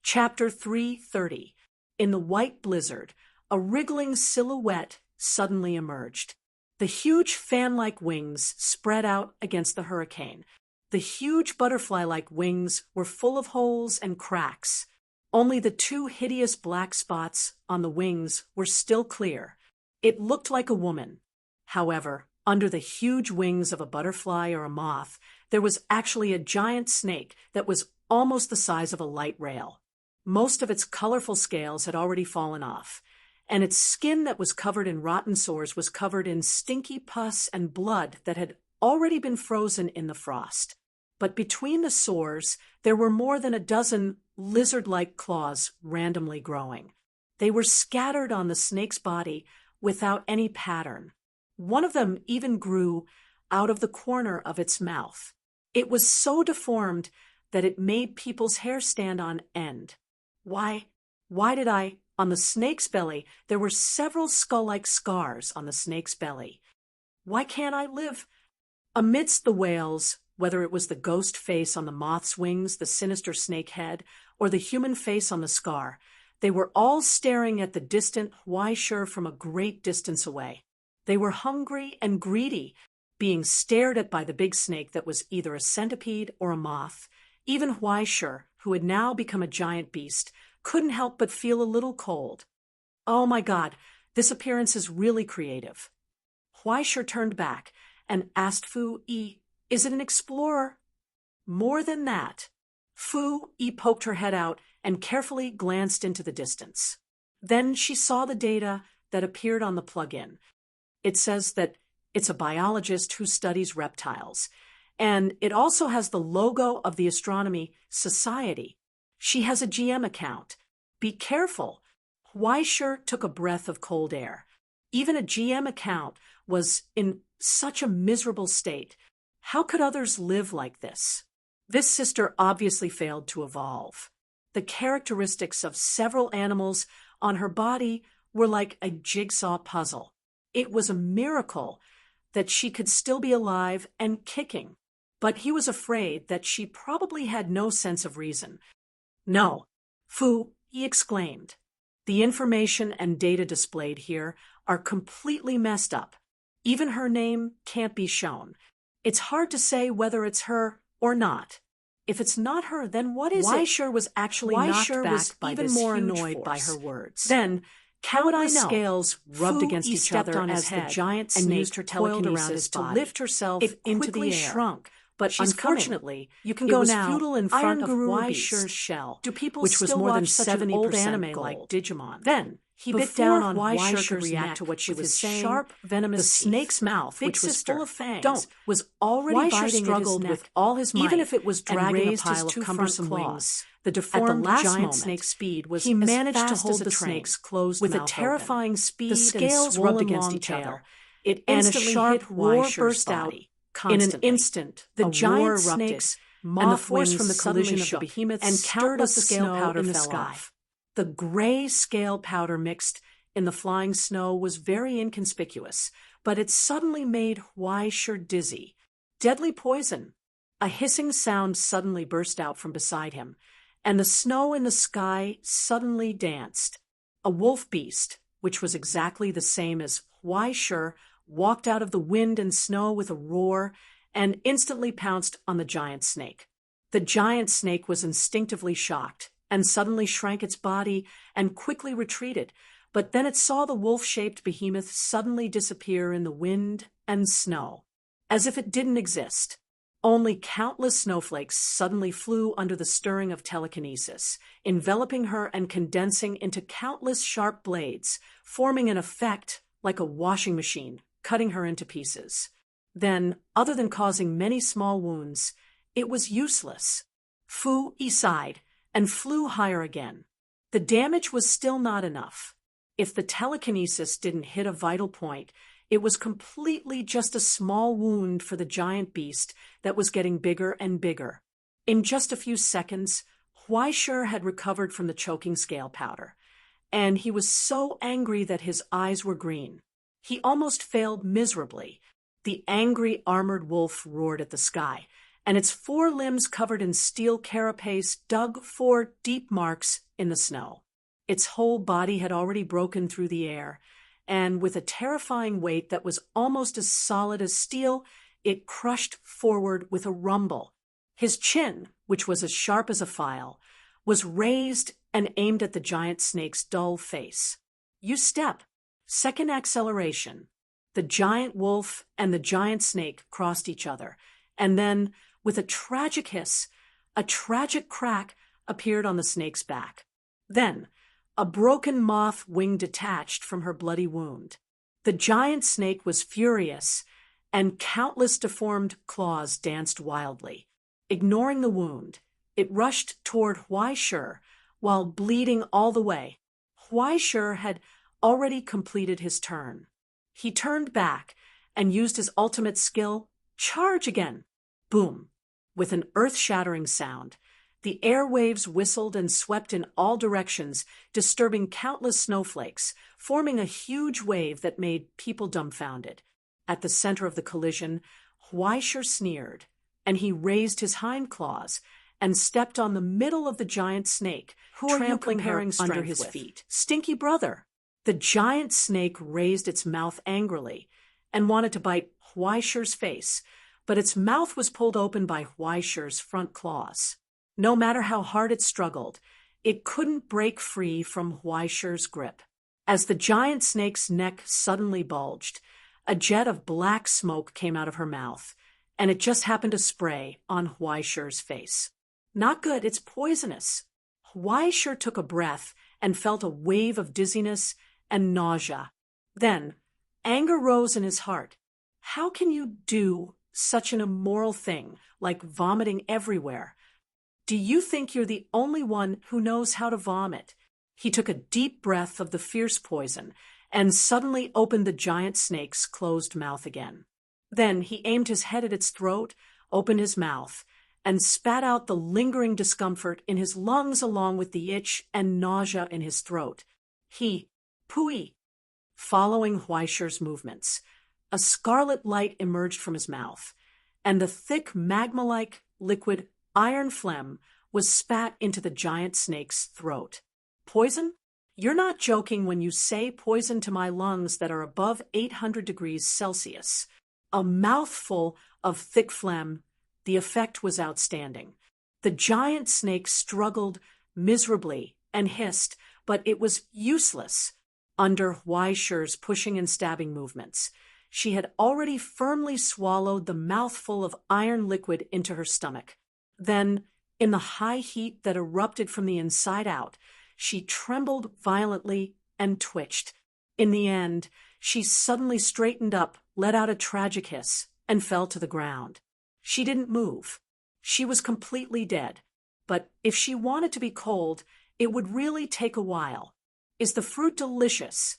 Chapter 330. In the white blizzard, a wriggling silhouette suddenly emerged. The huge fan-like wings spread out against the hurricane. The huge butterfly-like wings were full of holes and cracks. Only the two hideous black spots on the wings were still clear. It looked like a woman. However, under the huge wings of a butterfly or a moth, there was actually a giant snake that was almost the size of a light rail. Most of its colorful scales had already fallen off, and its skin that was covered in rotten sores was covered in stinky pus and blood that had already been frozen in the frost. But between the sores, there were more than a dozen lizard-like claws randomly growing. They were scattered on the snake's body without any pattern. One of them even grew out of the corner of its mouth. It was so deformed that it made people's hair stand on end. Why did on the snake's belly, there were several skull-like scars on the snake's belly. Why can't I live? Amidst the wails, whether it was the ghost face on the moth's wings, the sinister snake head, or the human face on the scar, they were all staring at the distant Huaishur from a great distance away. They were hungry and greedy, being stared at by the big snake that was either a centipede or a moth. Even Huaishur, who had now become a giant beast, couldn't help but feel a little cold. "Oh my God, this appearance is really creative." Huaishur turned back and asked Fu Yi, "Is it an explorer?" "More than that." Fu Yi poked her head out and carefully glanced into the distance. Then she saw the data that appeared on the plug-in. It says that it's a biologist who studies reptiles. And it also has the logo of the Astronomy Society. She has a GM account. Be careful. Huaishur took a breath of cold air. Even a GM account was in such a miserable state. How could others live like this? This sister obviously failed to evolve. The characteristics of several animals on her body were like a jigsaw puzzle. It was a miracle that she could still be alive and kicking. But he was afraid that she probably had no sense of reason. "No, Fu," he exclaimed. "The information and data displayed here are completely messed up. Even her name can't be shown. It's hard to say whether it's her or not. If it's not her, then what is it?" Huaishur was actually knocked back by even more annoyed by her words. Then countless scales rubbed against each other on his head, the giant snake and used her telekinesis to lift herself into the air. Shrunk. But unfortunately, you can go now. Futile in front of Huaishur's shell, which was more than 70% anime gold. Like Digimon. Then he bit down on Huaishur's neck to what she was saying. Sharp, venomous the snake's mouth, which was full of fangs, was already biting at his neck with all his might, even if it was dragging a pile of cumbersome wings. The deformed giant snake's speed was he managed to hold the snake's closed with a terrifying speed. The scales rubbed against each other. It instantly hit Huaishur's burst out. Constantly. In an instant, the giant snakes and the force from the collision of the behemoth and countless scale powder in the sky. The gray scale powder mixed in the flying snow was very inconspicuous, but it suddenly made Huaishur dizzy. Deadly poison. A hissing sound suddenly burst out from beside him, and the snow in the sky suddenly danced. A wolf beast, which was exactly the same as Huaishur, walked out of the wind and snow with a roar and instantly pounced on the giant snake. The giant snake was instinctively shocked and suddenly shrank its body and quickly retreated, but then it saw the wolf-shaped behemoth suddenly disappear in the wind and snow, as if it didn't exist. Only countless snowflakes suddenly flew under the stirring of telekinesis, enveloping her and condensing into countless sharp blades, forming an effect like a washing machine, cutting her into pieces. Then, other than causing many small wounds, it was useless. Fu Yi sighed and flew higher again. The damage was still not enough. If the telekinesis didn't hit a vital point, it was completely just a small wound for the giant beast that was getting bigger and bigger. In just a few seconds, Huaishur had recovered from the choking scale powder, and he was so angry that his eyes were green. He almost failed miserably. The angry armored wolf roared at the sky, and its 4 limbs covered in steel carapace dug 4 deep marks in the snow. Its whole body had already broken through the air, and with a terrifying weight that was almost as solid as steel, it crushed forward with a rumble. His chin, which was as sharp as a file, was raised and aimed at the giant snake's dull face. You step. Second acceleration. The giant wolf and the giant snake crossed each other, and then, with a tragic hiss, a tragic crack appeared on the snake's back. Then, a broken moth wing detached from her bloody wound. The giant snake was furious, and countless deformed claws danced wildly. Ignoring the wound, it rushed toward Huaishur while bleeding all the way. Huaishur had already completed his turn. He turned back and used his ultimate skill, charge again. Boom! With an earth-shattering sound, the airwaves whistled and swept in all directions, disturbing countless snowflakes, forming a huge wave that made people dumbfounded. At the center of the collision, Huaishur sneered, and he raised his hind claws and stepped on the middle of the giant snake, trampling her under his feet. Stinky brother! The giant snake raised its mouth angrily and wanted to bite Huaishur's face, but its mouth was pulled open by Huaishur's front claws. No matter how hard it struggled, it couldn't break free from Huaishur's grip. As the giant snake's neck suddenly bulged, a jet of black smoke came out of her mouth, and it just happened to spray on Huaishur's face. Not good, it's poisonous. Huaishur took a breath and felt a wave of dizziness and nausea. Then, anger rose in his heart. How can you do such an immoral thing, like vomiting everywhere? Do you think you're the only one who knows how to vomit? He took a deep breath of the fierce poison and suddenly opened the giant snake's closed mouth again. Then he aimed his head at its throat, opened his mouth, and spat out the lingering discomfort in his lungs along with the itch and nausea in his throat. Pooey! Following Huaishur's movements, a scarlet light emerged from his mouth, and the thick magma-like liquid iron phlegm was spat into the giant snake's throat. Poison? You're not joking when you say poison to my lungs that are above 800 degrees Celsius. A mouthful of thick phlegm, the effect was outstanding. The giant snake struggled miserably and hissed, but it was useless under Huaishur's pushing and stabbing movements. She had already firmly swallowed the mouthful of iron liquid into her stomach. Then, in the high heat that erupted from the inside out, she trembled violently and twitched. In the end, she suddenly straightened up, let out a tragic hiss, and fell to the ground. She didn't move. She was completely dead. But if she wanted to be cold, it would really take a while. Is the fruit delicious?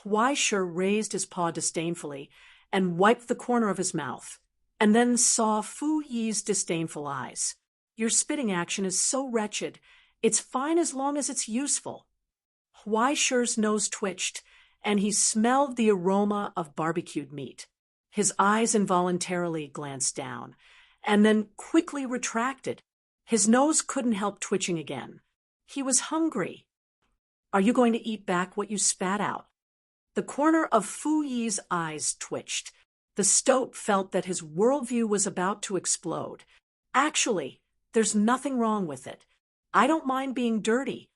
Huaishur raised his paw disdainfully and wiped the corner of his mouth, and then saw Fu Yi's disdainful eyes. Your spitting action is so wretched. It's fine as long as it's useful. Huaishur's nose twitched, and he smelled the aroma of barbecued meat. His eyes involuntarily glanced down, and then quickly retracted. His nose couldn't help twitching again. He was hungry. Are you going to eat back what you spat out? The corner of Fu Yi's eyes twitched. The stoat felt that his worldview was about to explode. Actually, there's nothing wrong with it. I don't mind being dirty.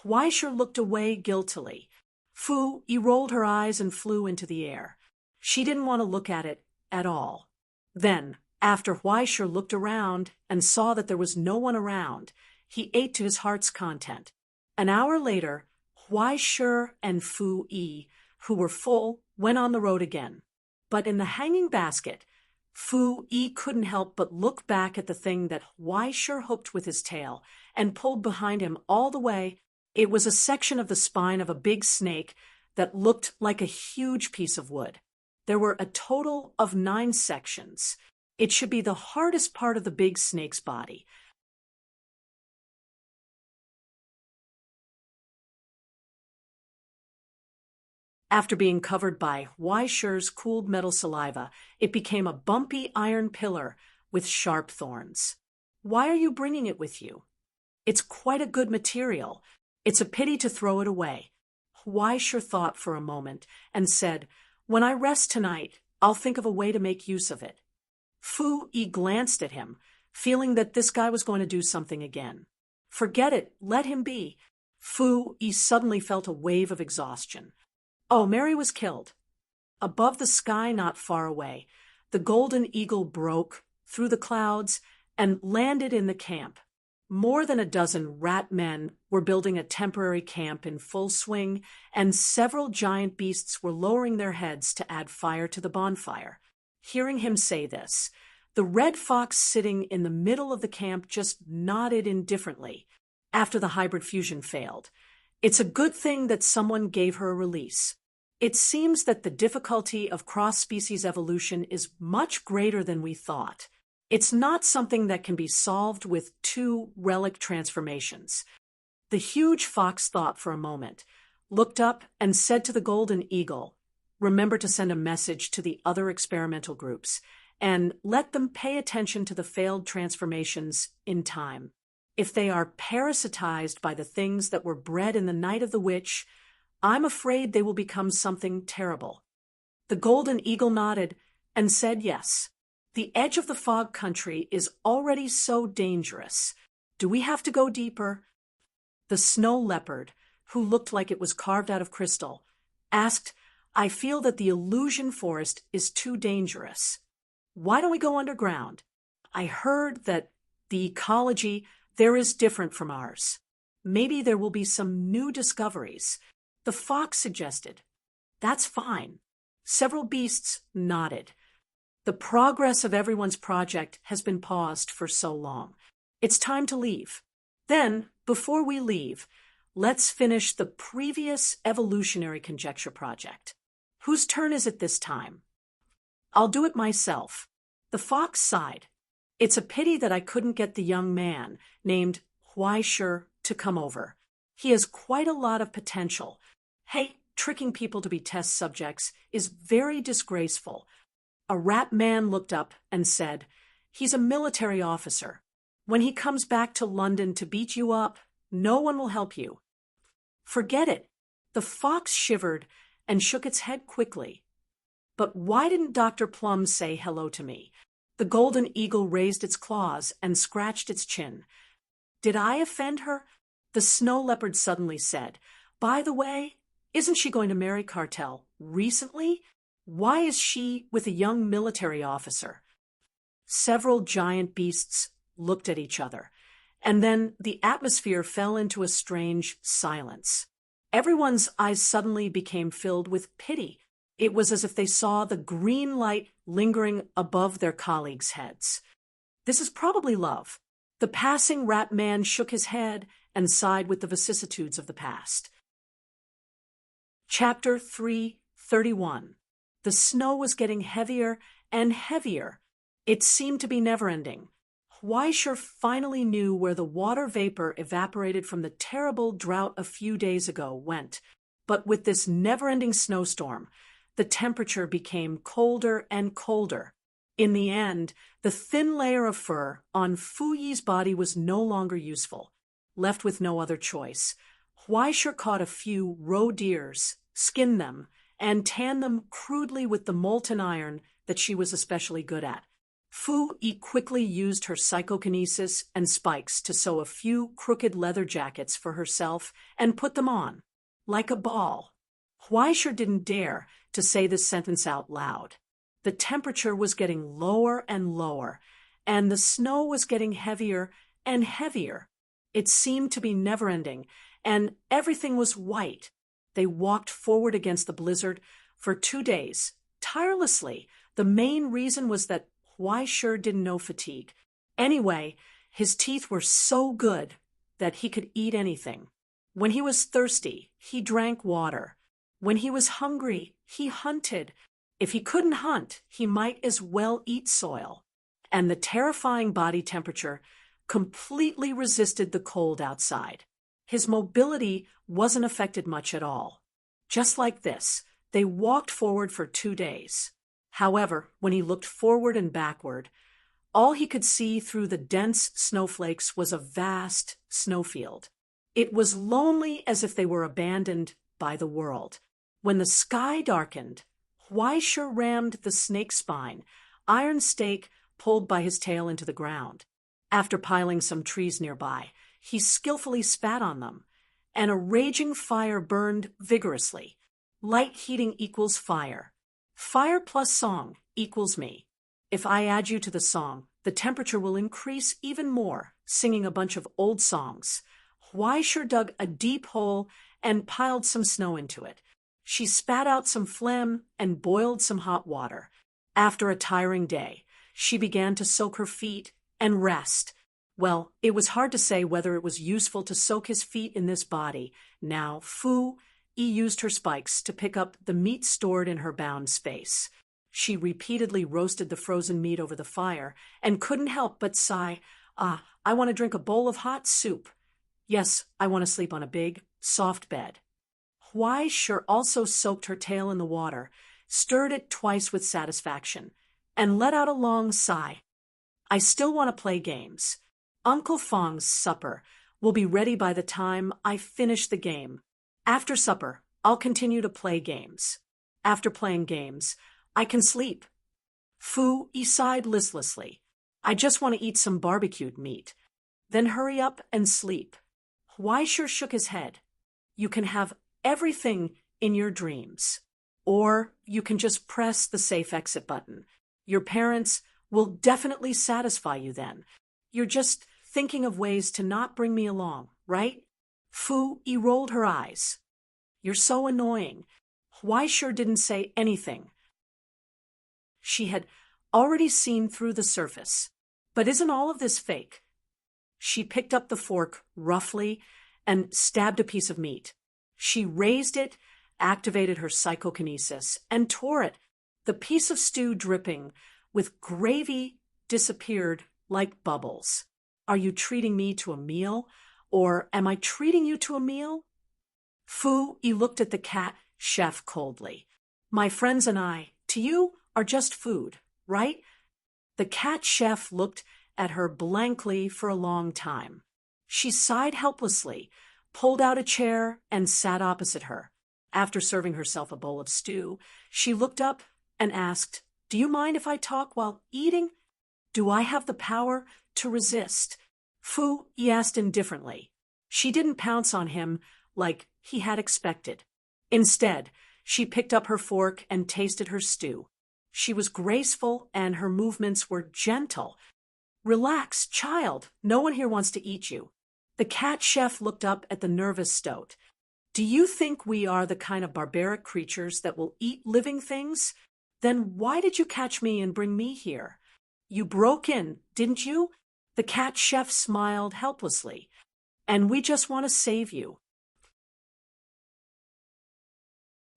Huaisha looked away guiltily. Fu Yi rolled her eyes and flew into the air. She didn't want to look at it at all. Then, after Huaisha looked around and saw that there was no one around, he ate to his heart's content. An hour later, Huaisha and Fu Yi, who were full, went on the road again. But in the hanging basket, Fu Yi couldn't help but look back at the thing that Huaisha hooked with his tail and pulled behind him all the way. It was a section of the spine of a big snake that looked like a huge piece of wood. There were a total of 9 sections. It should be the hardest part of the big snake's body. After being covered by Huaisha's cooled metal saliva, it became a bumpy iron pillar with sharp thorns. Why are you bringing it with you? It's quite a good material. It's a pity to throw it away. Huaisha thought for a moment and said, when I rest tonight, I'll think of a way to make use of it. Fu Yi glanced at him, feeling that this guy was going to do something again. Forget it, let him be. Fu Yi suddenly felt a wave of exhaustion. Oh, Mary was killed. Above the sky not far away, the golden eagle broke through the clouds and landed in the camp. More than a dozen rat men were building a temporary camp in full swing, and several giant beasts were lowering their heads to add fire to the bonfire. Hearing him say this, the red fox sitting in the middle of the camp just nodded indifferently after the hybrid fusion failed. It's a good thing that someone gave her a release. It seems that the difficulty of cross-species evolution is much greater than we thought. It's not something that can be solved with 2 relic transformations. The huge fox thought for a moment, looked up and said to the golden eagle, remember to send a message to the other experimental groups and let them pay attention to the failed transformations in time. If they are parasitized by the things that were bred in the night of the witch, I'm afraid they will become something terrible. The golden eagle nodded and said yes. The edge of the fog country is already so dangerous. Do we have to go deeper? The snow leopard, who looked like it was carved out of crystal, asked, I feel that the illusion forest is too dangerous. Why don't we go underground? I heard that the ecology there is different from ours. Maybe there will be some new discoveries. The fox suggested. That's fine. Several beasts nodded. The progress of everyone's project has been paused for so long. It's time to leave. Then, before we leave, let's finish the previous evolutionary conjecture project. Whose turn is it this time? I'll do it myself. The fox sighed. It's a pity that I couldn't get the young man named Huaisha to come over. He has quite a lot of potential. Hey, tricking people to be test subjects is very disgraceful. A rat man looked up and said, he's a military officer. When he comes back to London to beat you up, no one will help you. Forget it. The fox shivered and shook its head quickly. But why didn't Dr. Plum say hello to me? The golden eagle raised its claws and scratched its chin. Did I offend her? The snow leopard suddenly said, by the way, isn't she going to marry Cartel recently? Why is she with a young military officer? Several giant beasts looked at each other, and then the atmosphere fell into a strange silence. Everyone's eyes suddenly became filled with pity. It was as if they saw the green light lingering above their colleagues' heads. This is probably love. The passing rat man shook his head and sighed with the vicissitudes of the past. Chapter 331. The snow was getting heavier and heavier. It seemed to be never-ending. Huaisha finally knew where the water vapor evaporated from the terrible drought a few days ago went. But with this never-ending snowstorm, the temperature became colder and colder. In the end, the thin layer of fur on Fu Yi's body was no longer useful. Left with no other choice, Huaishur caught a few roe deers, skinned them, and tanned them crudely with the molten iron that she was especially good at. Fu Yi quickly used her psychokinesis and spikes to sew a few crooked leather jackets for herself and put them on, like a ball. Huaishur didn't dare to say this sentence out loud. The temperature was getting lower and lower, and the snow was getting heavier and heavier. It seemed to be never-ending, and everything was white. They walked forward against the blizzard for 2 days, tirelessly. The main reason was that Huaishur didn't know fatigue. Anyway, his teeth were so good that he could eat anything. When he was thirsty, he drank water. When he was hungry, he hunted. If he couldn't hunt, he might as well eat soil. And the terrifying body temperature completely resisted the cold outside. His mobility wasn't affected much at all. Just like this, they walked forward for 2 days. However, when he looked forward and backward, all he could see through the dense snowflakes was a vast snowfield. It was lonely, as if they were abandoned by the world. When the sky darkened, Huaishur rammed the snake spine, iron stake pulled by his tail, into the ground. After piling some trees nearby, he skillfully spat on them, and a raging fire burned vigorously. Light heating equals fire. Fire plus song equals me. If I add you to the song, the temperature will increase even more, singing a bunch of old songs. Huaishur dug a deep hole and piled some snow into it. She spat out some phlegm and boiled some hot water. After a tiring day, she began to soak her feet and rest. Well, it was hard to say whether it was useful to soak his feet in this body. Now, Fu Yi used her spikes to pick up the meat stored in her bound space. She repeatedly roasted the frozen meat over the fire and couldn't help but sigh, I want to drink a bowl of hot soup. Yes, I want to sleep on a big, soft bed. Huaishur also soaked her tail in the water, stirred it twice with satisfaction, and let out a long sigh. I still want to play games. Uncle Fong's supper will be ready by the time I finish the game. After supper, I'll continue to play games. After playing games, I can sleep. Fu Yi sighed listlessly. I just want to eat some barbecued meat. Then hurry up and sleep. Huaishur shook his head. You can have everything in your dreams. Or you can just press the safe exit button. Your parents will definitely satisfy you then. You're just thinking of ways to not bring me along, right? Fu Yi rolled her eyes. You're so annoying. Huaishur didn't say anything. She had already seen through the surface. But isn't all of this fake? She picked up the fork roughly and stabbed a piece of meat. She raised it, activated her psychokinesis, and tore it. The piece of stew dripping with gravy disappeared like bubbles. Are you treating me to a meal? Or am I treating you to a meal? Fu Yi looked at the cat chef coldly. My friends and I, to you, are just food, right? The cat chef looked at her blankly for a long time. She sighed helplessly, pulled out a chair, and sat opposite her. After serving herself a bowl of stew, she looked up and asked, Do you mind if I talk while eating? Do I have the power to resist? Fu Yi asked indifferently. She didn't pounce on him like he had expected. Instead, she picked up her fork and tasted her stew. She was graceful and her movements were gentle. Relax, child. No one here wants to eat you. The cat chef looked up at the nervous stoat. Do you think we are the kind of barbaric creatures that will eat living things? Then why did you catch me and bring me here? You broke in, didn't you? The cat chef smiled helplessly. And we just want to save you.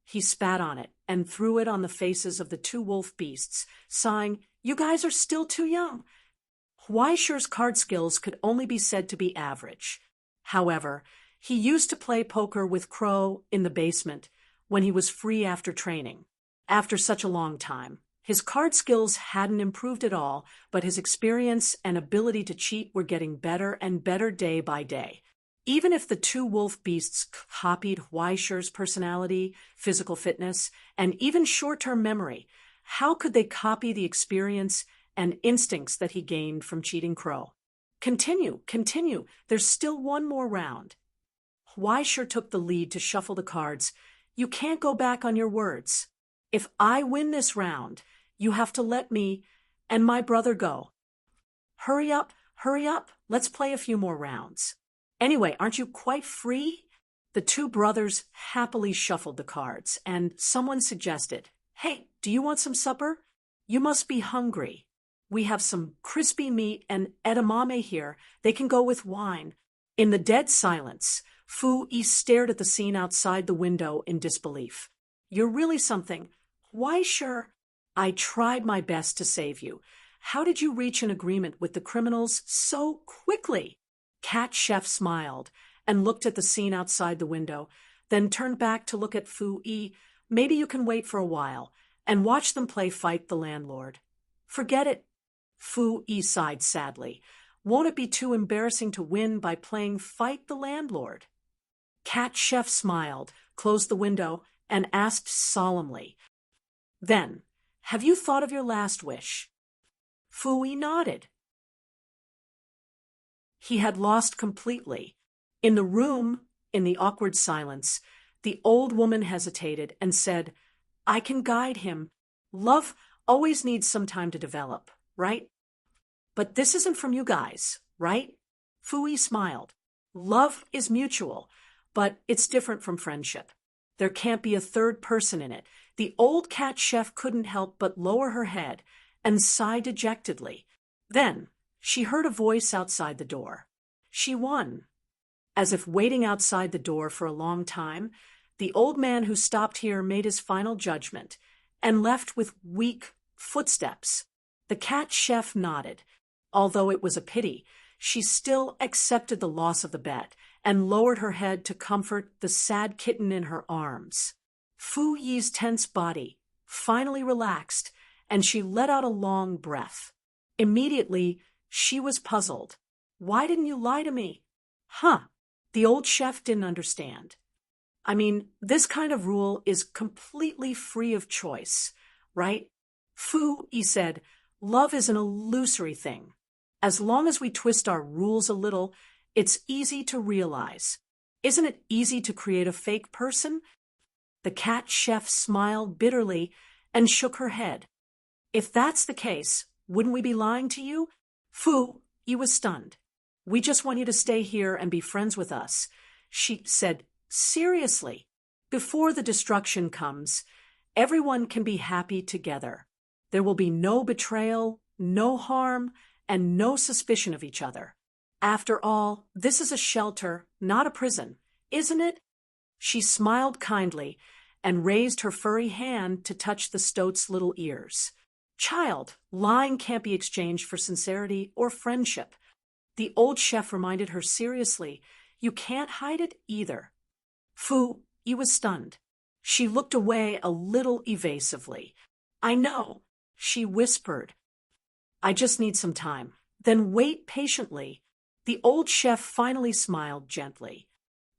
He spat on it and threw it on the faces of the 2 wolf beasts, sighing, You guys are still too young. Huaishur's card skills could only be said to be average. However, he used to play poker with Crow in the basement when he was free after training. After such a long time, His card skills hadn't improved at all, but his experience and ability to cheat were getting better and better day by day. Even if the two wolf beasts copied Weischer's personality, physical fitness, and even short-term memory, how could they copy the experience and instincts that he gained from cheating Crow? Continue, continue. There's still one more round. Weischer took the lead to shuffle the cards. You can't go back on your words. If I win this round, you have to let me and my brother go. Hurry up, hurry up. Let's play a few more rounds. Anyway, aren't you quite free? The two brothers happily shuffled the cards, and someone suggested, Hey, do you want some supper? You must be hungry. We have some crispy meat and edamame here. They can go with wine. In the dead silence, Fu-Yi stared at the scene outside the window in disbelief. You're really something. Why, sure. I tried my best to save you. How did you reach an agreement with the criminals so quickly? Cat Chef smiled and looked at the scene outside the window, then turned back to look at Fu-Yi. Maybe you can wait for a while and watch them play Fight the Landlord. Forget it. Fu-Yi sighed sadly. Won't it be too embarrassing to win by playing Fight the Landlord? Cat Chef smiled, closed the window, and asked solemnly, Then, have you thought of your last wish? Fu-Yi nodded. He had lost completely. In the room, in the awkward silence, the old woman hesitated and said, I can guide him. Love always needs some time to develop, right? But this isn't from you guys, right? Fu-Yi smiled. Love is mutual, but it's different from friendship. There can't be a third person in it. The old Cat Chef couldn't help but lower her head and sigh dejectedly. Then she heard a voice outside the door. She won. As if waiting outside the door for a long time, the old man who stopped here made his final judgment and left with weak footsteps. The Cat Chef nodded. Although it was a pity, she still accepted the loss of the bet and lowered her head to comfort the sad kitten in her arms. Fu-Yi's tense body finally relaxed, and she let out a long breath. Immediately, she was puzzled. Why didn't you lie to me? Huh. The old chef didn't understand. I mean, this kind of rule is completely free of choice, right? Fu-Yi said, love is an illusory thing. As long as we twist our rules a little, it's easy to realize. Isn't it easy to create a fake person? The Cat Chef smiled bitterly and shook her head. If that's the case, wouldn't we be lying to you? Fu-Yi was stunned. We just want you to stay here and be friends with us. She said, seriously, before the destruction comes, everyone can be happy together. There will be no betrayal, no harm, and no suspicion of each other. After all, this is a shelter, not a prison, isn't it? She smiled kindly and raised her furry hand to touch the stoat's little ears. Child, lying can't be exchanged for sincerity or friendship. The old chef reminded her seriously, you can't hide it either. Fu-Yi was stunned. She looked away a little evasively. I know, she whispered. I just need some time. Then wait patiently. The old chef finally smiled gently.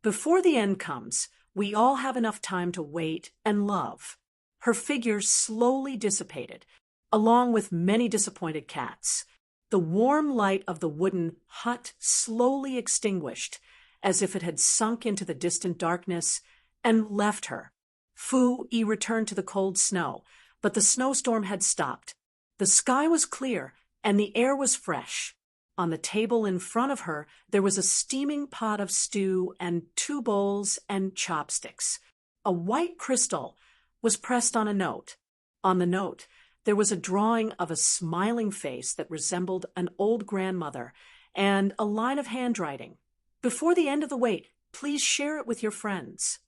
Before the end comes, we all have enough time to wait and love. Her figure slowly dissipated, along with many disappointed cats. The warm light of the wooden hut slowly extinguished, as if it had sunk into the distant darkness, and left her. Fu-Yi returned to the cold snow, but the snowstorm had stopped. The sky was clear, and the air was fresh. On the table in front of her, there was a steaming pot of stew and 2 bowls and chopsticks. A white crystal was pressed on a note. On the note, there was a drawing of a smiling face that resembled an old grandmother and a line of handwriting. Before the end of the wait, please share it with your friends.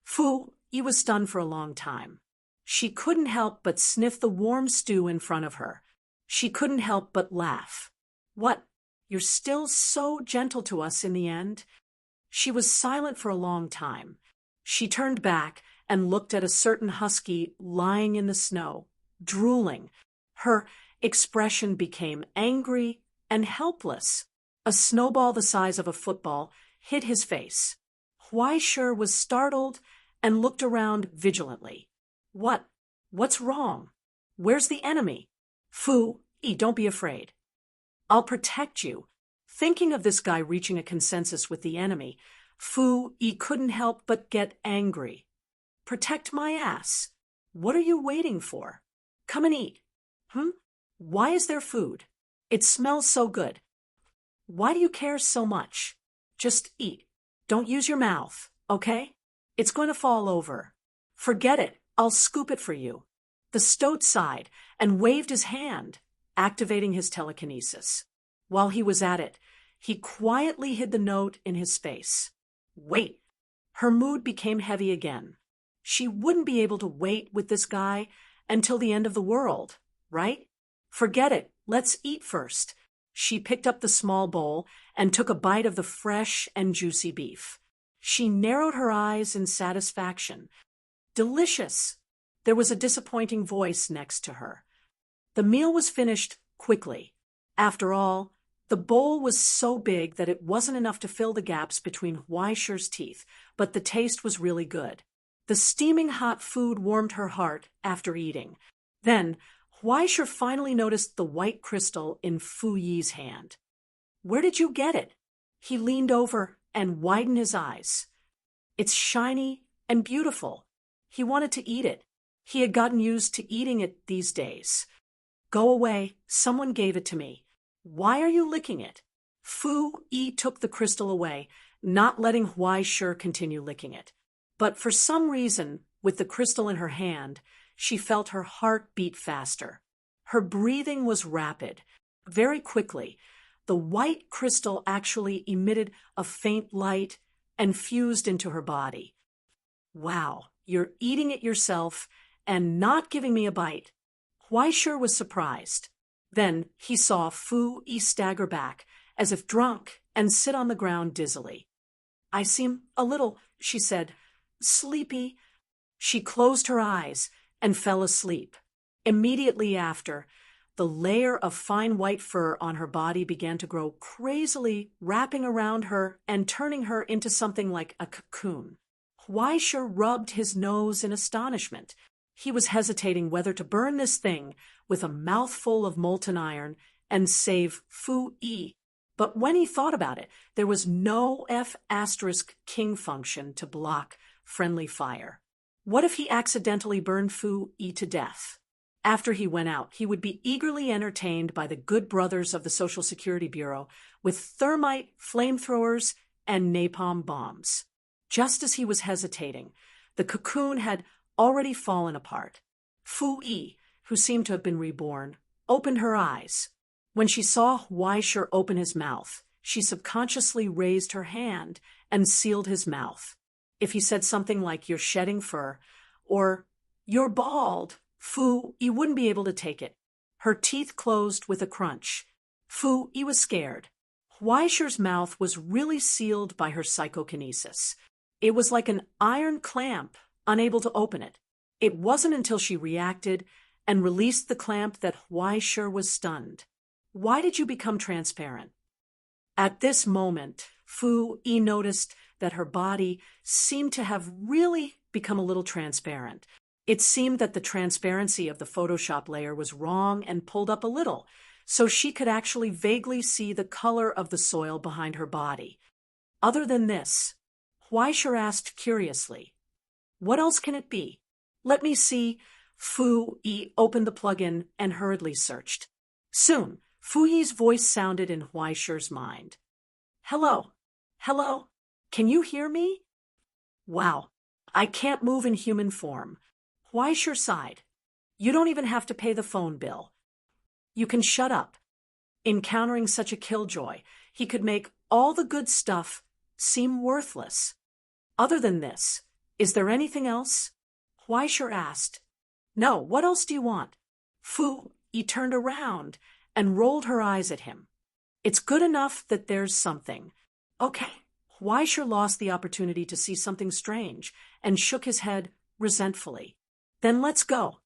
Fu-Yi was stunned for a long time. She couldn't help but sniff the warm stew in front of her. She couldn't help but laugh. What? You're still so gentle to us in the end? She was silent for a long time. She turned back and looked at a certain husky lying in the snow. drooling. Her expression became angry and helpless. A snowball the size of a football hit his face. Huaishir was startled and looked around vigilantly. What's wrong? Where's the enemy? Fu Yi, don't be afraid. I'll protect you. Thinking of this guy reaching a consensus with the enemy, Fu Yi couldn't help but get angry. Protect my ass. What are you waiting for? Come and eat. Why is there food? It smells so good. Why do you care so much? Just eat. Don't use your mouth, okay? It's going to fall over. Forget it. I'll scoop it for you. The stoat sighed and waved his hand, activating his telekinesis. While he was at it, he quietly hid the note in his space. Wait. Her mood became heavy again. She wouldn't be able to wait with this guy until the end of the world, right? Forget it. Let's eat first. She picked up the small bowl and took a bite of the fresh and juicy beef. She narrowed her eyes in satisfaction. Delicious! There was a disappointing voice next to her. The meal was finished quickly. After all, the bowl was so big that it wasn't enough to fill the gaps between Huaishir's teeth, but the taste was really good. The steaming hot food warmed her heart after eating. Then, Huaishir finally noticed the white crystal in Fu Yi's hand. Where did you get it? He leaned over and widened his eyes. It's shiny and beautiful. He wanted to eat it. He had gotten used to eating it these days. Go away. Someone gave it to me. Why are you licking it? Fu Yi took the crystal away, not letting Huaishir continue licking it. But for some reason, with the crystal in her hand, she felt her heart beat faster. Her breathing was rapid. Very quickly, the white crystal actually emitted a faint light and fused into her body. Wow, you're eating it yourself and not giving me a bite. Huaishir was surprised. Then he saw Fu Yi stagger back, as if drunk, and sit on the ground dizzily. I seem a little, she said, sleepy. She closed her eyes and fell asleep. Immediately after, the layer of fine white fur on her body began to grow crazily, wrapping around her and turning her into something like a cocoon. Huaishir rubbed his nose in astonishment. He was hesitating whether to burn this thing with a mouthful of molten iron and save Fu Yi. But when he thought about it, there was no F*** function to block friendly fire. What if he accidentally burned Fu Yi to death? After he went out, he would be eagerly entertained by the good brothers of the Social Security Bureau with thermite, flamethrowers, and napalm bombs. Just as he was hesitating, the cocoon had already fallen apart. Fu Yi, who seemed to have been reborn, opened her eyes. When she saw Huaishir open his mouth, she subconsciously raised her hand and sealed his mouth. If he said something like, "You're shedding fur," or "You're bald," Fu Yi wouldn't be able to take it. Her teeth closed with a crunch. Fu Yi was scared. Huaishir's mouth was really sealed by her psychokinesis. It was like an iron clamp, unable to open it. It wasn't until she reacted and released the clamp that Huaishir was stunned. Why did you become transparent? At this moment, Fu Yi noticed that her body seemed to have really become a little transparent. It seemed that the transparency of the Photoshop layer was wrong and pulled up a little, so she could actually vaguely see the color of the soil behind her body. Other than this, Huaishir asked curiously, "What else can it be? Let me see." Fu Yi opened the plug-in and hurriedly searched. Soon, Fu Yi's voice sounded in Huaishir's mind. "Hello? Hello? Can you hear me?" "Wow, I can't move in human form." Huaishir sighed. "You don't even have to pay the phone bill. You can shut up." Encountering such a killjoy, he could make all the good stuff seem worthless. "Other than this, is there anything else?" Huaishir asked. "No, what else do you want?" Fu Yi turned around and rolled her eyes at him. "It's good enough that there's something." "Okay." Huaishir lost the opportunity to see something strange and shook his head resentfully. "Then let's go."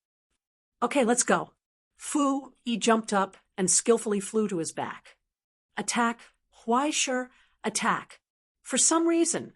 Okay, let's go. Fu Yi jumped up and skillfully flew to his back. Attack, Huaisher, attack. For some reason,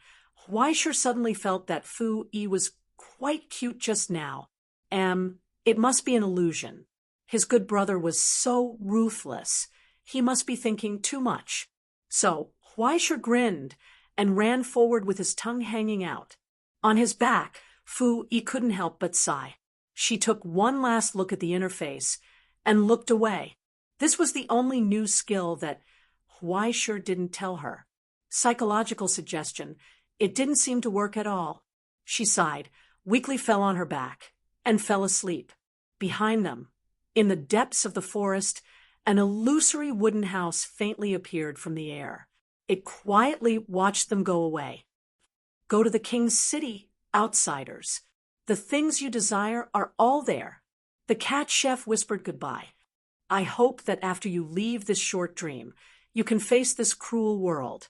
Huaisher suddenly felt that Fu Yi was quite cute just now. It must be an illusion. His good brother was so ruthless. He must be thinking too much. So Huaisher grinned and ran forward with his tongue hanging out. On his back, Fu Yi couldn't help but sigh. She took one last look at the interface and looked away. This was the only new skill that Huaisher didn't tell her. Psychological suggestion. It didn't seem to work at all. She sighed, weakly fell on her back, and fell asleep. Behind them, in the depths of the forest, an illusory wooden house faintly appeared from the air. It quietly watched them go away. Go to the king's city, outsiders. The things you desire are all there. The cat chef whispered goodbye. I hope that after you leave this short dream, you can face this cruel world.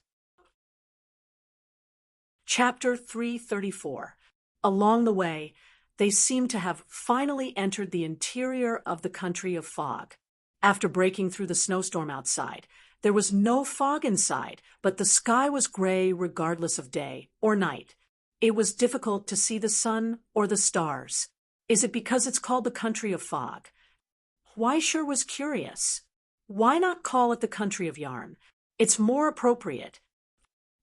Chapter 334. Along the way, they seemed to have finally entered the interior of the country of fog. After breaking through the snowstorm outside, there was no fog inside, but the sky was gray regardless of day or night. It was difficult to see the sun or the stars. Is it because it's called the country of fog? Huaisher was curious. Why not call it the country of yarn? It's more appropriate.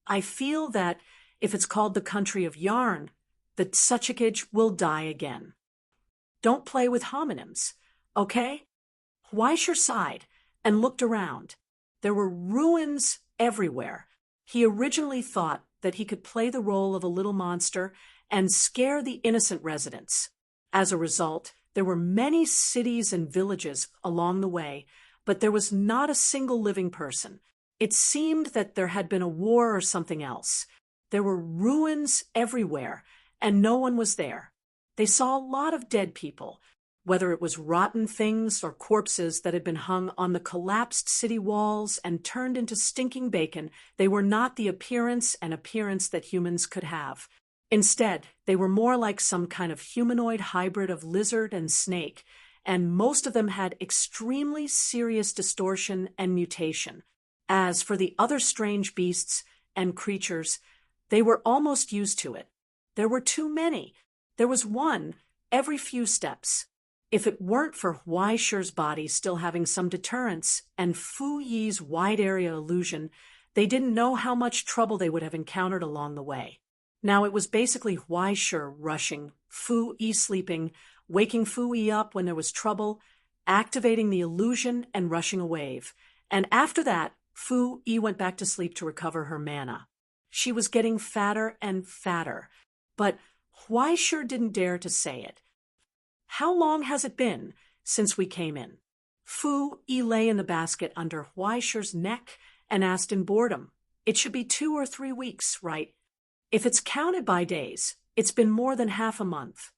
I feel that if it's called the country of yarn, the Tsuchikage will die again. Don't play with homonyms, okay? Huaisher sighed and looked around. There were ruins everywhere. He originally thought that he could play the role of a little monster and scare the innocent residents. As a result, there were many cities and villages along the way, but there was not a single living person. It seemed that there had been a war or something else. There were ruins everywhere, and no one was there. They saw a lot of dead people, whether it was rotten things or corpses that had been hung on the collapsed city walls and turned into stinking bacon. They were not the appearance that humans could have. Instead, they were more like some kind of humanoid hybrid of lizard and snake, and most of them had extremely serious distortion and mutation. As for the other strange beasts and creatures, they were almost used to it. There were too many. There was one every few steps. If it weren't for Huaisher's body still having some deterrence and Fu Yi's wide-area illusion, they didn't know how much trouble they would have encountered along the way. Now it was basically Huaisher rushing, Fu Yi sleeping, waking Fu Yi up when there was trouble, activating the illusion and rushing a wave. And after that, Fu Yi went back to sleep to recover her mana. She was getting fatter and fatter, but Huaisher didn't dare to say it. How long has it been since we came in? Fu Yi lay in the basket under Huaisher's neck and asked in boredom. It should be 2 or 3 weeks, right? If it's counted by days, it's been more than half a month.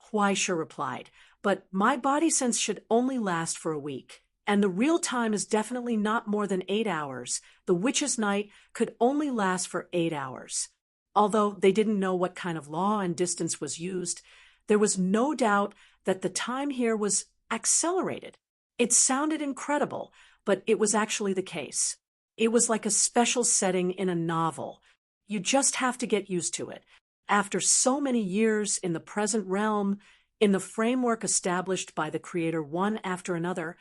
Huaisher replied, but my body sense should only last for a week, and the real time is definitely not more than 8 hours. The witch's night could only last for 8 hours. Although they didn't know what kind of law and distance was used, there was no doubt that the time here was accelerated. It sounded incredible, but it was actually the case. It was like a special setting in a novel. You just have to get used to it. After so many years in the present realm, in the framework established by the creator one after another,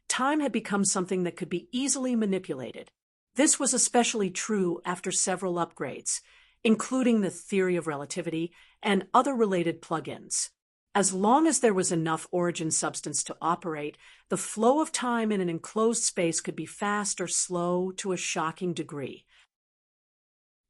time had become something that could be easily manipulated. This was especially true after several upgrades, including the theory of relativity and other related plugins. As long as there was enough origin substance to operate, the flow of time in an enclosed space could be fast or slow to a shocking degree.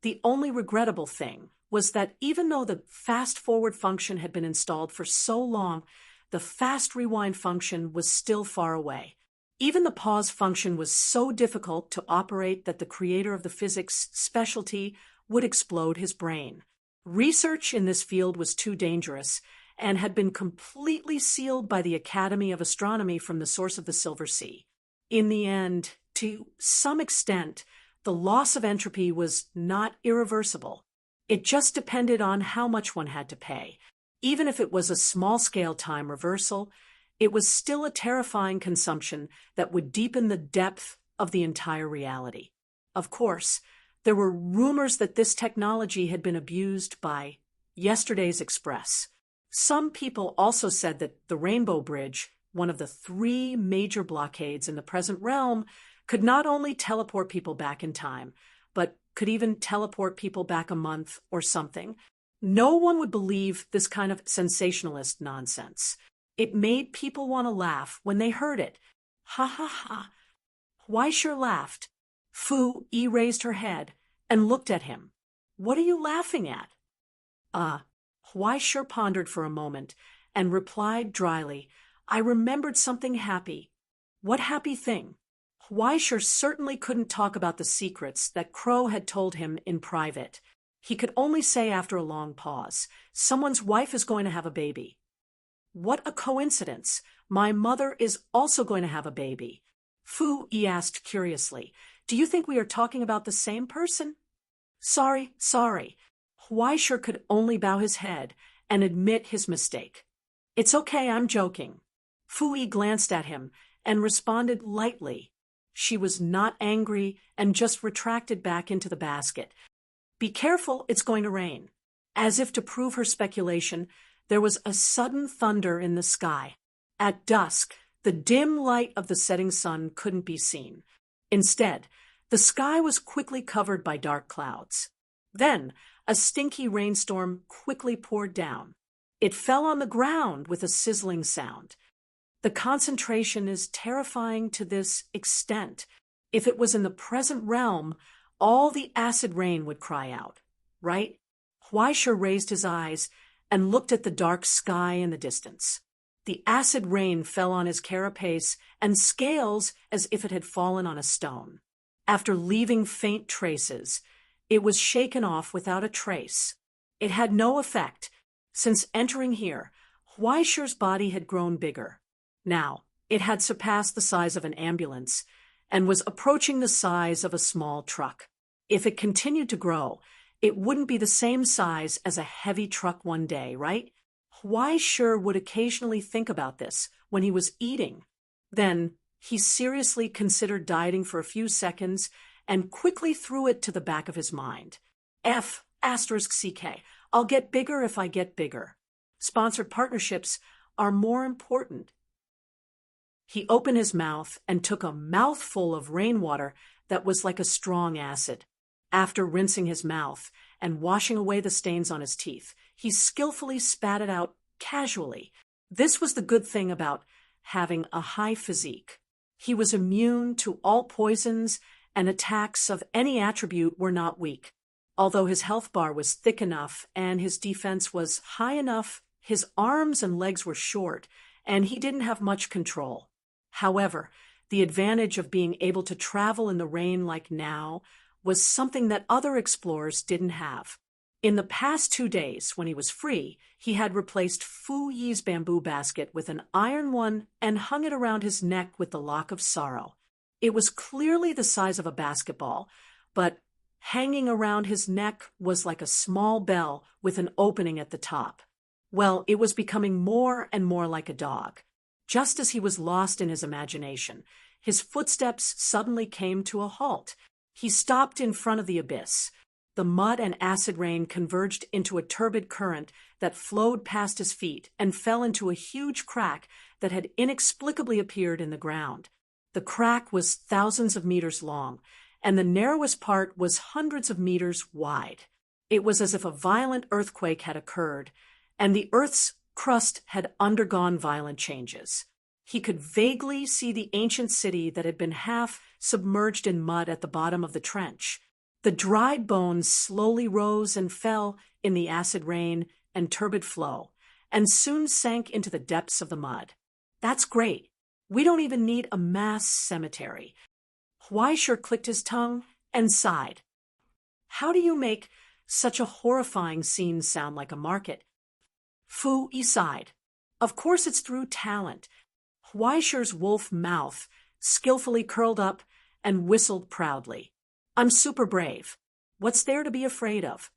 The only regrettable thing was that even though the fast-forward function had been installed for so long, the fast rewind function was still far away. Even the pause function was so difficult to operate that the creator of the physics specialty would explode his brain. Research in this field was too dangerous and had been completely sealed by the Academy of Astronomy from the source of the Silver Sea. In the end, to some extent, the loss of entropy was not irreversible. It just depended on how much one had to pay. Even if it was a small-scale time reversal, it was still a terrifying consumption that would deepen the depth of the entire reality. Of course, there were rumors that this technology had been abused by yesterday's Express. Some people also said that the Rainbow Bridge, one of the 3 major blockades in the present realm, could not only teleport people back in time, but could even teleport people back a month or something. No one would believe this kind of sensationalist nonsense. It made people want to laugh when they heard it. Ha ha ha. Why sure laughed. Fu Yi raised her head and looked at him. What are you laughing at? Why sure pondered for a moment and replied dryly, I remembered something happy. What happy thing? Why sure certainly couldn't talk about the secrets that Crow had told him in private. He could only say after a long pause, someone's wife is going to have a baby. What a coincidence. My mother is also going to have a baby. Fu Yi asked curiously, do you think we are talking about the same person? Sorry. Why sure could only bow his head and admit his mistake. It's okay, I'm joking. Fu Yi glanced at him and responded lightly. She was not angry and just retracted back into the basket. Be careful, it's going to rain. As if to prove her speculation, there was a sudden thunder in the sky. At dusk, the dim light of the setting sun couldn't be seen. Instead, the sky was quickly covered by dark clouds. Then, a stinky rainstorm quickly poured down. It fell on the ground with a sizzling sound. The concentration is terrifying to this extent. If it was in the present realm, all the acid rain would cry out, right? Huaisha raised his eyes and looked at the dark sky in the distance. The acid rain fell on his carapace and scales as if it had fallen on a stone. After leaving faint traces, it was shaken off without a trace. It had no effect. Since entering here, Huaisha's body had grown bigger. Now, it had surpassed the size of an ambulance and was approaching the size of a small truck. If it continued to grow, it wouldn't be the same size as a heavy truck one day, right? Huaisha would occasionally think about this when he was eating. Then, he seriously considered dieting for a few seconds and quickly threw it to the back of his mind. F***CK. I'll get bigger if I get bigger. Sponsored partnerships are more important. He opened his mouth and took a mouthful of rainwater that was like a strong acid. After rinsing his mouth and washing away the stains on his teeth, he skillfully spat it out casually. This was the good thing about having a high physique. He was immune to all poisons, and attacks of any attribute were not weak. Although his health bar was thick enough and his defense was high enough, his arms and legs were short, and he didn't have much control. However, the advantage of being able to travel in the rain like now was something that other explorers didn't have. In the past 2 days, when he was free, he had replaced Fu Yi's bamboo basket with an iron one and hung it around his neck with the lock of sorrow. It was clearly the size of a basketball, but hanging around his neck was like a small bell with an opening at the top. Well, it was becoming more and more like a dog. Just as he was lost in his imagination, his footsteps suddenly came to a halt. He stopped in front of the abyss. The mud and acid rain converged into a turbid current that flowed past his feet and fell into a huge crack that had inexplicably appeared in the ground. The crack was thousands of meters long, and the narrowest part was hundreds of meters wide. It was as if a violent earthquake had occurred, and the Earth's crust had undergone violent changes. He could vaguely see the ancient city that had been half submerged in mud at the bottom of the trench. The dried bones slowly rose and fell in the acid rain and turbid flow, and soon sank into the depths of the mud. That's great. We don't even need a mass cemetery. Huaisha clicked his tongue and sighed. How do you make such a horrifying scene sound like a market? Fu Yi sighed. Of course it's through talent. Huaisha's wolf mouth skillfully curled up and whistled proudly. I'm super brave. What's there to be afraid of?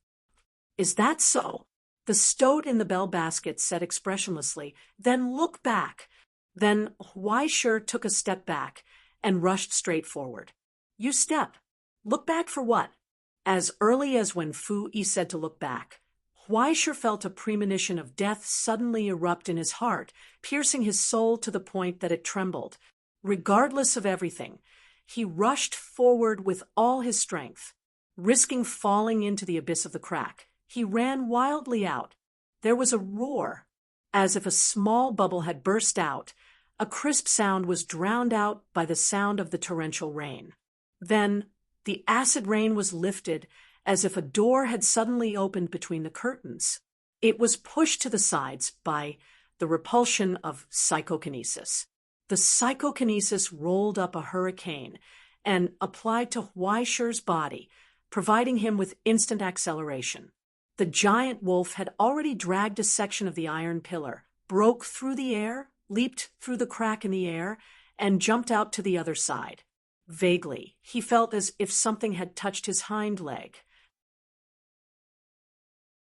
Is that so? The stoat in the bell basket said expressionlessly, then look back. Then Huaishir took a step back and rushed straight forward. You step. Look back for what? As early as when Fu Yi said to look back, Huaishir felt a premonition of death suddenly erupt in his heart, piercing his soul to the point that it trembled. Regardless of everything, he rushed forward with all his strength, risking falling into the abyss of the crack. He ran wildly out. There was a roar, as if a small bubble had burst out. A crisp sound was drowned out by the sound of the torrential rain. Then the acid rain was lifted as if a door had suddenly opened between the curtains. It was pushed to the sides by the repulsion of psychokinesis. The psychokinesis rolled up a hurricane and applied to Huaishir's body, providing him with instant acceleration. The giant wolf had already dragged a section of the iron pillar, broke through the air, leaped through the crack in the air, and jumped out to the other side. Vaguely, he felt as if something had touched his hind leg.